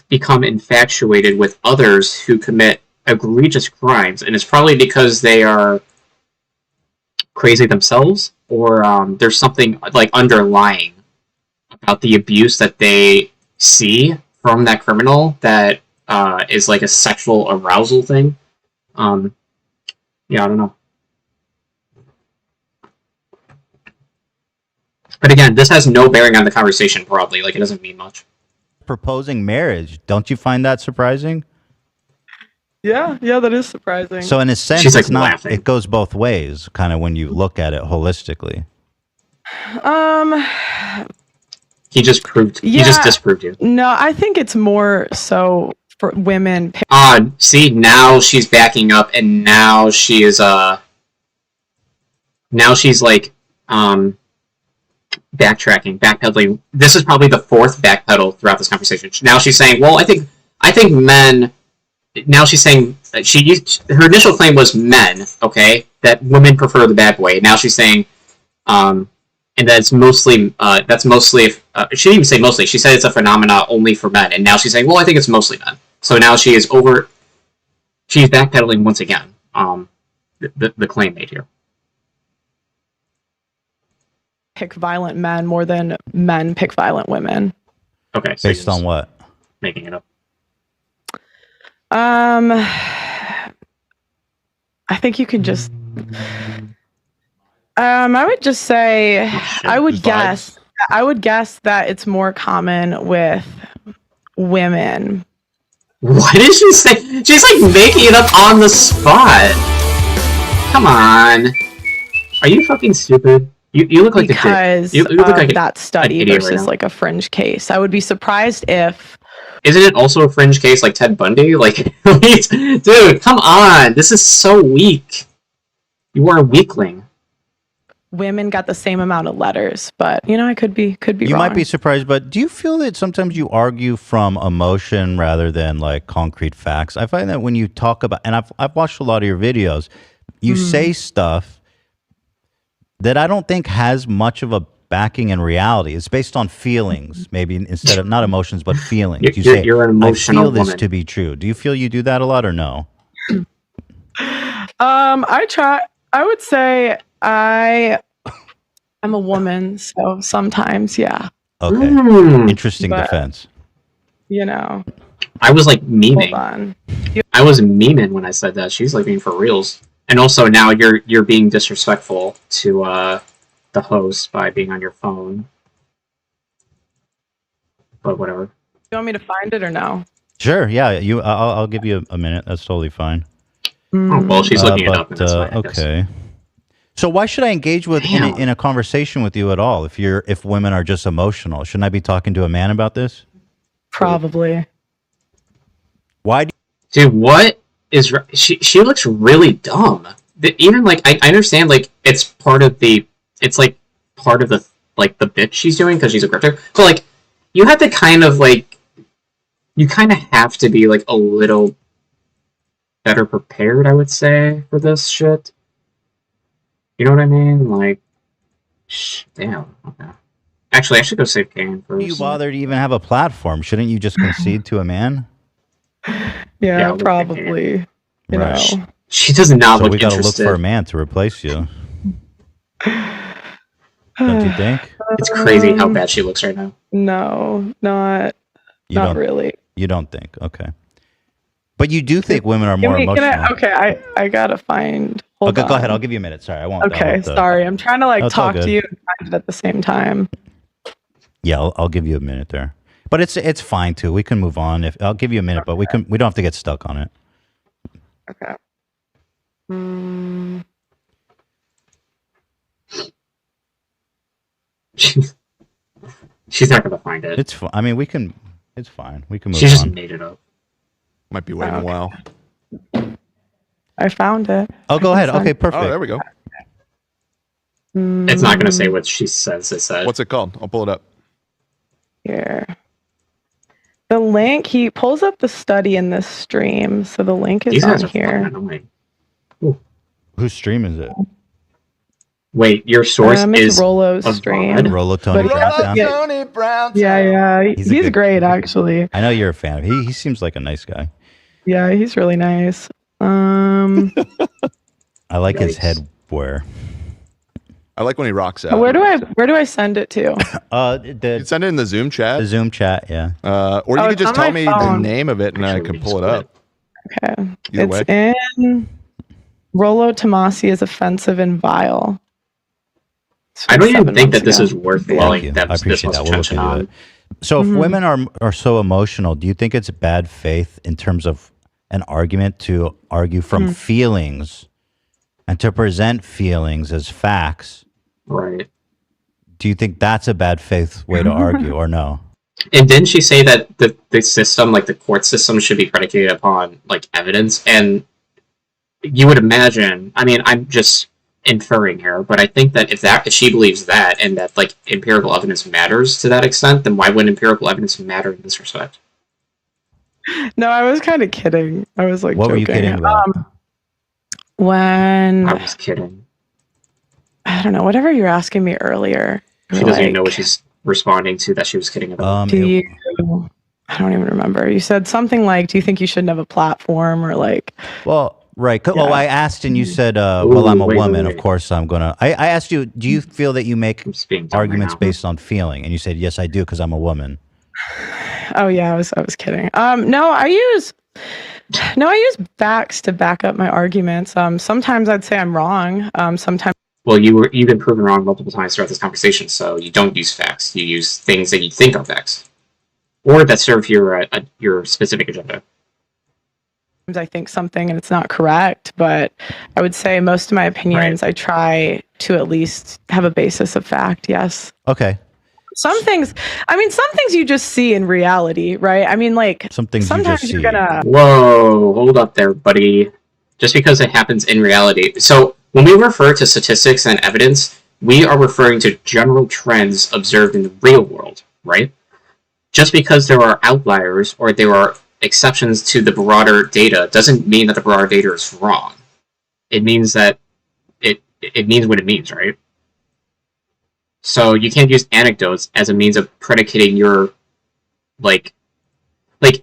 become infatuated with others who commit egregious crimes, and it's probably because they are crazy themselves, or there's something like underlying about the abuse that they see from that criminal that is like a sexual arousal thing. Yeah, I don't know. But again, this has no bearing on the conversation broadly. Like, it doesn't mean much.
Proposing marriage. Don't you find that surprising?
Yeah, that is surprising.
So in a sense,
She's, like,
it's not.
laughing.
It goes both ways, kind of when you look at it holistically.
He just disproved you.
No, I think it's more so for women.
See, now she's backing up, and now she is now she's like backpedaling. This is probably the fourth backpedal throughout this conversation. Now she's saying, well, I think men. Now she's saying her initial claim was men, okay, that women prefer the bad boy. Now she's saying, and that's mostly she didn't even say mostly. She said it's a phenomena only for men, and now she's saying, well, I think it's mostly men. So now she's backpedaling once again. The claim made here.
Pick violent men more than men pick violent women.
Okay, so
based on what?
Making it up.
I think you could just. I would just say, I would guess that it's more common with women.
What did she say? She's like making it up on the spot. Come on. Are you fucking stupid? You look like
because
you look like
that study versus like a fringe case. I would be surprised if.
Isn't it also a fringe case like Ted Bundy? Like, dude, come on. This is so weak. You are a weakling.
women got the same amount of letters, but I could be
You
wrong.
might be surprised, but do you feel that sometimes you argue from emotion rather than like concrete facts? I find that when you talk about, and I've watched a lot of your videos, you say stuff that I don't think has much of a backing in reality. It's based on feelings, maybe instead of not emotions, but feelings.
You're an emotional
I feel this
woman.
to be true. Do you feel you do that a lot or no?
I try. I would say I'm a woman, so sometimes, yeah.
Okay. Interesting
But-
defense.
I was like memeing.
Hold on.
I was memeing when I said that. She's like being for reals. And also now you're being disrespectful to the host by being on your phone. But whatever.
You want me to find it or no?
Sure. Yeah. I'll give you a minute. That's totally fine.
Oh, well, she's looking it up, and that's fine, I guess.
Okay. So why should I engage with in a conversation with you at all if women are just emotional? Shouldn't I be talking to a man about this?
Probably.
Why?
Dude, what is she looks really dumb. Even like I understand like it's part of the like the bit she's doing because she's a grifter, but like you have to kind of have to be like a little better prepared, I would say, for this shit. You know what I mean? Like, damn. Okay. Actually, I should go save Kane first.
You bother to even have a platform? Shouldn't you just concede to a man?
Yeah, probably. You know.
She does not
So
look
we got to look
interested.
for a man to replace you. Don't you think?
It's crazy how bad she looks right now.
No, not
don't-
really.
You don't think? Okay. But you do think women are more emotional.
I gotta find. Hold
Okay,
on.
go ahead. I'll give you a minute. Sorry, I won't.
Okay, sorry. I'm trying to
No, it's all
talk to
good.
you and find it at the same time.
Yeah, I'll give you a minute there. But it's fine too. We can move on. I'll give you a minute, but we don't have to get stuck on it.
Okay.
She's not gonna find it.
It's fine. I mean, we can. It's fine. We can move
She just
on.
made it up.
Might be waiting a while.
I found it.
Oh, go ahead.
Send-
Okay, perfect.
Oh, there we go.
It's not gonna say what she says it said.
What's it called? I'll pull it up.
Here. The link, he pulls up the study in this stream, so the link is
These guys
on
are fucking
here.
annoying.
Whose stream is it?
Wait, your source
It's
is
Rolo's
a
stream.
VOD?
Rollo Tony
But
Browntown?
Yeah.
He's a
He's
good-
great, actually.
I know you're a fan of him. He seems like a nice guy.
Yeah, he's really nice.
I like his
Yikes.
head wear.
I like when he rocks out.
Where do I send it to?
You can send it in the Zoom chat.
The Zoom chat, yeah.
Or you
Oh,
can
it's
just
on
tell
my
me the
phone.
name of it and I
Actually,
can pull it up.
Okay.
Either
It's
way.
in Rollo Tomasi is offensive and vile.
I don't even
7
think that
months
this
ago.
is worth
Thank
dwelling
you.
that
I
this
appreciate
much
that. We'll look
attention
into
on.
it. So if women are so emotional, do you think it's bad faith in terms of an argument to argue from feelings and to present feelings as facts?
Right.
Do you think that's a bad faith way to argue or no?
And didn't she say that the system, like the court system, should be predicated upon like evidence? And you would imagine. I mean, I'm just inferring here, but I think that if she believes that and that like empirical evidence matters to that extent, then why wouldn't empirical evidence matter in this respect?
No, I was kind of kidding. I was like,
What were
joking.
you kidding about?
When
I was kidding.
I don't know, whatever you were asking me earlier.
She
you were
doesn't even know
like,
what she's responding to that she was kidding about.
Do you? I don't even remember. You said something like, "Do you think you shouldn't have a platform?" Or like,
Well, right. Well,
Yeah.
I asked and you said, well, I'm a
wait,
woman.
wait.
Of course, I'm going to. I asked you, do you feel that you make
I'm just being dumb right
arguments
now.
based on feeling? And you said, yes, I do, because I'm a woman.
oh yeah, I was kidding. No, I use facts to back up my arguments. Sometimes I'd say I'm wrong. Sometimes.
Well, you've been proven wrong multiple times throughout this conversation, so you don't use facts. You use things that you think are facts, or that serve your specific agenda.
I think something and it's not correct, but I would say most of my opinions, I try to at least have a basis of fact. Yes.
Okay.
Some things you just see in reality, right? I mean, like
Some things you
sometimes
just
you're
see.
gonna.
Whoa, hold up there, buddy. Just because it happens in reality. So when we refer to statistics and evidence, we are referring to general trends observed in the real world, right? Just because there are outliers or there are exceptions to the broader data doesn't mean that the broader data is wrong. It means that it means what it means, right? So you can't use anecdotes as a means of predicating your like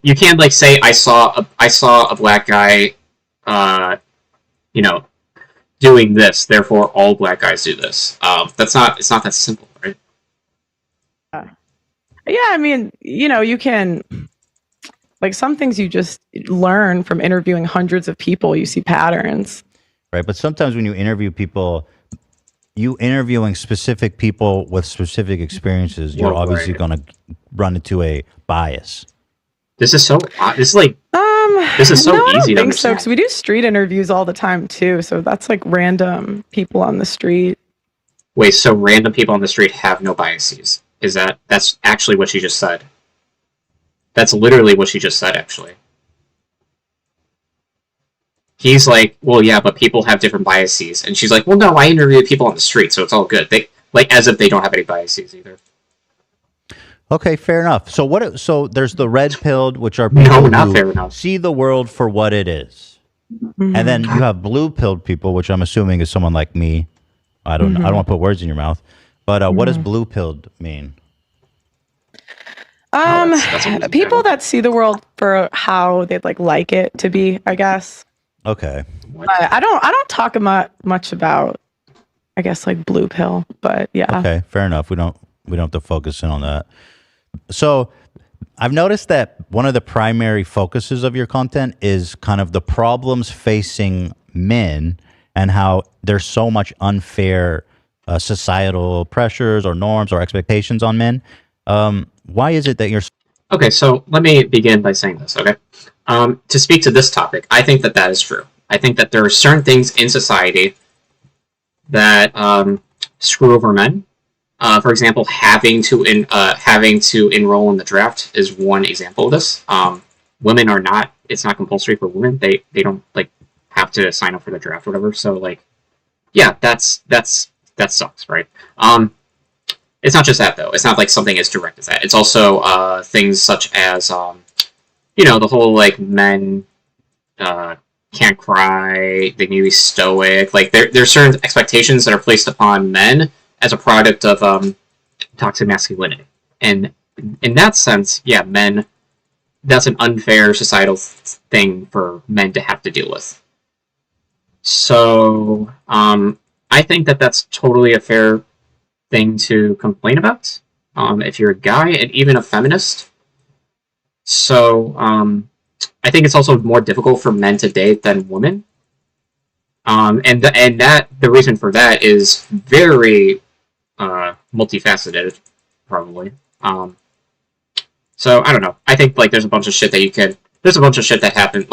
you can't like say I saw a black guy you know doing this, therefore all black guys do this. It's not that simple, right?
Yeah, I mean, you can, like, some things you just learn from interviewing hundreds of people. You see patterns.
Right, but sometimes when you interview people, you interviewing specific people with specific experiences, you're obviously going to run into a bias.
This is so so easy
I don't
to
think so,
understand.
because we do street interviews all the time too. So that's like random people on the street.
Wait, so random people on the street have no biases? That's actually what she just said? That's literally what she just said, actually. He's like, well, yeah, but people have different biases. And she's like, well, no, I interview people on the street, so it's all good. They as if they don't have any biases either.
Okay, fair enough. So so there's the red pilled, which are people who see the world for what it is. Mm-hmm. And then you have blue pilled people, which I'm assuming is someone like me. I don't want to put words in your mouth. But what does blue pilled mean?
That's
people that see the world for how they'd like it to be, I guess.
Okay.
I don't talk much about, I guess, like blue pill, but yeah.
Okay, fair enough. We don't have to focus in on that. So I've noticed that one of the primary focuses of your content is kind of the problems facing men and how there's so much unfair societal pressures or norms or expectations on men. Why is it that you're...
Okay, so let me begin by saying this, okay? To speak to this topic, I think that is true. I think that there are certain things in society that screw over men. For example, having to enroll in the draft is one example of this. Women are not. It's not compulsory for women. They don't have to sign up for the draft or whatever. So yeah, that sucks, right? It's not just that though. It's not like something as direct as that. It's also things such as the whole men can't cry. They need to be stoic. There's certain expectations that are placed upon men as a product of toxic masculinity. And in that sense, yeah, that's an unfair societal thing for men to have to deal with. So I think that that's totally a fair thing to complain about if you're a guy and even a feminist. So I think it's also more difficult for men to date than women. And the reason for that is very multifaceted, probably. So I don't know. I think there's a bunch of shit that happened.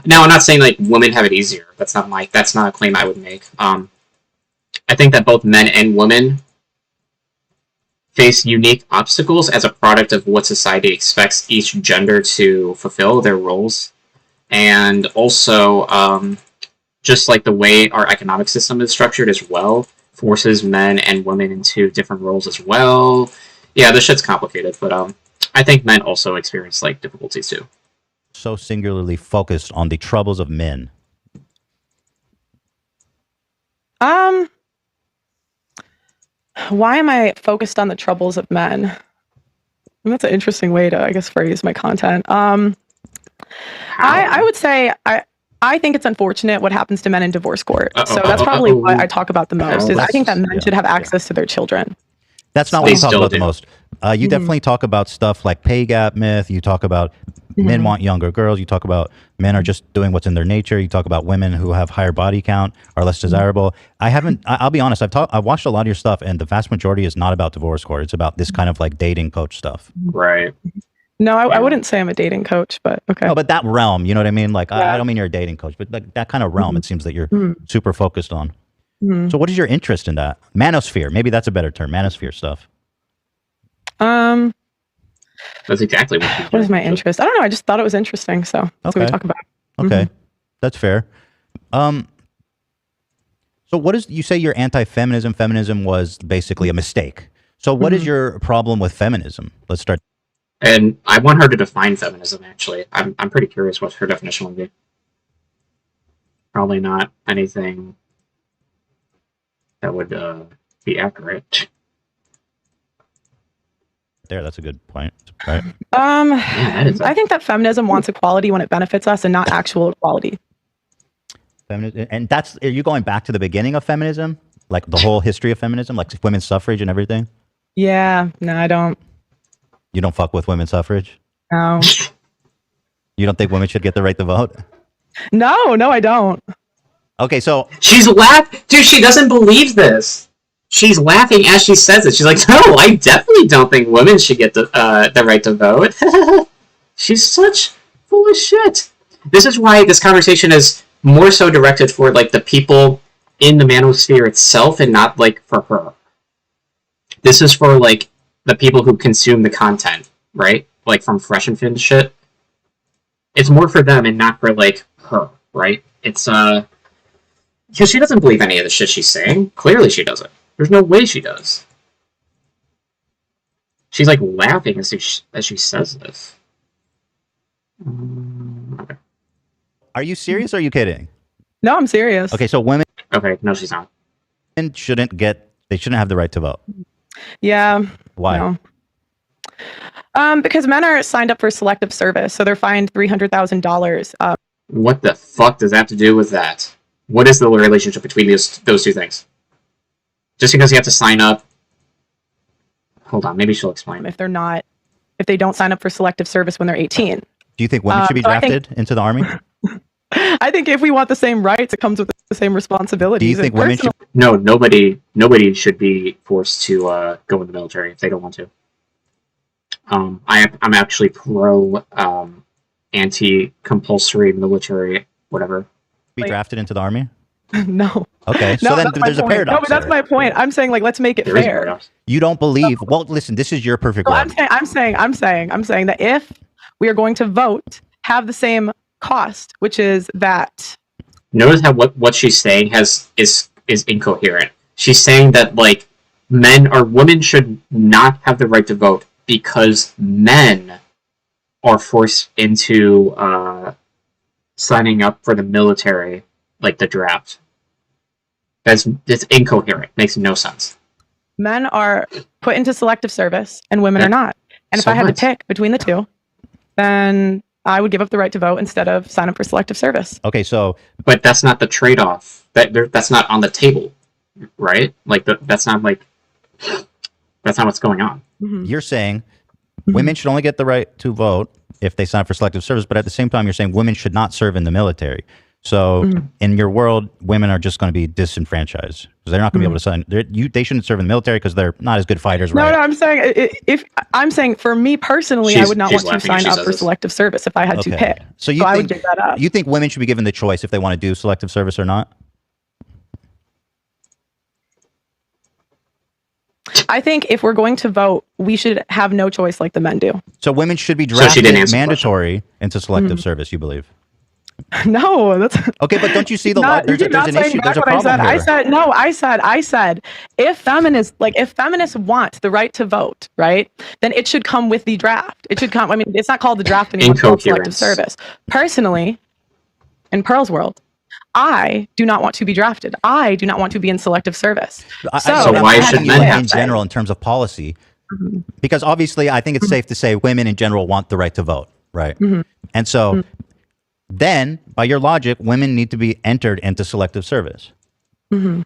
Now I'm not saying women have it easier. That's not a claim I would make. I think that both men and women face unique obstacles as a product of what society expects each gender to fulfill their roles, and also just the way our economic system is structured as well forces men and women into different roles as well. Yeah, this shit's complicated, but I think men also experience difficulties too.
So singularly focused on the troubles of men.
Why am I focused on the troubles of men? And that's an interesting way to, I guess, phrase my content. I would say I think it's unfortunate what happens to men in divorce court. So that's probably what I talk about the most. I think that men should have access to their children.
That's not what you talk about the most. You definitely talk about stuff like pay gap myth. You talk about men want younger girls. You talk about men are just doing what's in their nature. You talk about women who have higher body count are less desirable. I'll be honest. I've watched a lot of your stuff, and the vast majority is not about divorce court. It's about this kind of dating coach stuff.
Right.
No, I wouldn't say I'm a dating coach, but okay.
No, but that realm, you know what I mean? I don't mean you're a dating coach, but that kind of realm, it seems that you're super focused on. So what is your interest in that? Manosphere. Maybe that's a better term. Manosphere stuff.
That's exactly
what is my interest? I don't know. I just thought it was interesting. So that's what we talk about.
Okay. That's fair. So what is, you say you're anti-feminism. Feminism was basically a mistake. So what is your problem with feminism? Let's start.
And I want her to define feminism, actually. I'm pretty curious what her definition would be. Probably not anything that would be accurate.
There, that's a good point. Right.
I think that feminism wants equality when it benefits us and not actual equality.
And that's, are you going back to the beginning of feminism? Like the whole history of feminism? Like women's suffrage and everything?
Yeah, no, I don't.
You don't fuck with women's suffrage?
No.
You don't think women should get the right to vote?
No, I don't.
Okay, so...
She's laughing. Dude, she doesn't believe this. She's laughing as she says it. She's like, no, I definitely don't think women should get the right to vote. She's such full of shit. This is why this conversation is more so directed for, like, the people in the manosphere itself and not, like, for her. This is for, like, the people who consume the content, right? Like, from Fresh and Fin shit. It's more for them and not for, like, her, right? It's, because she doesn't believe any of the shit she's saying. Clearly she doesn't. There's no way she does. She's, like, laughing as she says this. Okay.
Are you serious or are you kidding?
No, I'm serious.
Okay, so women...
Okay, no, she's not.
Shouldn't have the right to vote.
Yeah.
Why?
No. Because men are signed up for selective service, so they're fined $300,000.
What the fuck does that have to do with that? What is the relationship between those two things? Just because you have to sign up... Hold on, maybe she'll explain.
If they don't sign up for selective service when they're 18.
Do you think women should be drafted into the army?
I think if we want the same rights, it comes with the same responsibilities.
Do you think women should...
No, nobody should be forced to go in the military if they don't want to. I'm actually pro anti-compulsory military, whatever.
Be drafted into the army?
No.
Okay, so then there's a paradox.
No, but that's my point. I'm saying, like, let's make it fair.
You don't believe... Well, listen, this is your perfect
So
world.
I'm saying that if we are going to vote, have the same cost, which is that...
Notice how what she's saying is incoherent. She's saying that, like, women should not have the right to vote because men are forced into signing up for the military, like the draft. It's incoherent. Makes no sense.
Men are put into selective service and women are not. And if I had to pick between the two, then I would give up the right to vote instead of sign up for selective service.
Okay, so...
But that's not the trade-off. That's not on the table, right? Like, that's not what's going on.
Mm-hmm.
You're saying women should only get the right to vote if they sign up for selective service, but at the same time, you're saying women should not serve in the military. So in your world, women are just going to be disenfranchised because they're not going to be able to sign. They shouldn't serve in the military because they're not as good fighters, right?
No, I'm saying for me personally, I would not want to sign up for selective service if I had to pick.
So
I would give that up.
You think women should be given the choice if they want to do selective service or not?
I think if we're going to vote, we should have no choice like the men do.
So women should be drafted mandatory into selective service, you believe?
No, that's
okay. But don't you see there's an issue? There's a problem here.
I said, if feminists want the right to vote, right, then it should come with the draft. It should come. I mean, it's not called the draft anymore. It's called selective service. Personally, in Pearl's world, I do not want to be drafted. I do not want to be in selective service.
So why should men in general, in terms of policy? Because obviously, I think it's safe to say women in general want the right to vote, right? And so. Then, by your logic, women need to be entered into selective service,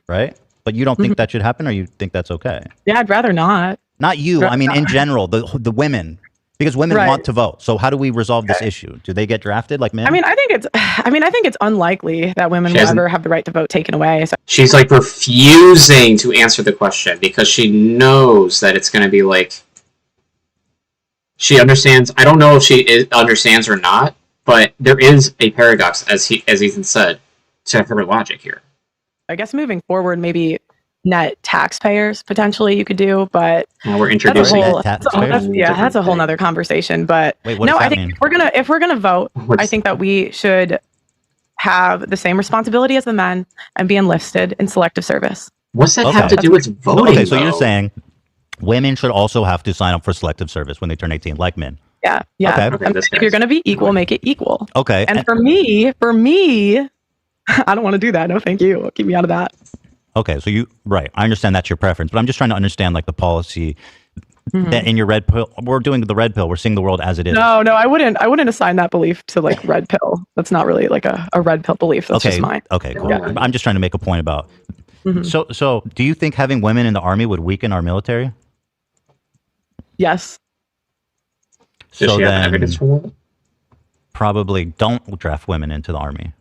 right? But you don't think that should happen, or you think that's okay?
Yeah, I'd rather not.
Not you. I mean, in general, the women, because women want to vote. So how do we resolve this issue? Do they get drafted like men?
I mean, I think it's unlikely that women will ever have the right to vote taken away. So.
She's like refusing to answer the question because she knows that it's going to be like she understands. I don't know if she understands or not. But there is a paradox, as Ethan said, to her logic here.
I guess moving forward, maybe net taxpayers potentially you could do, but
now we're introducing
that's a whole nother conversation. But
wait, what does that mean?
if we're gonna vote, I think that we should have the same responsibility as the men and be enlisted in selective service.
What's that have to do with voting?
Okay, so you're saying women should also have to sign up for selective service when they turn 18, like men.
Yeah, yeah.
Okay.
I mean, if you're going to be equal, make it equal.
Okay.
And for me, I don't want to do that. No, thank you. Keep me out of that.
Okay, so right. I understand that's your preference, but I'm just trying to understand like the policy that in your red pill. We're doing the red pill. We're seeing the world as it is.
No, I wouldn't assign that belief to like red pill. That's not really like a red pill belief. That's just mine.
Okay, cool.
Yeah.
I'm just trying to make a point about. So do you think having women in the army would weaken our military?
Yes.
Does
So
she have
then
evidence for that?
probably don't draft women into the army.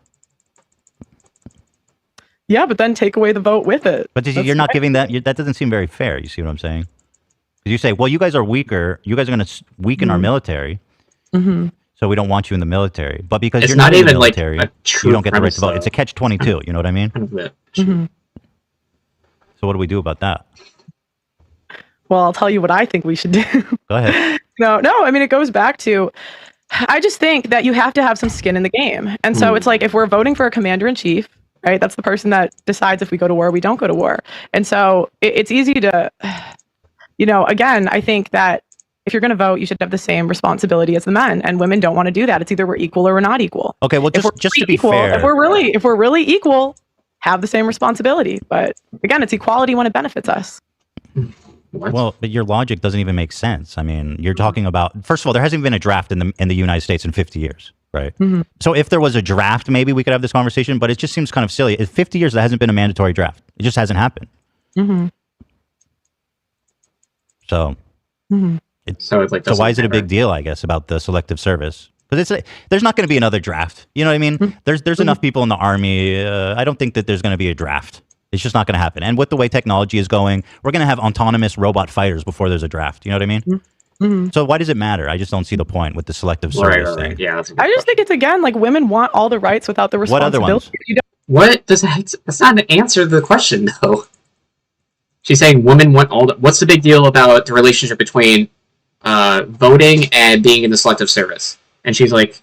Yeah, but then take away the vote with it.
But you're not giving that. That doesn't seem very fair. You see what I'm saying? Because you say, well, you guys are weaker. You guys are going to weaken our military. So we don't want you in the military. But because
It's
you're
not
in
even
the
like
military,
a true
you don't get the right
premise,
to vote.
though.
It's a catch-22. You know what I mean? So what do we do about that?
Well, I'll tell you what I think we should do.
Go ahead.
No, I mean, it goes back to, I just think that you have to have some skin in the game. And so it's like, if we're voting for a commander in chief, right, that's the person that decides if we go to war or we don't go to war. And so it's easy to, again, I think that if you're going to vote, you should have the same responsibility as the men, and women don't want to do that. It's either we're equal or we're not equal.
Okay, well, just to be
equal,
fair,
if we're really equal, have the same responsibility. But again, it's equality when it benefits us.
well, but your logic doesn't even make sense. I mean, you're talking about, first of all, there hasn't been a draft in the United States in 50 years, right? So if there was a draft, maybe we could have this conversation, but it just seems kind of silly. In 50 years, there hasn't been a mandatory draft. It just hasn't happened. So,
So it's like,
so why is it a big deal, I guess, about the selective service? Because there's not going to be another draft. You know what I mean? There's enough people in the army. I don't think that there's going to be a draft. It's just not going to happen. And with the way technology is going, we're going to have autonomous robot fighters before there's a draft. You know what I mean? So why does it matter? I just don't see the point with the selective service thing.
Yeah, that's
I just think it's, again, like, women want all the rights without the
What other
responsibility.
ones?
What does that? That's not an answer to the question, though. She's saying women want all. What's the big deal about the relationship between voting and being in the selective service? And she's like,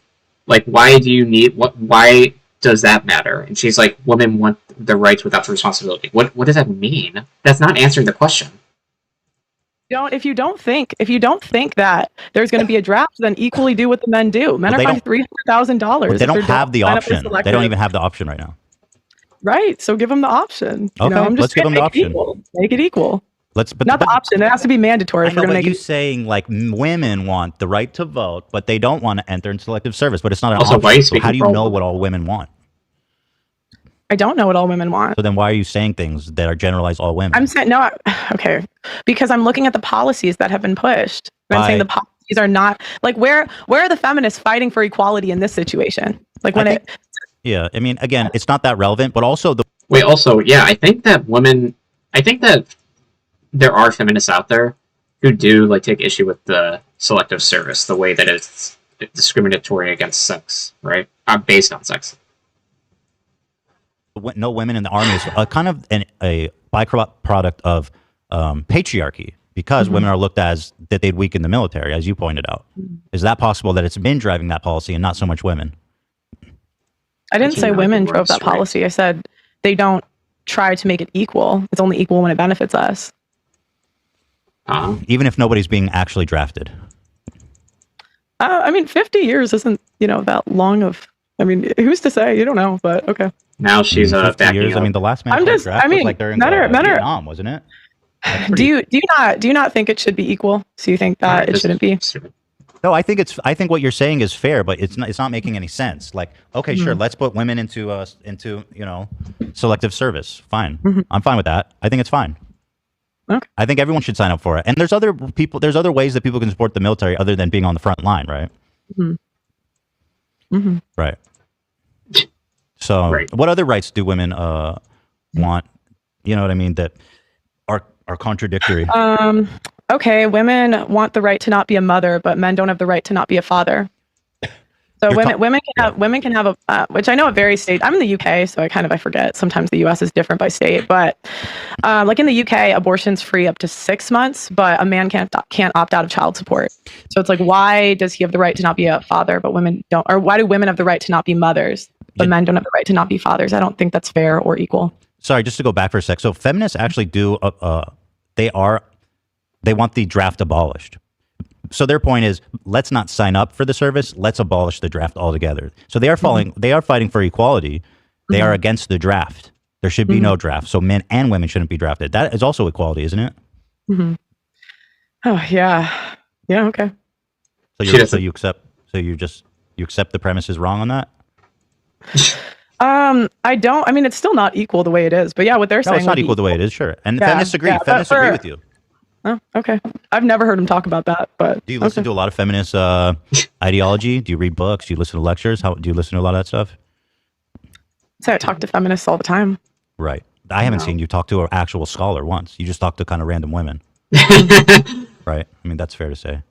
why do you need what? Why does that matter? And she's like, women want the rights without the responsibility. What does that mean? That's not answering the question.
If you don't think that there's going to be a draft, then equally do what the men do. Men are fined $300,000.
They don't have the option. They don't even have the option right now.
Right. So give them the option.
Okay, let's give them the option.
Make it equal.
But
not the option. It has to be mandatory.
I know, but you saying like women want the right to vote, but they don't want to enter in selective service. But it's not an
Also,
option. So how do you know what all women want?
I don't know what all women want.
So then why are you saying things that are generalized all women?
I'm saying okay, because I'm looking at the policies that have been pushed. I'm saying the policies are not like where are the feminists fighting for equality in this situation? Like when
yeah, I mean, again, it's not that relevant, but also
I think that there are feminists out there who do like take issue with the selective service, the way that it's discriminatory against sex, right? Based on sex.
No women in the army is kind of a byproduct of patriarchy, because women are looked as that they'd weaken the military, as you pointed out. Is that possible that it's men driving that policy and not so much women?
I didn't say women drove that policy. I said they don't try to make it equal. It's only equal when it benefits us.
Even if nobody's being actually drafted.
I mean, 50 years isn't, that long of. I mean, who's to say? You don't know, but okay.
Now she's
50 years. I mean, the last man draft was like during Vietnam, wasn't it?
Do you not think it should be equal? So you think that it shouldn't be?
No, I think what you're saying is fair, but it's not making any sense. Like, okay, sure, let's put women into selective service. Fine. I'm fine with that. I think it's fine.
Okay.
I think everyone should sign up for it. And there's other ways that people can support the military other than being on the front line, right? Right. So, what other rights do women want? You know what I mean? That are contradictory.
Okay, women want the right to not be a mother, but men don't have the right to not be a father. So women can have a which I know it varies state. I'm in the UK, so I forget. Sometimes the US is different by state, but like in the UK, abortion's free up to 6 months, but a man can't opt out of child support. So it's like, why does he have the right to not be a father, but women don't? Or why do women have the right to not be mothers, but men don't have the right to not be fathers. I don't think that's fair or equal.
Sorry, just to go back for a sec. So feminists actually do, they want the draft abolished. So their point is, let's not sign up for the service. Let's abolish the draft altogether. So they are fighting for equality. They are against the draft. There should be no draft. So men and women shouldn't be drafted. That is also equality, isn't it?
Oh yeah. Yeah. Okay.
So you accept the premise is wrong on that?
I don't. I mean, it's still not equal the way it is. But yeah, what they're saying.
It's not equal the way it is, sure. And feminists agree. Feminists agree with you.
Oh, okay. I've never heard him talk about that, but
do you listen to a lot of feminist ideology? Do you read books? Do you listen to lectures? How do you listen to a lot of that stuff?
So I talk to feminists all the time.
Right. I haven't seen you talk to an actual scholar once. You just talk to kind of random women. Right. I mean, that's fair to say.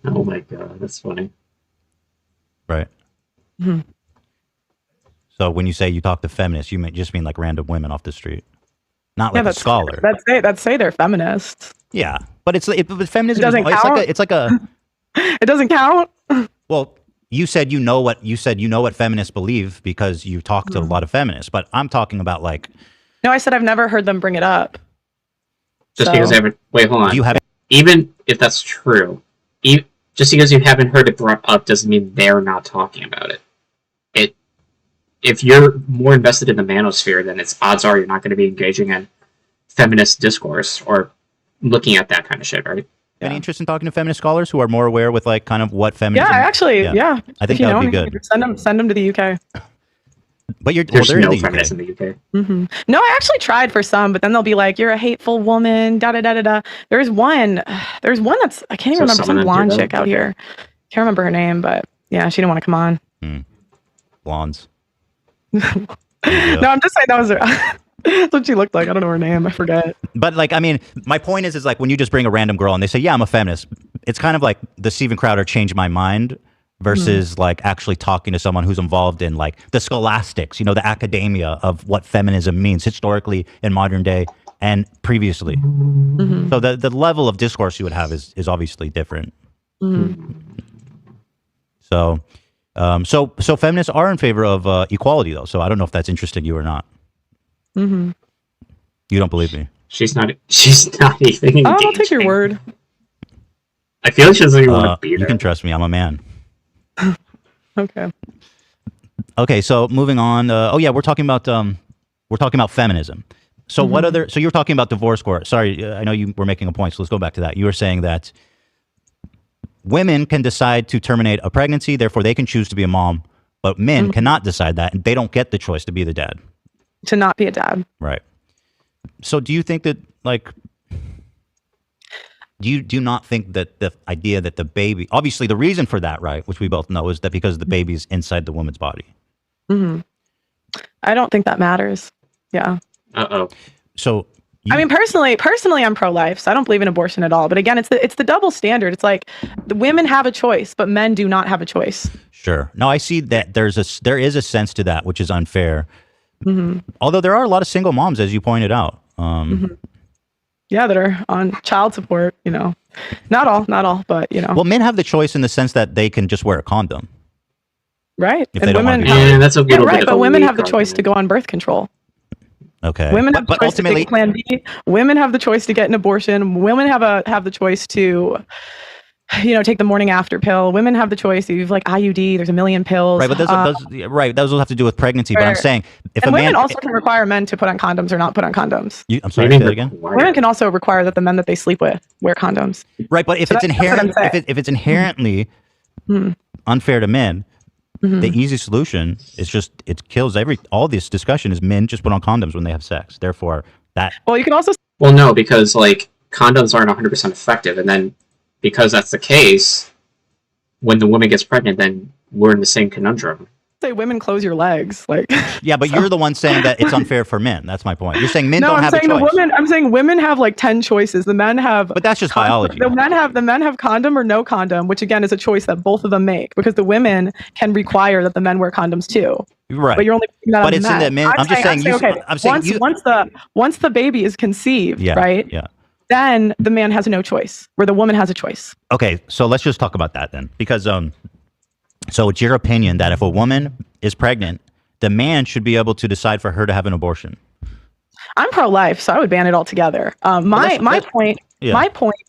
Oh my God, that's funny.
Right. So when you say you talk to feminists, you just mean like random women off the street, not like a scholar.
That's say they're feminists.
Yeah, but feminism.
It doesn't count.
It's like a.
It doesn't count.
Well, you said you know what feminists believe because you talk to a lot of feminists, but I'm talking about like.
No, I said I've never heard them bring it up.
Just because they haven't. Wait, hold on.
You haven't.
Even if that's true, just because you haven't heard it brought up doesn't mean they're not talking about it. If you're more invested in the manosphere, then odds are you're not going to be engaging in feminist discourse or looking at that kind of shit, right?
Any interest in talking to feminist scholars who are more aware with like kind of what feminism?
Yeah, actually, yeah.
I think that would be good.
Send them to the UK.
But
there's no feminists in the UK.
No, I actually tried for some, but then they'll be like, "You're a hateful woman." Da da da da da. There's one that's I can't even remember, some blonde chick out here. Can't remember her name, but yeah, she didn't want to come on.
Blondes.
No, I'm just saying that was her. That's what she looked like. I don't know her name. I forget.
But like, I mean, my point is like when you just bring a random girl and they say, "Yeah, I'm a feminist," it's kind of like the Steven Crowder "Changed My Mind" versus like actually talking to someone who's involved in like the scholastics, the academia of what feminism means historically in modern day and previously. So the level of discourse you would have is obviously different. So feminists are in favor of equality, though. So I don't know if that's interesting you or not. You don't believe me?
She's not even engaging.
I'll take your word.
I feel like she doesn't even want to be there.
You can trust me. I'm a man.
Okay.
Okay. So moving on. We're talking about feminism. So what other? So you're talking about divorce court. Sorry, I know you were making a point. So let's go back to that. You were saying that women can decide to terminate a pregnancy, therefore they can choose to be a mom, but men cannot decide that, and they don't get the choice to be the dad.
To not be a dad.
Right. So do you think that, like, do you not think that the idea that the baby, obviously the reason for that, right, which we both know, is that because the baby's inside the woman's body?
I don't think that matters. Yeah.
So
I mean, personally, I'm pro-life, so I don't believe in abortion at all. But again, it's the double standard. It's like the women have a choice, but men do not have a choice.
Sure. No, I see that there is a sense to that, which is unfair. Although there are a lot of single moms, as you pointed out.
Yeah, that are on child support. Not all, but
Well, men have the choice in the sense that they can just wear a condom.
Right.
If they don't want to
be that's a little bit
right, but women have the choice to go on birth control.
Okay.
Women have the choice to take Plan B. Women have the choice to get an abortion. Women have the choice to, take the morning after pill. Women have the choice. You have like IUD. There's a million pills.
Right, but those will have to do with pregnancy. But I'm saying
women also can require men to put on condoms or not put on condoms.
I'm sorry. Say that again.
Women can also require that the men that they sleep with wear condoms.
Right, but if it's inherently unfair to men. The easy solution is just it kills all this discussion is men just put on condoms when they have sex. Therefore, that.
Well, you can also.
Well, no, because like condoms aren't 100% effective, and then because that's the case, when the woman gets pregnant, then we're in the same conundrum.
Say women close your legs, like.
Yeah, but you're the one saying that it's unfair for men. That's my point. You're saying men don't have a choice.
I'm saying women have like 10 choices. The men have.
But that's just biology.
The men have condom or no condom, which again is a choice that both of them make because the women can require that the men wear condoms too.
Right.
But you're only putting that on the men.
But it's in the men. I'm saying
once the baby is conceived, right?
Yeah.
Then the man has no choice, where the woman has a choice.
Okay, so let's just talk about that then, because so it's your opinion that if a woman is pregnant, the man should be able to decide for her to have an abortion.
I'm pro-life, so I would ban it altogether. My point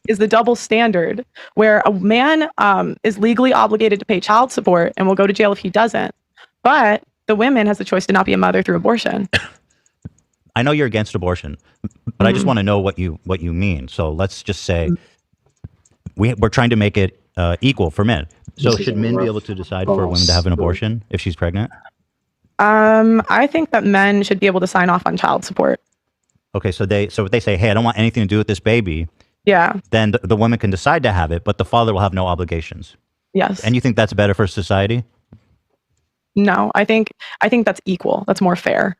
is the double standard, where a man is legally obligated to pay child support and will go to jail if he doesn't, but the woman has the choice to not be a mother through abortion.
I know you're against abortion, but I just want to know what you mean. So let's just say we're trying to make it equal for men. So should men be able to decide for a woman to have an abortion if she's pregnant?
I think that men should be able to sign off on child support.
Okay, so if they say, hey, I don't want anything to do with this baby,
yeah,
then the woman can decide to have it, but the father will have no obligations.
Yes.
And you think that's better for society?
No, I think that's equal. That's more fair.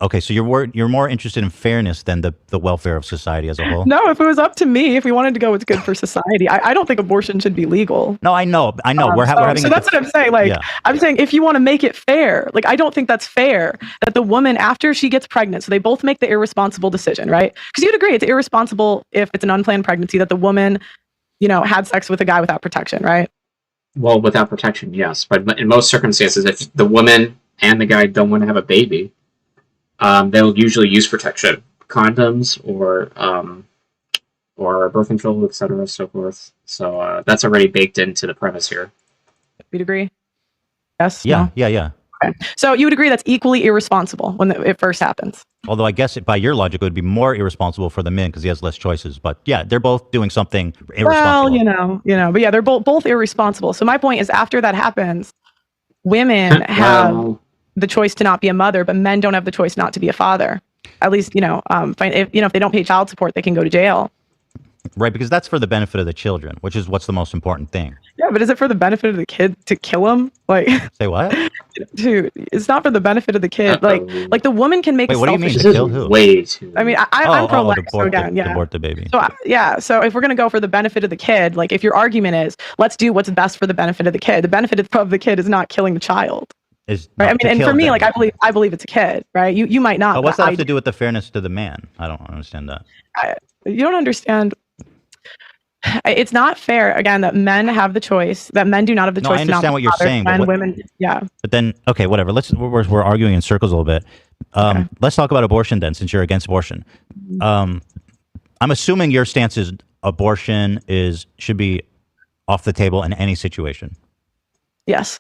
Okay, so you're more interested in fairness than the welfare of society as a whole?
No, if it was up to me, if we wanted to go what's good for society, I don't think abortion should be legal.
No, I know. We're having.
So that's what I'm saying. Like, I'm saying if you want to make it fair, like, I don't think that's fair that the woman, after she gets pregnant, so they both make the irresponsible decision, right? Because you'd agree it's irresponsible if it's an unplanned pregnancy that the woman, had sex with a guy without protection, right?
Well, without protection, yes. But in most circumstances, if the woman and the guy don't want to have a baby, they'll usually use protection, condoms or birth control, etc., so forth. So that's already baked into the premise here.
You'd agree? Yes.
Yeah.
No?
Yeah.
Okay. So you would agree that's equally irresponsible when it first happens.
Although I guess by your logic, it would be more irresponsible for the men because he has less choices. But yeah, they're both doing something irresponsible.
Well, but yeah, they're both irresponsible. So my point is, after that happens, women have the choice to not be a mother, but men don't have the choice not to be a father. At least, if they don't pay child support, they can go to jail.
Right, because that's for the benefit of the children, which is what's the most important thing.
Yeah, but is it for the benefit of the kid to kill him? Like,
say what?
Dude, it's not for the benefit of the kid. Like the woman can make.
Wait,
a
what do you mean
selfish
to kill who?
Way too.
I mean, I'm pro-life, so again,
abort the baby.
So so if we're gonna go for the benefit of the kid, like if your argument is let's do what's best for the benefit of the kid, the benefit of the kid is not killing the child.
Right?
I mean, and for me, like I believe it's a kid, right? You might not.
But what's that have to do with the fairness to the man? I don't understand that.
You don't understand. It's not fair, again, that men have the choice, that men do not have the choice.
I understand what you're saying.
And women, yeah.
But then, okay, whatever. We're arguing in circles a little bit. Let's talk about abortion then, since you're against abortion. I'm assuming your stance is abortion should be off the table in any situation.
Yes.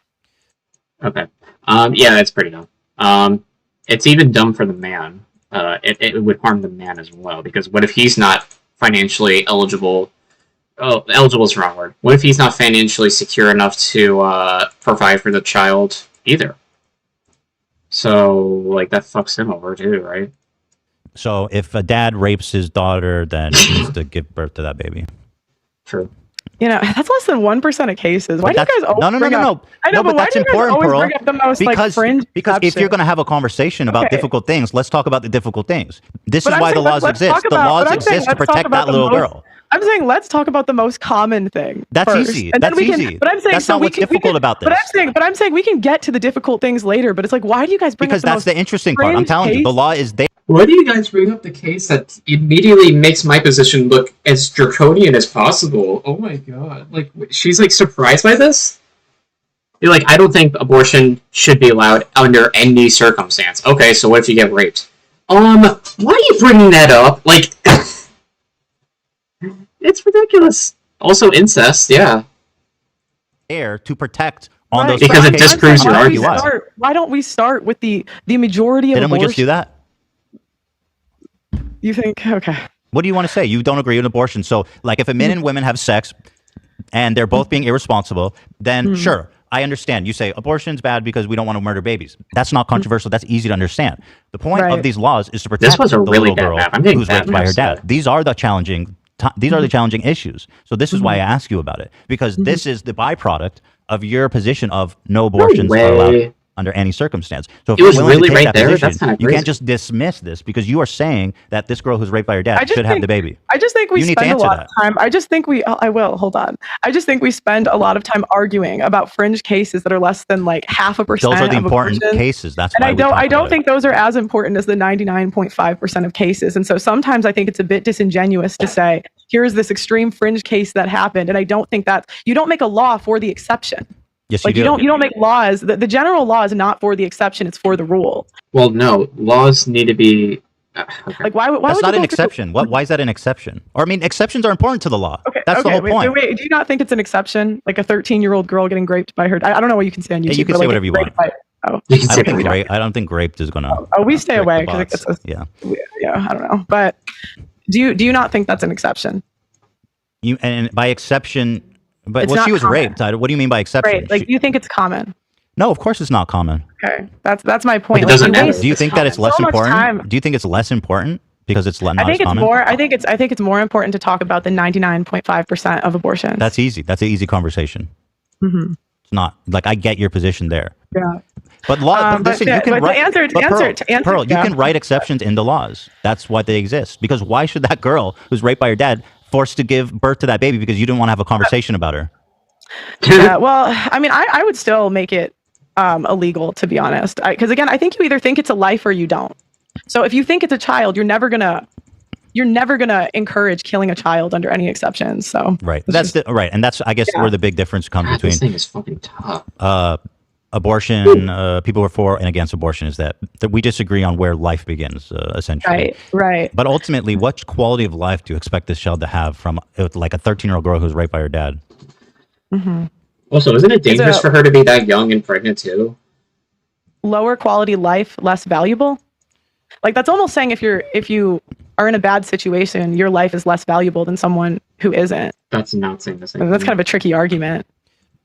Okay. Yeah, it's pretty dumb. It's even dumb for the man. It would harm the man as well, because what if he's not financially eligible? Oh, eligible is the wrong word. What if he's not financially secure enough to provide for the child either? So, like, that fucks him over too, right?
So, if a dad rapes his daughter, then he needs to give birth to that baby.
True.
That's less than 1% of cases. Why do you guys always
No.
I know,
but that's important, Pearl.
The most, fringe
because if you're going to have a conversation about difficult things, let's talk about the difficult things. This is why the laws exist. The laws exist to protect that little girl.
I'm saying let's talk about the most common thing.
That's
first,
easy.
And
that's easy.
But I'm saying
that's not what's difficult about this.
But I'm saying we can get to the difficult things later. But it's like, why do you guys bring
because
up
that's the interesting part. I'm telling you, the law is there.
Why do you guys bring up the case that immediately makes my position look as draconian as possible? Oh my god! Like she's like surprised by this. You're like, I don't think abortion should be allowed under any circumstance. Okay, so what if you get raped? Why are you bringing that up? Like. It's ridiculous. Also incest, yeah.
There to protect on those
because it disproves your argument.
Why don't we start with the majority of
Didn't we just do that?
You think okay.
What do you want to say? You don't agree with abortion. So like if a men and women have sex and they're both being irresponsible, then sure, I understand. You say abortion's bad because we don't want to murder babies. That's not controversial. That's easy to understand. The point of these laws is to protect the little girl who's raped by her dad. These are the challenging issues. So this is why I ask you about it, because this is the byproduct of your position of no abortions are allowed under any circumstance. So if
it was
you're willing
really
to take
right
that
there.
position,
That's kind of
you can't just dismiss this because you are saying that this girl who's raped by her dad should have the baby.
I just think we spend a lot of time. I just think I will hold on. I just think we spend a lot of time arguing about fringe cases that are less than like 0.5%.
Those are the important cases. That's why
I don't think those are as important as the 99.5% of cases. And so sometimes I think it's a bit disingenuous to say, here's this extreme fringe case that happened. And I don't think that you don't make a law for the exception.
Yes,
like
you do.
you don't make laws. The general law is not for the exception; it's for the rule.
Well, no, laws need to be. Okay.
Like why
That's
would
not
you
an
go
exception. Why is that an exception? Or I mean, exceptions are important to the law.
Okay,
That's the whole
wait,
point.
Wait, do you not think it's an exception? Like a 13-year-old girl getting raped by her? I don't know what you can say on YouTube.
Yeah, you can say whatever you want. I don't think raped is gonna.
We stay away
because
because
yeah.
I don't know. But do you not think that's an exception?
You and by exception, but
It's
well,
not
she was
common.
raped. What do you mean by exception?
Right? Like, do you think it's common?
No, of course it's not common.
Okay, that's my point.
It doesn't matter.
Do you think that it's less
so much
important?
time.
Do you think it's less important because it's not
I think
as common?
I think it's more important to talk about the 99.5% of abortions.
That's easy. That's an easy conversation.
Mm-hmm.
It's not like I get your position there.
Yeah.
But law. But listen, you can write. Pearl, you can write exceptions into laws. That's why they exist. Because why should that girl who's raped by her dad forced to give birth to that baby because you didn't want to have a conversation about her?
Yeah. Well, I mean, I would still make it illegal, to be honest. Because again, I think you either think it's a life or you don't. So if you think it's a child, you're never gonna encourage killing a child under any exceptions. So
right. That's right, and that's I guess where the big difference comes between.
This thing is fucking tough.
Abortion, people who are for and against abortion is that we disagree on where life begins, essentially.
Right.
But ultimately, what quality of life do you expect this child to have from like a 13-year-old girl who's raped by her dad?
Mm-hmm.
Also, isn't it dangerous for her to be that young and pregnant too?
Lower quality life, less valuable. Like that's almost saying if you are in a bad situation, your life is less valuable than someone who isn't.
That's not saying the same.
That's kind of a tricky argument.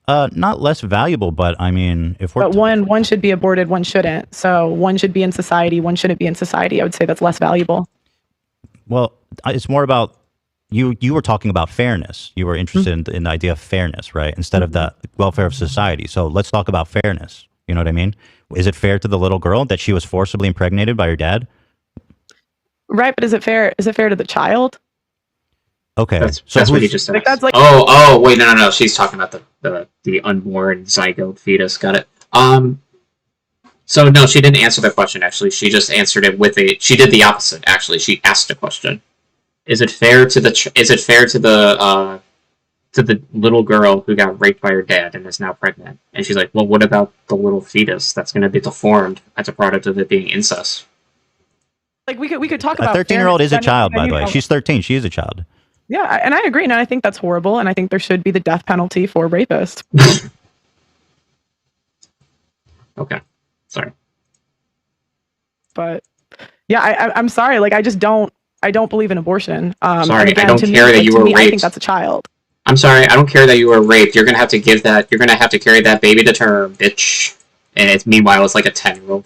Not less valuable, but I mean, if we're
but one should be aborted, one shouldn't. So one should be in society, one shouldn't be in society. I would say that's less valuable.
Well, it's more about you were talking about fairness. You were interested in the idea of fairness, right? Instead of the welfare of society. So let's talk about fairness. You know what I mean? Is it fair to the little girl that she was forcibly impregnated by her dad?
Right, but is it fair? Is it fair to the child?
Okay,
that's what he just said.
Like, that's like,
wait, no. She's talking about the unborn zygote fetus. Got it. So no, she didn't answer the question. Actually, she just answered it with she did the opposite. Actually, she asked a question. Is it fair to the little girl who got raped by her dad and is now pregnant? And she's like, well, what about the little fetus that's going to be deformed as a product of it being incest?
Like we could talk about
a 13-year-old is a child, by the way. She's 13. She is a child.
Yeah, and I agree, and I think that's horrible, and I think there should be the death penalty for rapists.
Okay, sorry.
But yeah, I'm sorry. Like I don't believe in abortion.
Sorry,
again,
I don't care that you were raped.
I think that's a child.
I'm sorry, I don't care that you were raped. You're gonna have to give that. You're gonna have to carry that baby to term, bitch. And meanwhile, it's like a 10-year-old.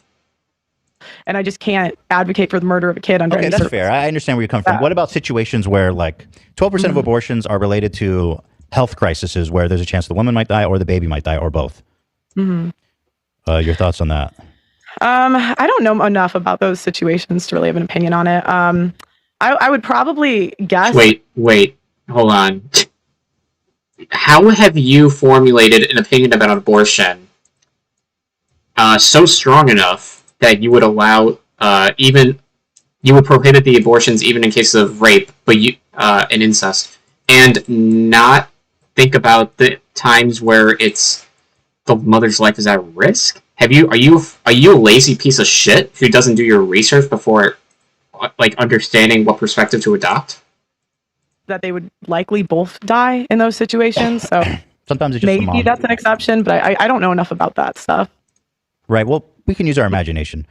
And I just can't advocate for the murder of a kid under any
that's fair. I understand where you come from. What about situations where like 12% of abortions are related to health crises where there's a chance the woman might die or the baby might die or both?
Mm-hmm.
Your thoughts on that?
I don't know enough about those situations to really have an opinion on it. I would probably guess.
Wait, hold on. How have you formulated an opinion about abortion so strong enough that you would allow you would prohibit the abortions even in cases of rape, but and incest, and not think about the times where it's the mother's life is at risk? Are you a lazy piece of shit who doesn't do your research before like understanding what perspective to adopt?
That they would likely both die in those situations. So
sometimes it's just
maybe that's an exception, but I don't know enough about that stuff.
Right. Well, we can use our imagination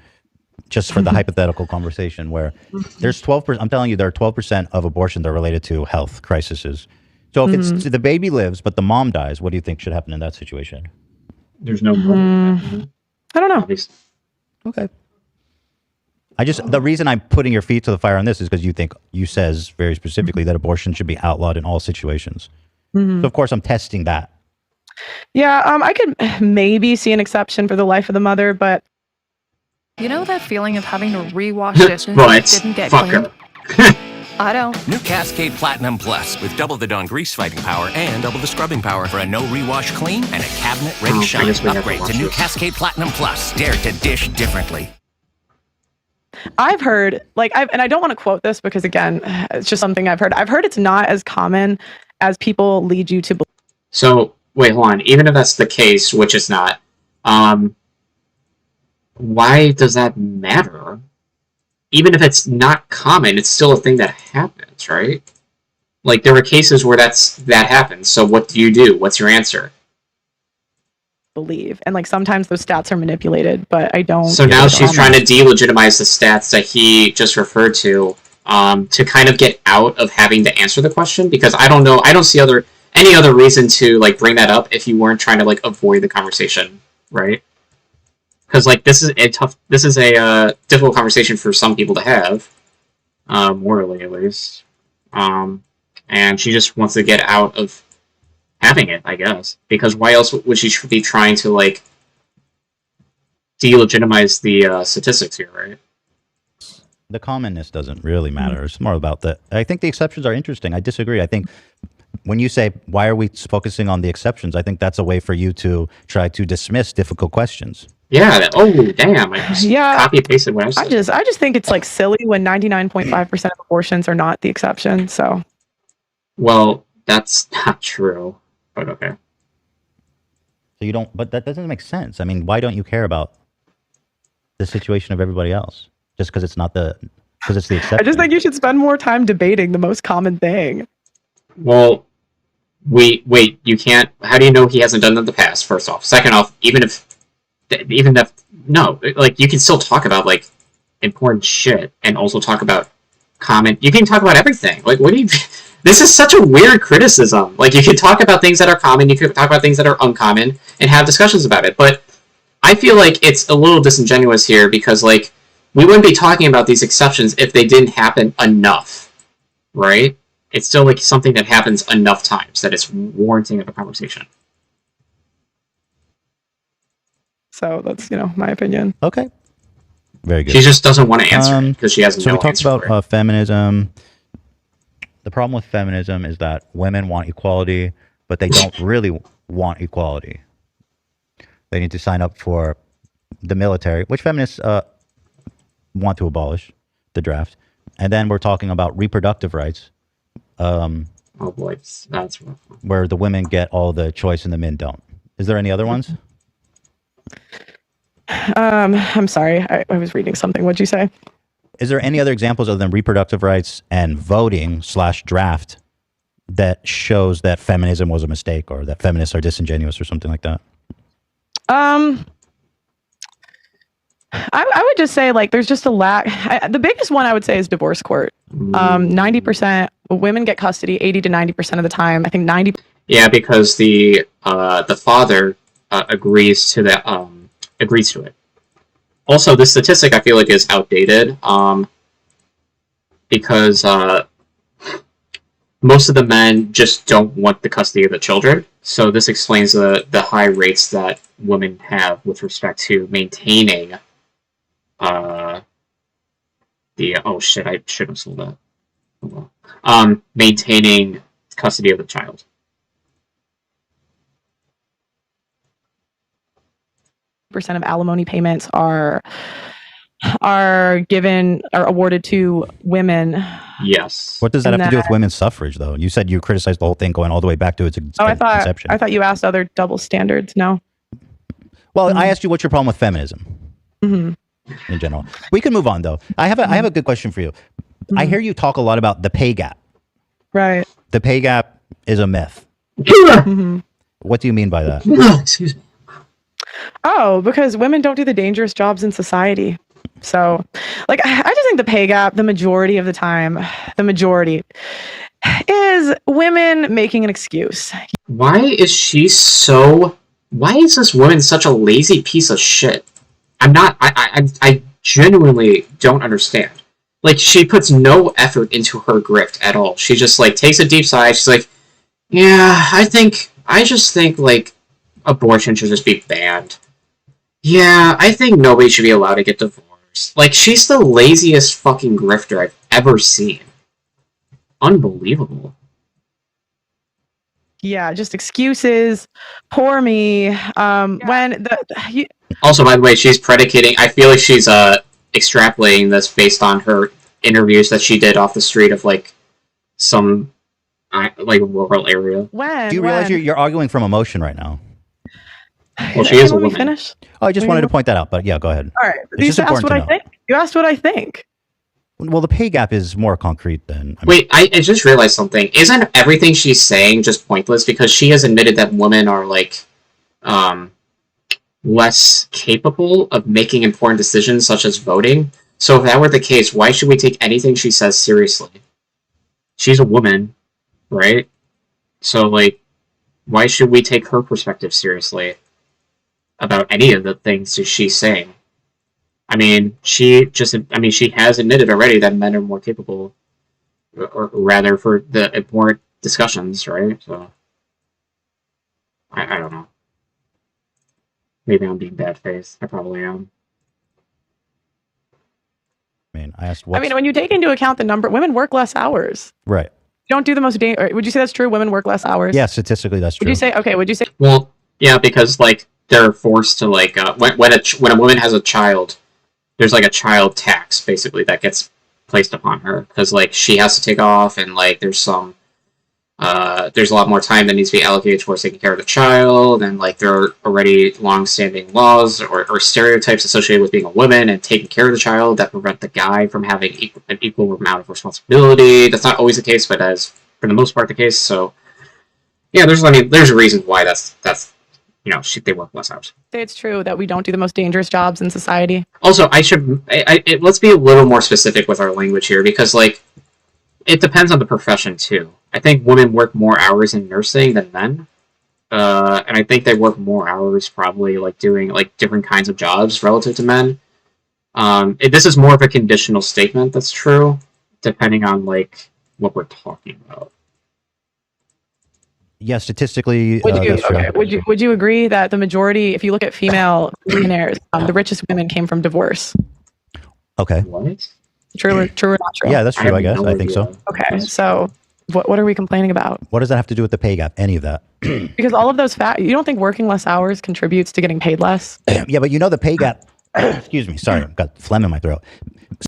just for the hypothetical conversation where there's 12%. I'm telling you, there are 12% of abortions that are related to health crises. So if it's the baby lives, but the mom dies, what do you think should happen in that situation?
There's no.
I don't know.
Okay. The reason I'm putting your feet to the fire on this is because you says very specifically that abortion should be outlawed in all situations. So of course I'm testing that.
Yeah, I could maybe see an exception for the life of the mother, but
you know that feeling of having to rewash dishes
right.
that didn't get
Fucker.
clean? I don't.
New Cascade Platinum Plus with double the Dawn grease fighting power and double the scrubbing power for a no rewash clean and a cabinet ready shine. Upgrade to New Cascade Platinum Plus. Dare to dish differently.
I've heard, and I don't want to quote this because again, it's just something I've heard. I've heard it's not as common as people lead you to believe.
So wait, hold on. Even if that's the case, which it's not, why does that matter? Even if it's not common, it's still a thing that happens, right? Like, there are cases where that happens, so what do you do? What's your answer?
Believe. And, like, sometimes those stats are manipulated, but I don't...
So now she's trying to delegitimize the stats that he just referred to kind of get out of having to answer the question, because I don't know, I don't see any other reason to, like, bring that up if you weren't trying to, like, avoid the conversation, right? Because, like, this is a difficult conversation for some people to have, morally at least. And she just wants to get out of having it, I guess. Because why else would she be trying to, like, delegitimize the statistics here, right?
The commonness doesn't really matter. It's more about I think the exceptions are interesting. I disagree. I think when you say, why are we focusing on the exceptions, I think that's a way for you to try to dismiss difficult questions.
Yeah. Oh, damn. I just copy pasted what I said.
I just think it's, like, silly when 99.5% of abortions are not the exception. So.
Well, that's not true. But okay.
So you don't. But that doesn't make sense. I mean, why don't you care about the situation of everybody else just because it's the exception?
I just think you should spend more time debating the most common thing.
Well, wait. You can't. How do you know he hasn't done that in the past? First off. Second off, even if no, like, you can still talk about, like, important shit and also talk about you can talk about everything. Like, what do you... This is such a weird criticism. Like, you could talk about things that are common, you could talk about things that are uncommon, and have discussions about it. But I feel like it's a little disingenuous here because, like, we wouldn't be talking about these exceptions if they didn't happen enough, right? It's still, like, something that happens enough times that it's warranting of a conversation.
So that's, my opinion.
Okay. Very good.
She just doesn't want to answer because she has no answer.
So we talked about feminism. The problem with feminism is that women want equality, but they don't really want equality. They need to sign up for the military, which feminists want to abolish the draft. And then we're talking about reproductive rights.
Oh boy, that's rough.
Where the women get all the choice and the men don't. Is there any other ones?
I'm sorry. I was reading something. What'd you say?
Is there any other examples other than reproductive rights and voting/draft that shows that feminism was a mistake or that feminists are disingenuous or something like that?
I would just say, like, there's just a lack. The biggest one I would say is divorce court. 90% women get custody 80 to 90% of the time. I think 90.
Yeah, because the father agrees to it. Also, this statistic I feel like is outdated because most of the men just don't want the custody of the children. So this explains the high rates that women have with respect to maintaining oh shit, I should have sold that. Oh, well. Maintaining custody of the child.
% of alimony payments are awarded to women.
Yes.
What does that have to do with women's suffrage, though? You said you criticized the whole thing going all the way back to its inception.
I thought you asked other double standards. No.
Well, I asked you what's your problem with feminism in general. We can move on, though. I have a good question for you. I hear you talk a lot about the pay gap.
Right.
The pay gap is a myth. What do you mean by that?
Excuse me.
Oh, because women don't do the dangerous jobs in society. So, like, I just think the pay gap, the majority of the time, is women making an excuse.
Why is this woman such a lazy piece of shit? I genuinely don't understand. Like, she puts no effort into her grift at all. She just, like, takes a deep sigh. She's like, yeah, I just think, like, abortion should just be banned. Yeah, I think nobody should be allowed to get divorced. Like, she's the laziest fucking grifter I've ever seen. Unbelievable.
Yeah, just excuses. Poor me.
Also, by the way, she's predicating... I feel like she's extrapolating this based on her interviews that she did off the street of, like, some like rural area.
When?
Do you realize you're arguing from emotion right now?
Well, she is a
Let me
woman.
finish.
Oh, I just wanted to point that out, but yeah, go ahead.
All right.
It's
You
just
asked
important
what
to
I
know.
think. You asked what I think.
Well, the pay gap is more concrete than.
Wait, I just realized something. Isn't everything she's saying just pointless? Because she has admitted that women are like, less capable of making important decisions such as voting. So if that were the case, why should we take anything she says seriously? She's a woman, right? So like, why should we take her perspective seriously about any of the things that she's saying? I mean, she has admitted already that men are more capable, or rather, for the important discussions, right? So, I don't know. Maybe I'm being bad faced. I probably am.
I mean, I asked.
I mean, when you take into account the number, women work less hours.
Right.
You don't do the most. Would you say that's true? Women work less hours.
Yeah, statistically, that's true.
Would you say? Okay. Would you say?
Well, yeah, because like they're forced to like when a woman has a child, there's like a child tax basically that gets placed upon her because like she has to take off and like there's a lot more time that needs to be allocated towards taking care of the child, and like there are already long-standing laws or stereotypes associated with being a woman and taking care of the child that prevent the guy from having an equal amount of responsibility. That's not always the case, but as for the most part the case. So yeah, there's a reason why that's they work less hours.
Say it's true that we don't do the most dangerous jobs in society.
Also, let's be a little more specific with our language here because like it depends on the profession too. I think women work more hours in nursing than men, and I think they work more hours probably like doing like different kinds of jobs relative to men. This is more of a conditional statement that's true, depending on like what we're talking about.
Yeah, statistically,
Would you would you agree that the majority, if you look at female millionaires, the richest women came from divorce?
Okay.
What?
True or not true?
Yeah, that's true. I guess I think so.
Okay, so what are we complaining about?
What does that have to do with the pay gap? Any of that?
Because all of those you don't think working less hours contributes to getting paid less?
Yeah, but you know the pay gap. Excuse me, sorry, I've got phlegm in my throat.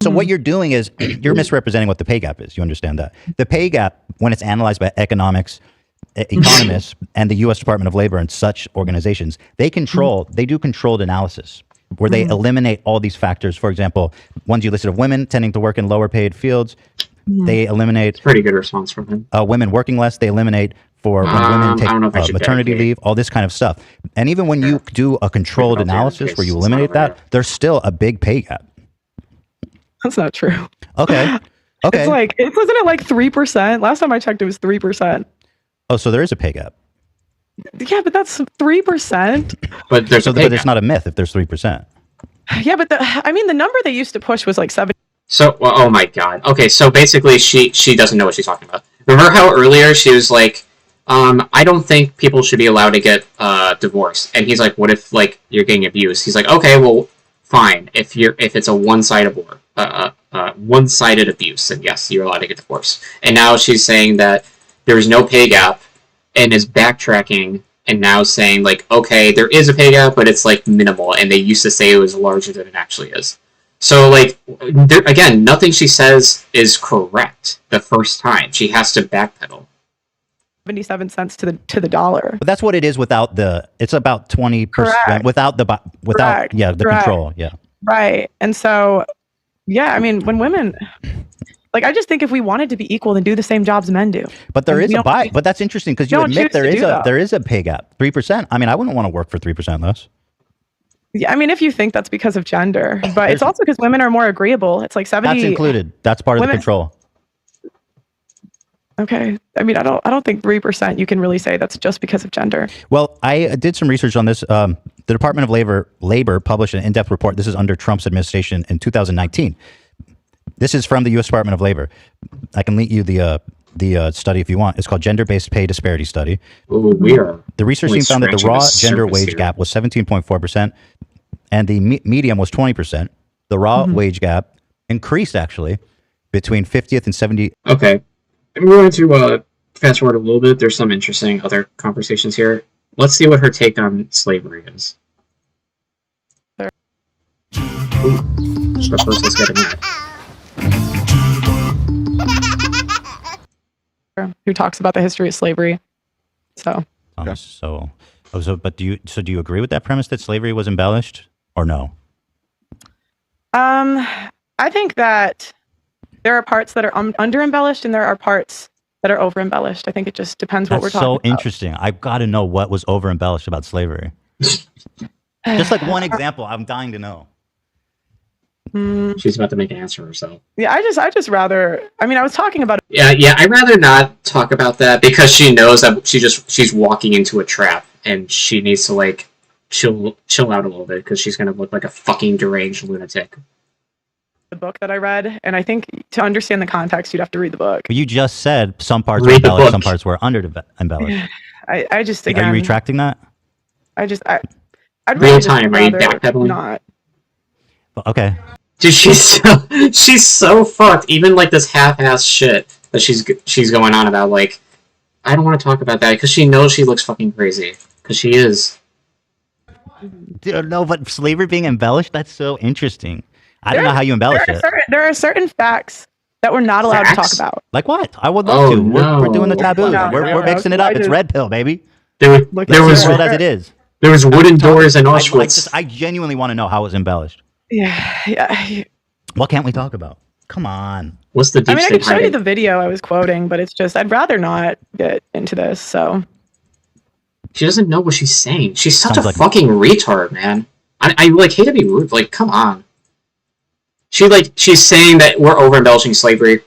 So what you're doing is you're misrepresenting what the pay gap is. You understand that the pay gap, when it's analyzed by economists, economists, and the U.S. Department of Labor and such organizations, they do controlled analysis where they eliminate all these factors. For example, ones you listed of women tending to work in lower paid fields. They eliminate.
It's a pretty good response from him.
Women working less. They eliminate for when women take maternity leave, all this kind of stuff. And even when you do a controlled analysis where you eliminate that, there's still a big pay gap.
That's not true.
Okay.
It's like, wasn't it like 3%? Last time I checked, it was 3%.
Oh, so there is a pay gap.
Yeah, but that's 3%.
But there's
but it's not a myth if there's 3%.
Yeah, but the number they used to push was like 7.
So, well, oh my god. Okay, so basically she doesn't know what she's talking about. Remember how earlier she was like, I don't think people should be allowed to get divorced. And he's like, what if like you're getting abused? He's like, okay, well, fine. If it's a one-sided abuse, then yes, you're allowed to get divorced. And now she's saying that there's no pay gap and is backtracking and now saying like, okay, there is a pay gap, but it's like minimal, and they used to say it was larger than it actually is. So like, again, nothing she says is correct the first time. She has to backpedal.
77 cents to the dollar.
But that's what it is without it's about 20% without the control. Yeah.
Right. And so, yeah, I mean, when women, like, I just think if we wanted to be equal, then do the same jobs men do.
But there is but that's interesting because you admit there is a pay gap, 3%. I mean, I wouldn't want to work for 3% less.
Yeah, I mean, if you think that's because of gender, but it's also because women are more agreeable. It's like 70.
That's included. That's part of the control.
Okay. I mean, I don't think 3% you can really say that's just because of gender.
Well, I did some research on this. The Department of Labor published an in-depth report. This is under Trump's administration in 2019. This is from the U.S. Department of Labor. I can link you the study if you want. It's called Gender-Based Pay Disparity Study.
Ooh,
the research team found that the raw gender wage gap was 17.4%, and the median was 20%. The raw wage gap increased actually between 50th and 70th.
Okay. I'm going to fast forward a little bit. There's some interesting other conversations here. Let's see what her take on slavery is. Ooh, but first let's get a minute.
who talks about the history of slavery. So,
but do you agree with that premise that slavery was embellished or no?
I think that there are parts that are under embellished and there are parts that are over embellished. I think it just depends what we're talking about.
That's so interesting. I've got to know what was over embellished about slavery. Just like one example, I'm dying to know.
She's about to make an answer herself.
Yeah, I just rather. I mean, I was talking about.
Yeah. I'd rather not talk about that because she knows that she's walking into a trap and she needs to like chill out a little bit because she's gonna look like a fucking deranged lunatic.
The book that I read, and I think to understand the context, you'd have to read the book.
But you just said some parts were embellished, some parts were under embellished.
I just again.
Are you retracting that?
I'd
real time. Are you backpedaling?
Not.
Okay.
Dude, she's so fucked. Even like this half-ass shit that she's going on about. Like, I don't want to talk about that because she knows she looks fucking crazy. Because she is.
Dude, no, but slavery being embellished—that's so interesting. I don't know how you embellish it.
There are certain facts that we're not allowed to talk about.
Like what? I would love to.
No.
We're doing the taboo. We're mixing it up. It's red pill, baby.
There was
world as it is.
There was wooden doors in Auschwitz.
I genuinely want to know how it was embellished.
Yeah.
What can't we talk about? Come on.
What's the deep
I could show you the video I was quoting, but it's just I'd rather not get into this. So
she doesn't know what she's saying. She's such a fucking retard, man. I like hate to be rude. Like, come on. She's saying that we're over embellishing slavery,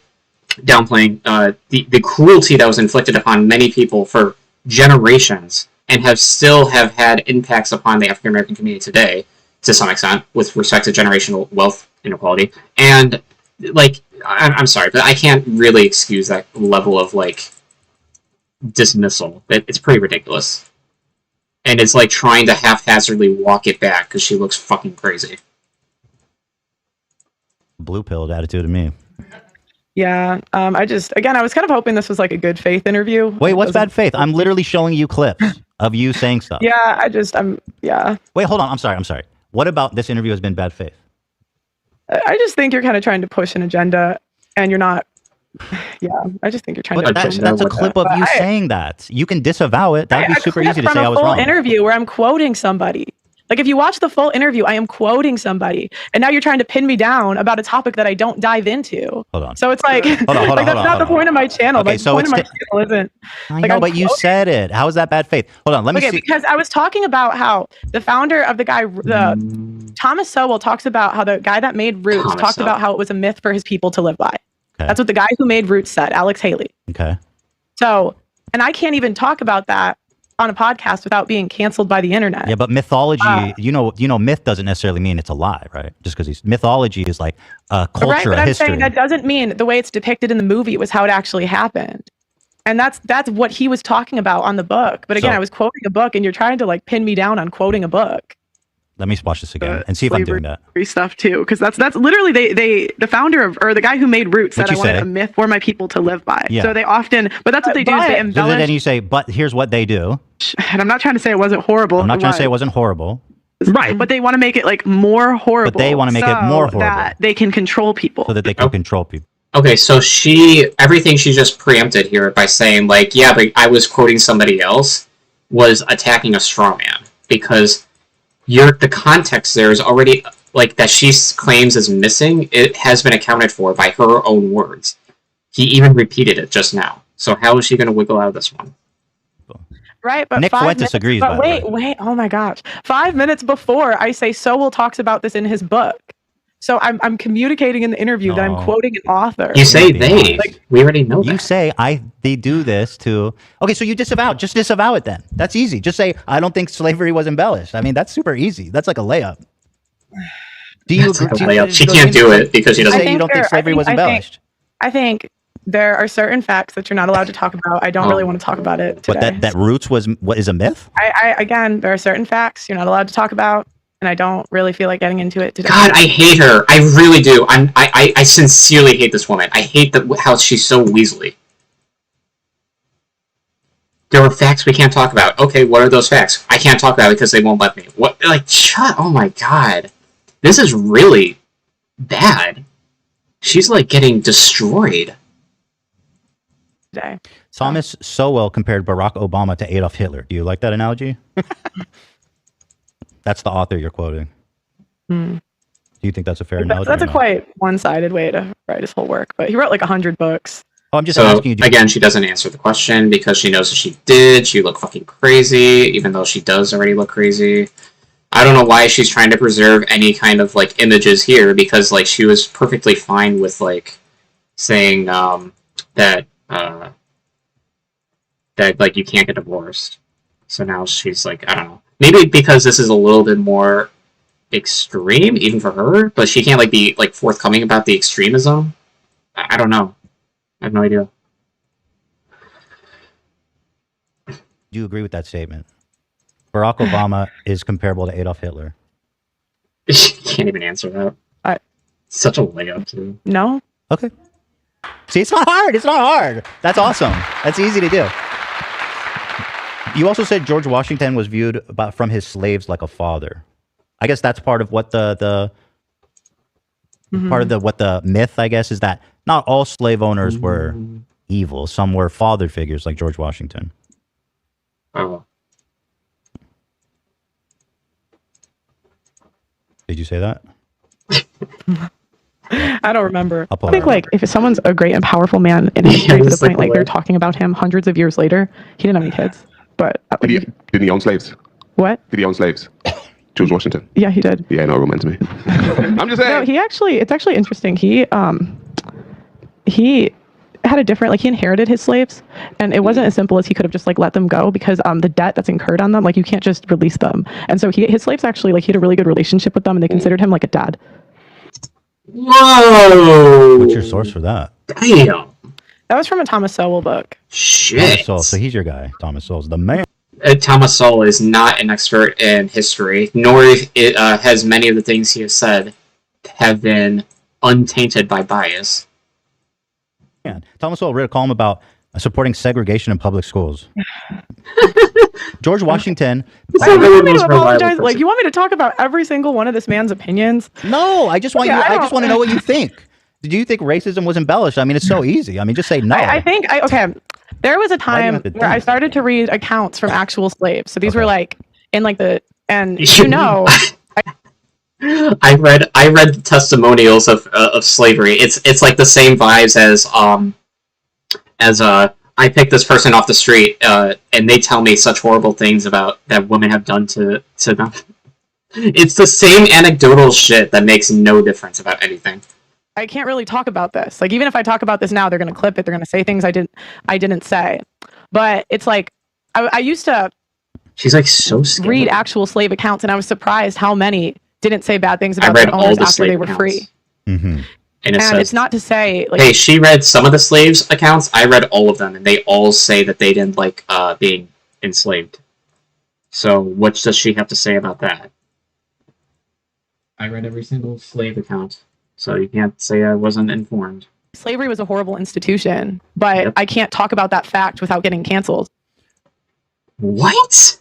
downplaying the cruelty that was inflicted upon many people for generations, and have had impacts upon the African American community today to some extent with respect to generational wealth inequality. And like, I'm sorry, but I can't really excuse that level of like dismissal. It's pretty ridiculous, and it's like trying to haphazardly walk it back because she looks fucking crazy.
Blue-pilled attitude to me.
Yeah, I was kind of hoping this was like a good faith interview.
Wait, what's bad faith? I'm literally showing you clips of you saying stuff.
Yeah, yeah.
Wait, hold on. I'm sorry. What about this interview has been bad faith?
I just think you're kind of trying to push an agenda, and you're not. Yeah, I just think you're trying to push
That's a clip of you saying that. You can disavow it. That'd be super easy to say I was wrong.
From a full interview where I'm quoting somebody. Like, if you watch the full interview, I am quoting somebody, and now you're trying to pin me down about a topic that I don't dive into.
Hold on.
So it's like, that's not the point of my channel.
Okay,
the point of my channel isn't.
I know, but you said it. How is that bad faith? Hold on, let me see.
Because I was talking about how the founder of Thomas Sowell talks about how the guy that made Roots talked about how it was a myth for his people to live by. Okay. That's what the guy who made Roots said, Alex Haley.
Okay.
So, and I can't even talk about that on a podcast without being canceled by the internet.
Yeah, but mythology, myth doesn't necessarily mean it's a lie, right? Just because mythology is like a culture,
right, but
a
I'm
history.
saying that doesn't mean the way it's depicted in the movie was how it actually happened. And that's what he was talking about on the book. But again, I was quoting a book, and you're trying to like pin me down on quoting a book.
Let me watch this again and see if I'm doing that.
Stuff too, because that's literally the founder of, or the guy who made Roots said I wanted a myth for my people to live by. Yeah. So they often, but that's what they do is they embellish.
Then you say, but here's what they do.
And I'm not trying to say it wasn't horrible.
I'm not trying to say it wasn't horrible.
Right, but they want to make it like more horrible.
But they want to make it more horrible.
That they can control people.
So that they can control people.
Okay, so everything she just preempted here by saying like, yeah, but I was quoting somebody else was attacking a straw man because the context there is already like that she claims is missing. It has been accounted for by her own words. He even repeated it just now. So how is she going to wiggle out of this one?
Right, but
Nick Fuentes agrees.
But wait! Oh my gosh! 5 minutes before I say Sowell talks about this in his book, so I'm communicating in the interview that I'm quoting an author.
You say they? Like, we already know.
You say they do this to. Okay, so you disavow. Just disavow it then. That's easy. Just say I don't think slavery was embellished. I mean, that's super easy. That's like a layup. Do you agree?
She can't do it because she doesn't.
Say you don't think slavery was embellished.
I think there are certain facts that you're not allowed to talk about. I don't really want to talk about it today.
But that Roots was what is a myth?
Again, there are certain facts you're not allowed to talk about, and I don't really feel like getting into it today.
God, I hate her. I really do. I sincerely hate this woman. I hate how she's so weaselly. There are facts we can't talk about. Okay, what are those facts? I can't talk about it because they won't let me. What? Like, shut. Oh my God. This is really bad. She's like getting destroyed.
today.
Thomas Sowell compared Barack Obama to Adolf Hitler. Do you like that analogy? That's the author you're quoting.
Hmm.
Do you think that's a fair analogy?
That's a quite one-sided way to write his whole work, but he wrote like 100 books.
Oh, I'm just
So,
asking you.
again, she doesn't answer the question because she knows if she did, she look fucking crazy, even though she does already look crazy. I don't know why she's trying to preserve any kind of, like, images here, because, like, she was perfectly fine with, like, saying, that, like, you can't get divorced. So now she's, like, I don't know. Maybe because this is a little bit more extreme, even for her, but she can't, like, be, like, forthcoming about the extremism. I don't know. I have no idea.
Do you agree with that statement? Barack Obama is comparable to Adolf Hitler.
She can't even answer that. Such a layup, too.
No.
Okay. See, it's not hard. It's not hard. That's awesome. That's easy to do. You also said George Washington was viewed from his slaves like a father. I guess that's part of what the what the myth, I guess, is that not all slave owners were evil. Some were father figures like George Washington.
Oh.
Did you say that?
I don't remember.
I'll pull
I think
it up.
like if someone's a great and powerful man in history to the point like they're talking about him hundreds of years later, he didn't have any kids. But
did he own slaves?
What?
Did he own slaves? George Washington.
Yeah, he did.
Yeah, no romance me. I'm just saying.
No, it's actually interesting. He had a different, like, he inherited his slaves, and it wasn't as simple as he could have just like let them go, because the debt that's incurred on them, like, you can't just release them. And so his slaves actually, like, he had a really good relationship with them, and they considered him like a dad.
Whoa!
What's your source for that?
Damn.
That was from a Thomas Sowell book.
Shit.
Thomas Sowell. So he's your guy. Thomas Sowell's the man.
Thomas Sowell is not an expert in history, nor has many of the things he has said have been untainted by bias.
Yeah. Thomas Sowell wrote a column about supporting segregation in public schools. George Washington.
So you want me to apologize? Like, you want me to talk about every single one of this man's opinions?
No, I just want I just want to know what you think. Do you think racism was embellished? I mean, it's so easy. I mean, just say no.
I think there was a time where I started to read accounts from actual slaves. So these were like in like and you know.
I read the testimonials of slavery. It's like the same vibes as I picked this person off the street and they tell me such horrible things about that women have done to them. It's the same anecdotal shit that makes no difference about anything.
I can't really talk about this. Like, even if I talk about this now, they're going to clip it. They're going to say things I didn't say. But it's like I used to.
She's like so scared.
Read actual slave accounts, and I was surprised how many didn't say bad things about their owners after they were free.
Mm-hmm.
And
it's not to say like,
hey, she read some of the slaves' accounts. I read all of them, and they all say that they didn't like being enslaved. So what does she have to say about that? I read every single slave account, so you can't say I wasn't informed.
Slavery was a horrible institution, but I can't talk about that fact without getting canceled.
What?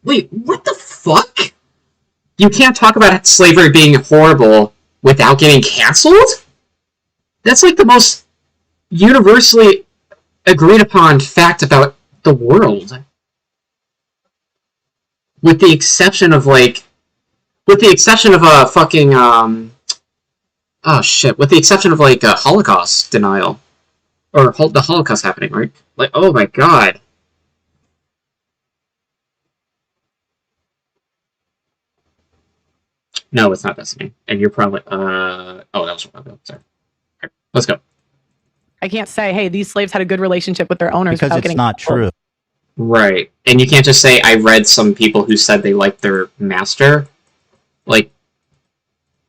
Wait, what the fuck? You can't talk about slavery being horrible without getting canceled? That's like the most universally agreed upon fact about the world. With the exception of a fucking, oh shit, with the exception of like a Holocaust denial. Or the Holocaust happening, right? Like, oh my god. No, it's not Destiny. And you're probably, oh, that was Robo. Sorry. Right, let's go.
I can't say, hey, these slaves had a good relationship with their owners.
Because it's not true.
Right. And you can't just say, I read some people who said they liked their master. Like,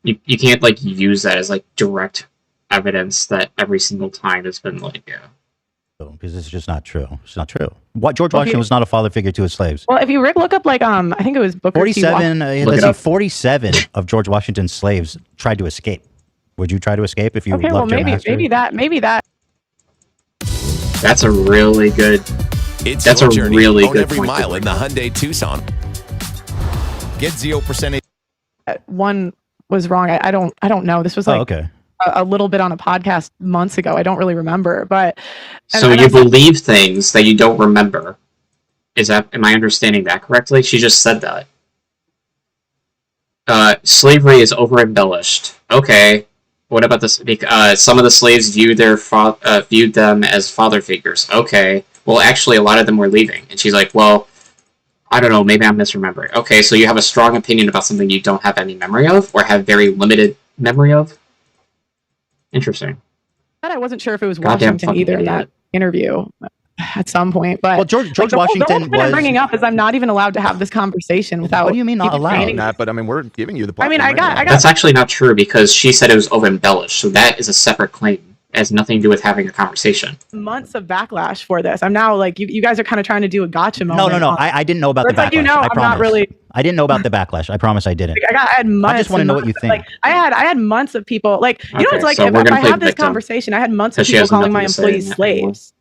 you can't, like, use that as, like, direct evidence that every single time it's been, like, yeah.
Because it's just not true. It's not true. George Washington was not a father figure to his slaves.
Well, if you look up, like, I think it was Booker
47, let's see, 47 of George Washington's slaves tried to escape. Would you try to escape if you loved your master?
Maybe that.
That's a really good.
That's a really good every mile in the Hyundai Tucson. Get 0%
one was wrong. I don't know. This was like
okay.
a little bit on a podcast months ago. I don't really remember, but
so you believe things that you don't remember. Am I understanding that correctly? She just said that. Slavery is over embellished. Okay. What about this? Some of the slaves viewed them as father figures. Okay. Well, actually, a lot of them were leaving. And she's like, well, I don't know, maybe I'm misremembering. Okay, so you have a strong opinion about something you don't have any memory of, or have very limited memory of? Interesting.
I wasn't sure if it was
Goddamn
Washington either in that interview at some point. But
well, George Washington
the whole thing I'm bringing up is I'm not even allowed to have this conversation without.
What do you mean not allowed?
That, but I mean, we're giving you the
I
platform.
mean, I got.
That's actually not true because she said it was over embellished, so that is a separate claim. It has nothing to do with having a conversation.
Months of backlash for this. I'm now like, you guys are kind of trying to do a gotcha moment.
No. I didn't know about the backlash. I promise.
Not really.
I didn't know about the backlash. I promise I didn't.
I had months.
I just want to know what you think.
Like, I had months of people like, you know, it's like
so
if I have this conversation, I had months of people calling my employees slaves.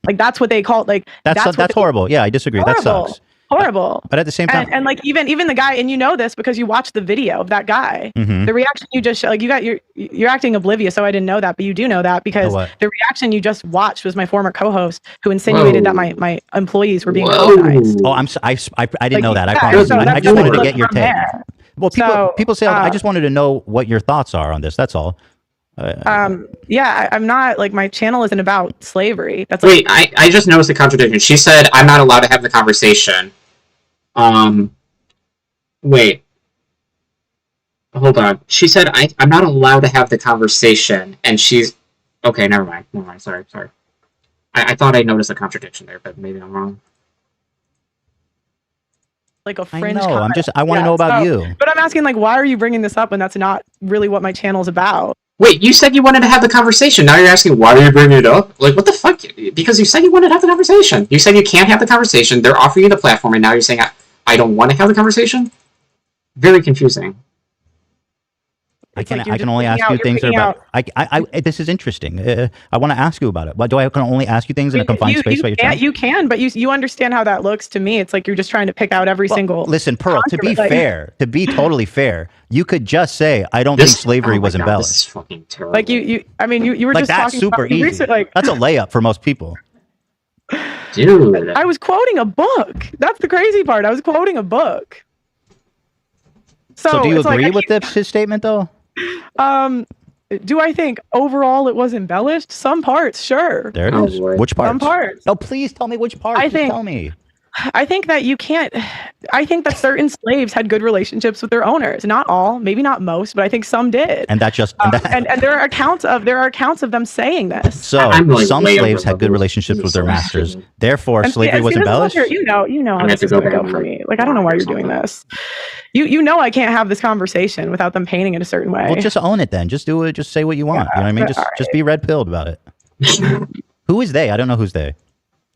Like that's what they call like.
That's horrible. Yeah, I disagree.
Horrible.
That sucks.
Horrible.
But at the same time,
and like even the guy, and you know this because you watched the video of that guy.
Mm-hmm.
The reaction you just like you're acting oblivious, so I didn't know that, but you do know that because the reaction you just watched was my former co-host who insinuated that my employees were being organized.
Oh, I didn't know that. I promise. I just wanted to get your take. Well, people say I just wanted to know what your thoughts are on this. That's all.
Yeah, I'm not like my channel isn't about slavery. That's
wait. I just noticed the contradiction. She said I'm not allowed to have the conversation. Wait. Hold on. She said I'm not allowed to have the conversation, and she's okay. Never mind. Sorry. I thought I noticed a contradiction there, but maybe I'm wrong.
Like a fringe.
I know. I want to know about you.
But I'm asking, like, why are you bringing this up when that's not really what my channel's about?
Wait, you said you wanted to have the conversation. Now you're asking why are you bringing it up? Like, what the fuck? Because you said you wanted to have the conversation. You said you can't have the conversation. They're offering you the platform, and now you're saying I don't want to have the conversation? Very confusing.
I can only ask you things about. This is interesting. I want to ask you about it. But I can only ask you things in a confined space?
You can, but you understand how that looks to me. It's like you're just trying to pick out every single.
Listen, Pearl. To be fair, to be totally fair, you could just say I don't think slavery was embellished.
This is fucking terrible.
Like I mean, you were
like
just
that's
talking
super
about
easy.
research, like,
that's a layup for most people.
Dude,
I was quoting a book. That's the crazy part. I was quoting a book.
So do you agree with his statement though?
Do I think overall it was embellished? Some parts, sure.
There it is. Which parts?
Some parts.
No, please tell me which parts. Tell me.
I think that you can't. I think that certain slaves had good relationships with their owners. Not all, maybe not most, but I think some did.
And that just
and there are accounts of them saying this.
So some slaves had good relationships with their masters. Therefore, slavery was embellished.
You know how this is going to go for me. Like I don't know why you're doing this. You know I can't have this conversation without them painting it a certain way.
Well, just own it then. Just do it. Just say what you want. You know what I mean? Just be red pilled about it. Who is they? I don't know who's they.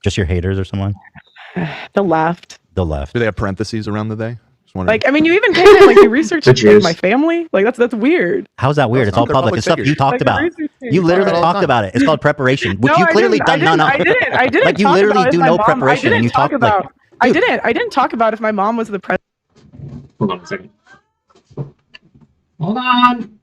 Just your haters or someone?
The left.
The left.
Do they have parentheses around the they?
Like, I mean, you even painted like you researched like, my family. Like that's weird.
How's that weird? It's all public. It's stuff you talked about. You literally talked about it. It's called preparation, which you clearly done none of.
I didn't.
Like you literally do no preparation, and you talk about.
I didn't talk about if my mom was the president.
Hold on a second. Hold on.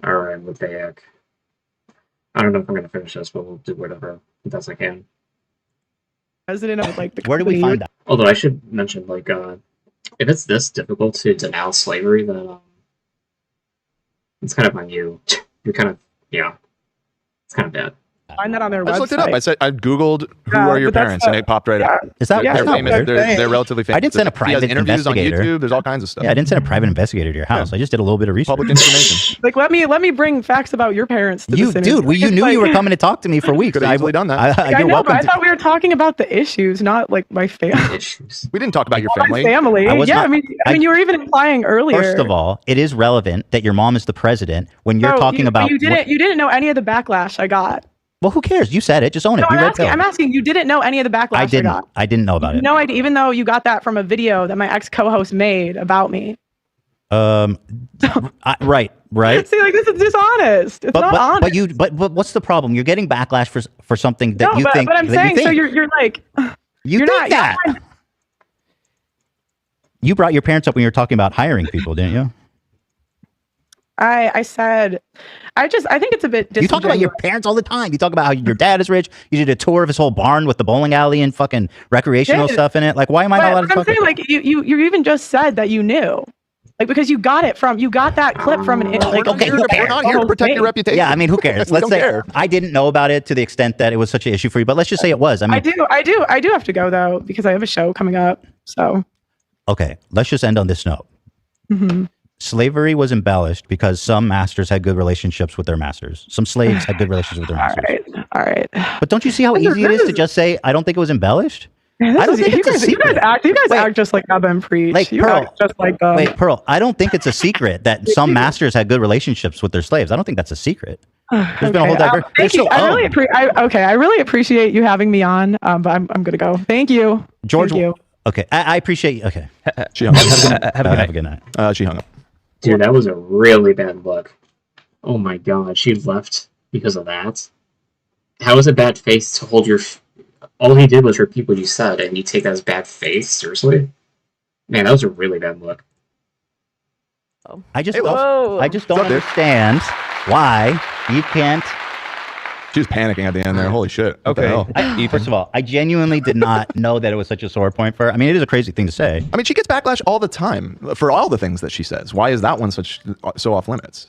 Alright, we're back. I don't know if I'm gonna finish this, but we'll do whatever the best I can.
President of like the
Where do we find that?
Although I should mention, like, if it's this difficult to denounce slavery, then it's kind of on you. You're kind of, yeah, it's kind of bad.
Find that on their website.
I just looked it up. I said I googled who are your parents, and it popped right up.
Is that
they're
that's
famous?
not weird?
They're relatively famous.
I didn't send a private
interviews
investigator.
on YouTube. There's all kinds of stuff.
Yeah, I didn't send a private investigator to your house. I just did a little bit of research.
Public information.
Like, let me bring facts about your parents to
You,
this interview.
dude, well, you knew you were coming to talk to me for weeks.
Could have easily done that.
I
You're
know,
welcome
but I
to.
thought we were talking about the issues, not like my family.
Issues.
We didn't talk about your
My
family.
family.
I was
Yeah,
not-
I mean, you were even implying earlier.
First of all, it is relevant that your mom is the president when you're
No,
talking about.
You didn't know any of the backlash I got.
Well, who cares? You said it. Just own it.
No,
Be red
I'm asking. You didn't know any of the backlash
I didn't.
got.
I didn't know about it.
No idea. Even though you got that from a video that my ex co-host made about me.
Right.
See, like, this is dishonest. It's not honest.
But what's the problem? You're getting backlash for something that you think.
But I'm
that
saying,
you
so
think.
you're like,
You
you're
think
not
that.
you're not-
You brought your parents up when you were talking about hiring people, didn't you?
I said, I think it's a bit.
You talk about your parents all the time. You talk about how your dad is rich. You did a tour of his whole barn with the bowling alley and fucking recreational stuff in it. Like, why am I not allowed to
I'm
talk
saying,
about
like, you even just said that you knew. Like, because you got that clip from an like,
okay,
we're not here to protect your reputation.
Yeah, I mean, who cares?
We
Let's
don't
say
care.
I didn't know about it to the extent that it was such an issue for you, but let's just say it was. I mean,
I do have to go though because I have a show coming up. So
okay, let's just end on this note.
Mm-hmm.
Slavery was embellished because some masters had good relationships with their masters. Some slaves had good relationships with their masters.
All right.
But don't you see how easy it is to just say, I don't think it was embellished?
I
don't think it's a secret.
You guys act just like Evan preach.
Like,
you
Pearl,
act just like them.
Wait, Pearl, I don't think it's a secret that some masters had good relationships with their slaves. I don't think that's a secret. There's been a whole
Okay, thank you. I really appreciate you having me on, but I'm going to go. Thank you.
George,
Thank you.
okay, I appreciate you. Okay.
She hung up.
Have a good night.
She hung up.
Dude, that was a really bad look. Oh my god, she left because of that? How is it bad faith to hold your... All he did was repeat what you said, and you take that as bad faith? Seriously? Man, that was a really bad look.
I just don't understand why you can't...
She was panicking at the end there. Holy shit. What the hell?
First of all, I genuinely did not know that it was such a sore point for her. I mean, it is a crazy thing to say.
I mean, she gets backlash all the time for all the things that she says. Why is that one so off limits?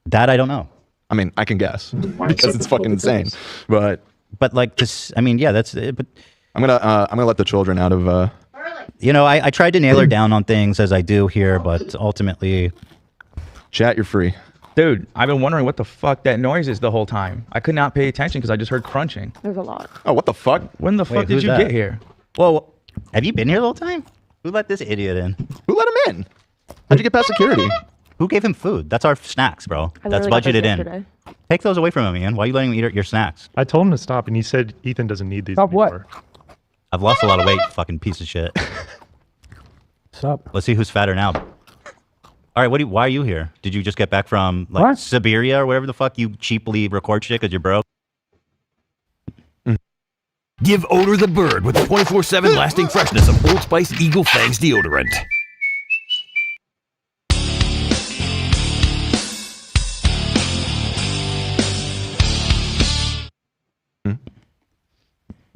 That I don't know.
I mean, I can guess because it's fucking insane. But
like this, I mean, yeah, that's it. But
I'm gonna let the children out of.
I tried to nail her down on things as I do here, but ultimately,
chat, you're free.
Dude, I've been wondering what the fuck that noise is the whole time. I could not pay attention because I just heard crunching.
There's a lot.
Oh, what the fuck?
When the fuck did you get here?
Well, have you been here the whole time? Who let this idiot in?
Who let him in? How'd you get past security?
Who gave him food? That's our snacks, bro. That's budgeted in. Take those away from him, Ian. Why are you letting him eat your snacks?
I told him to stop, and he said Ethan doesn't need these
Stop
anymore.
what?
I've lost a lot of weight, fucking piece of shit.
Stop.
Let's see who's fatter now. All right, why are you here? Did you just get back from like
What?
Siberia or whatever the fuck you cheaply record shit because you're broke?
Give odor the bird with the 24/7 lasting freshness of Old Spice Eagle Fangs deodorant.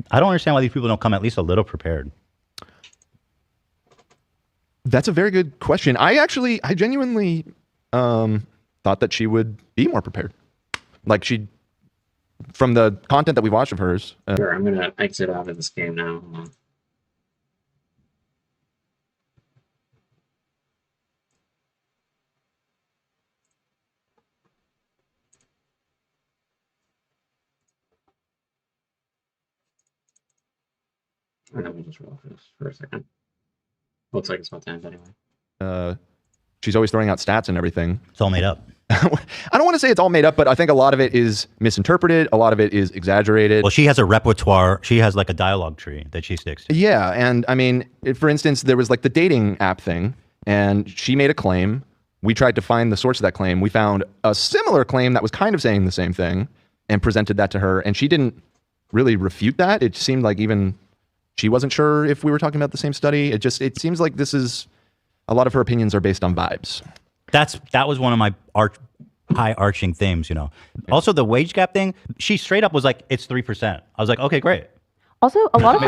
I don't understand why these people don't come at least a little prepared.
That's a very good question. I genuinely thought that she would be more prepared. Like from the content that we've watched of hers.
Sure, I'm gonna exit out of this game now. Hold on. And then we'll just roll this for a second. Looks like it's about to end anyway.
She's always throwing out stats and everything.
It's all made up.
I don't want to say it's all made up, but I think a lot of it is misinterpreted. A lot of it is exaggerated.
Well, she has a repertoire. She has like a dialogue tree that she sticks to.
Yeah, and I mean, for instance, there was like the dating app thing, and she made a claim. We tried to find the source of that claim. We found a similar claim that was kind of saying the same thing and presented that to her, and she didn't really refute that. It seemed like even she wasn't sure if we were talking about the same study. It seems like this is a lot of her opinions are based on vibes.
That was one of my high arching themes, you know. Also, the wage gap thing, she straight up was like, it's 3%. I was like, okay, great.
Also, a lot of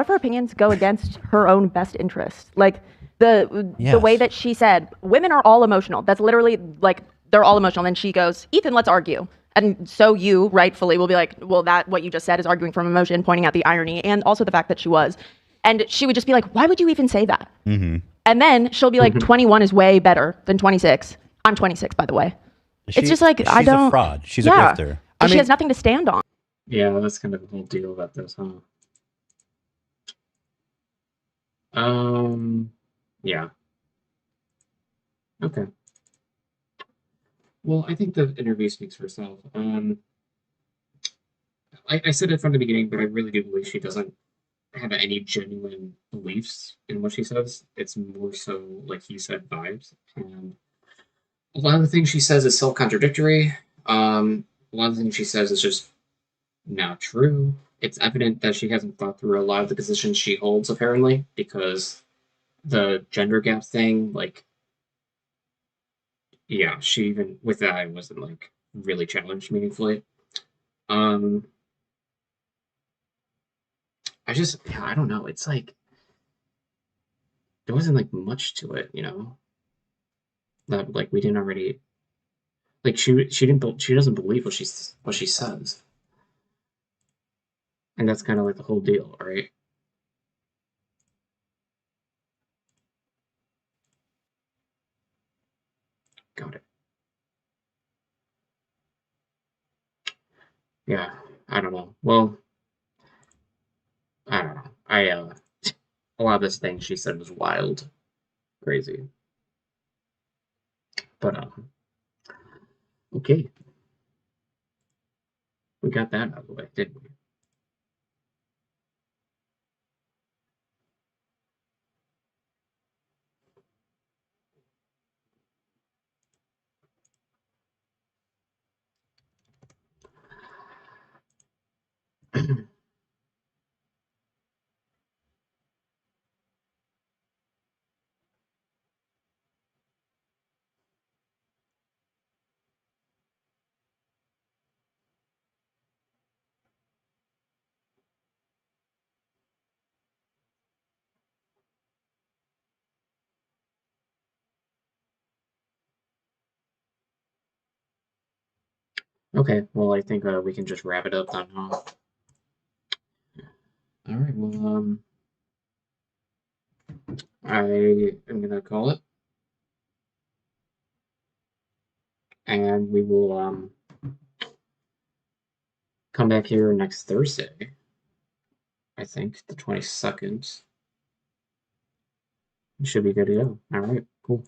her opinions go against her own best interest. Like the way that she said, women are all emotional. That's literally like they're all emotional. And then she goes, Ethan, let's argue. And so you rightfully will be like, well, that what you just said is arguing from emotion, pointing out the irony and also the fact that she was. And she would just be like, why would you even say that?
Mm-hmm.
And then she'll be like, 21 is way better than 26. I'm 26, by the way. It's just like, I don't.
She's a fraud. She's a grifter.
And she has nothing to stand on.
Yeah, that's kind of the whole deal about this, huh? Yeah. Okay. Well, I think the interview speaks for itself. I said it from the beginning, but I really do believe she doesn't have any genuine beliefs in what she says. It's more so, like you said, vibes. And a lot of the things she says is self-contradictory. A lot of the things she says is just not true. It's evident that she hasn't thought through a lot of the positions she holds, apparently, because the gender gap thing, like, yeah, she even, with that, I wasn't, like, really challenged meaningfully. I don't know. It's like, there wasn't, like, much to it, you know? That, like, we didn't already, like, she doesn't believe what she says. And that's kind of like the whole deal, right? Got it. Yeah, I don't know. Well, I don't know. A lot of this thing she said was wild, crazy. But, okay. We got that out of the way, didn't we? Okay, well, I think we can just wrap it up then, huh? All right, well, I am gonna call it, and we will come back here next Thursday. I think the 22nd. Should be good to go. All right, cool.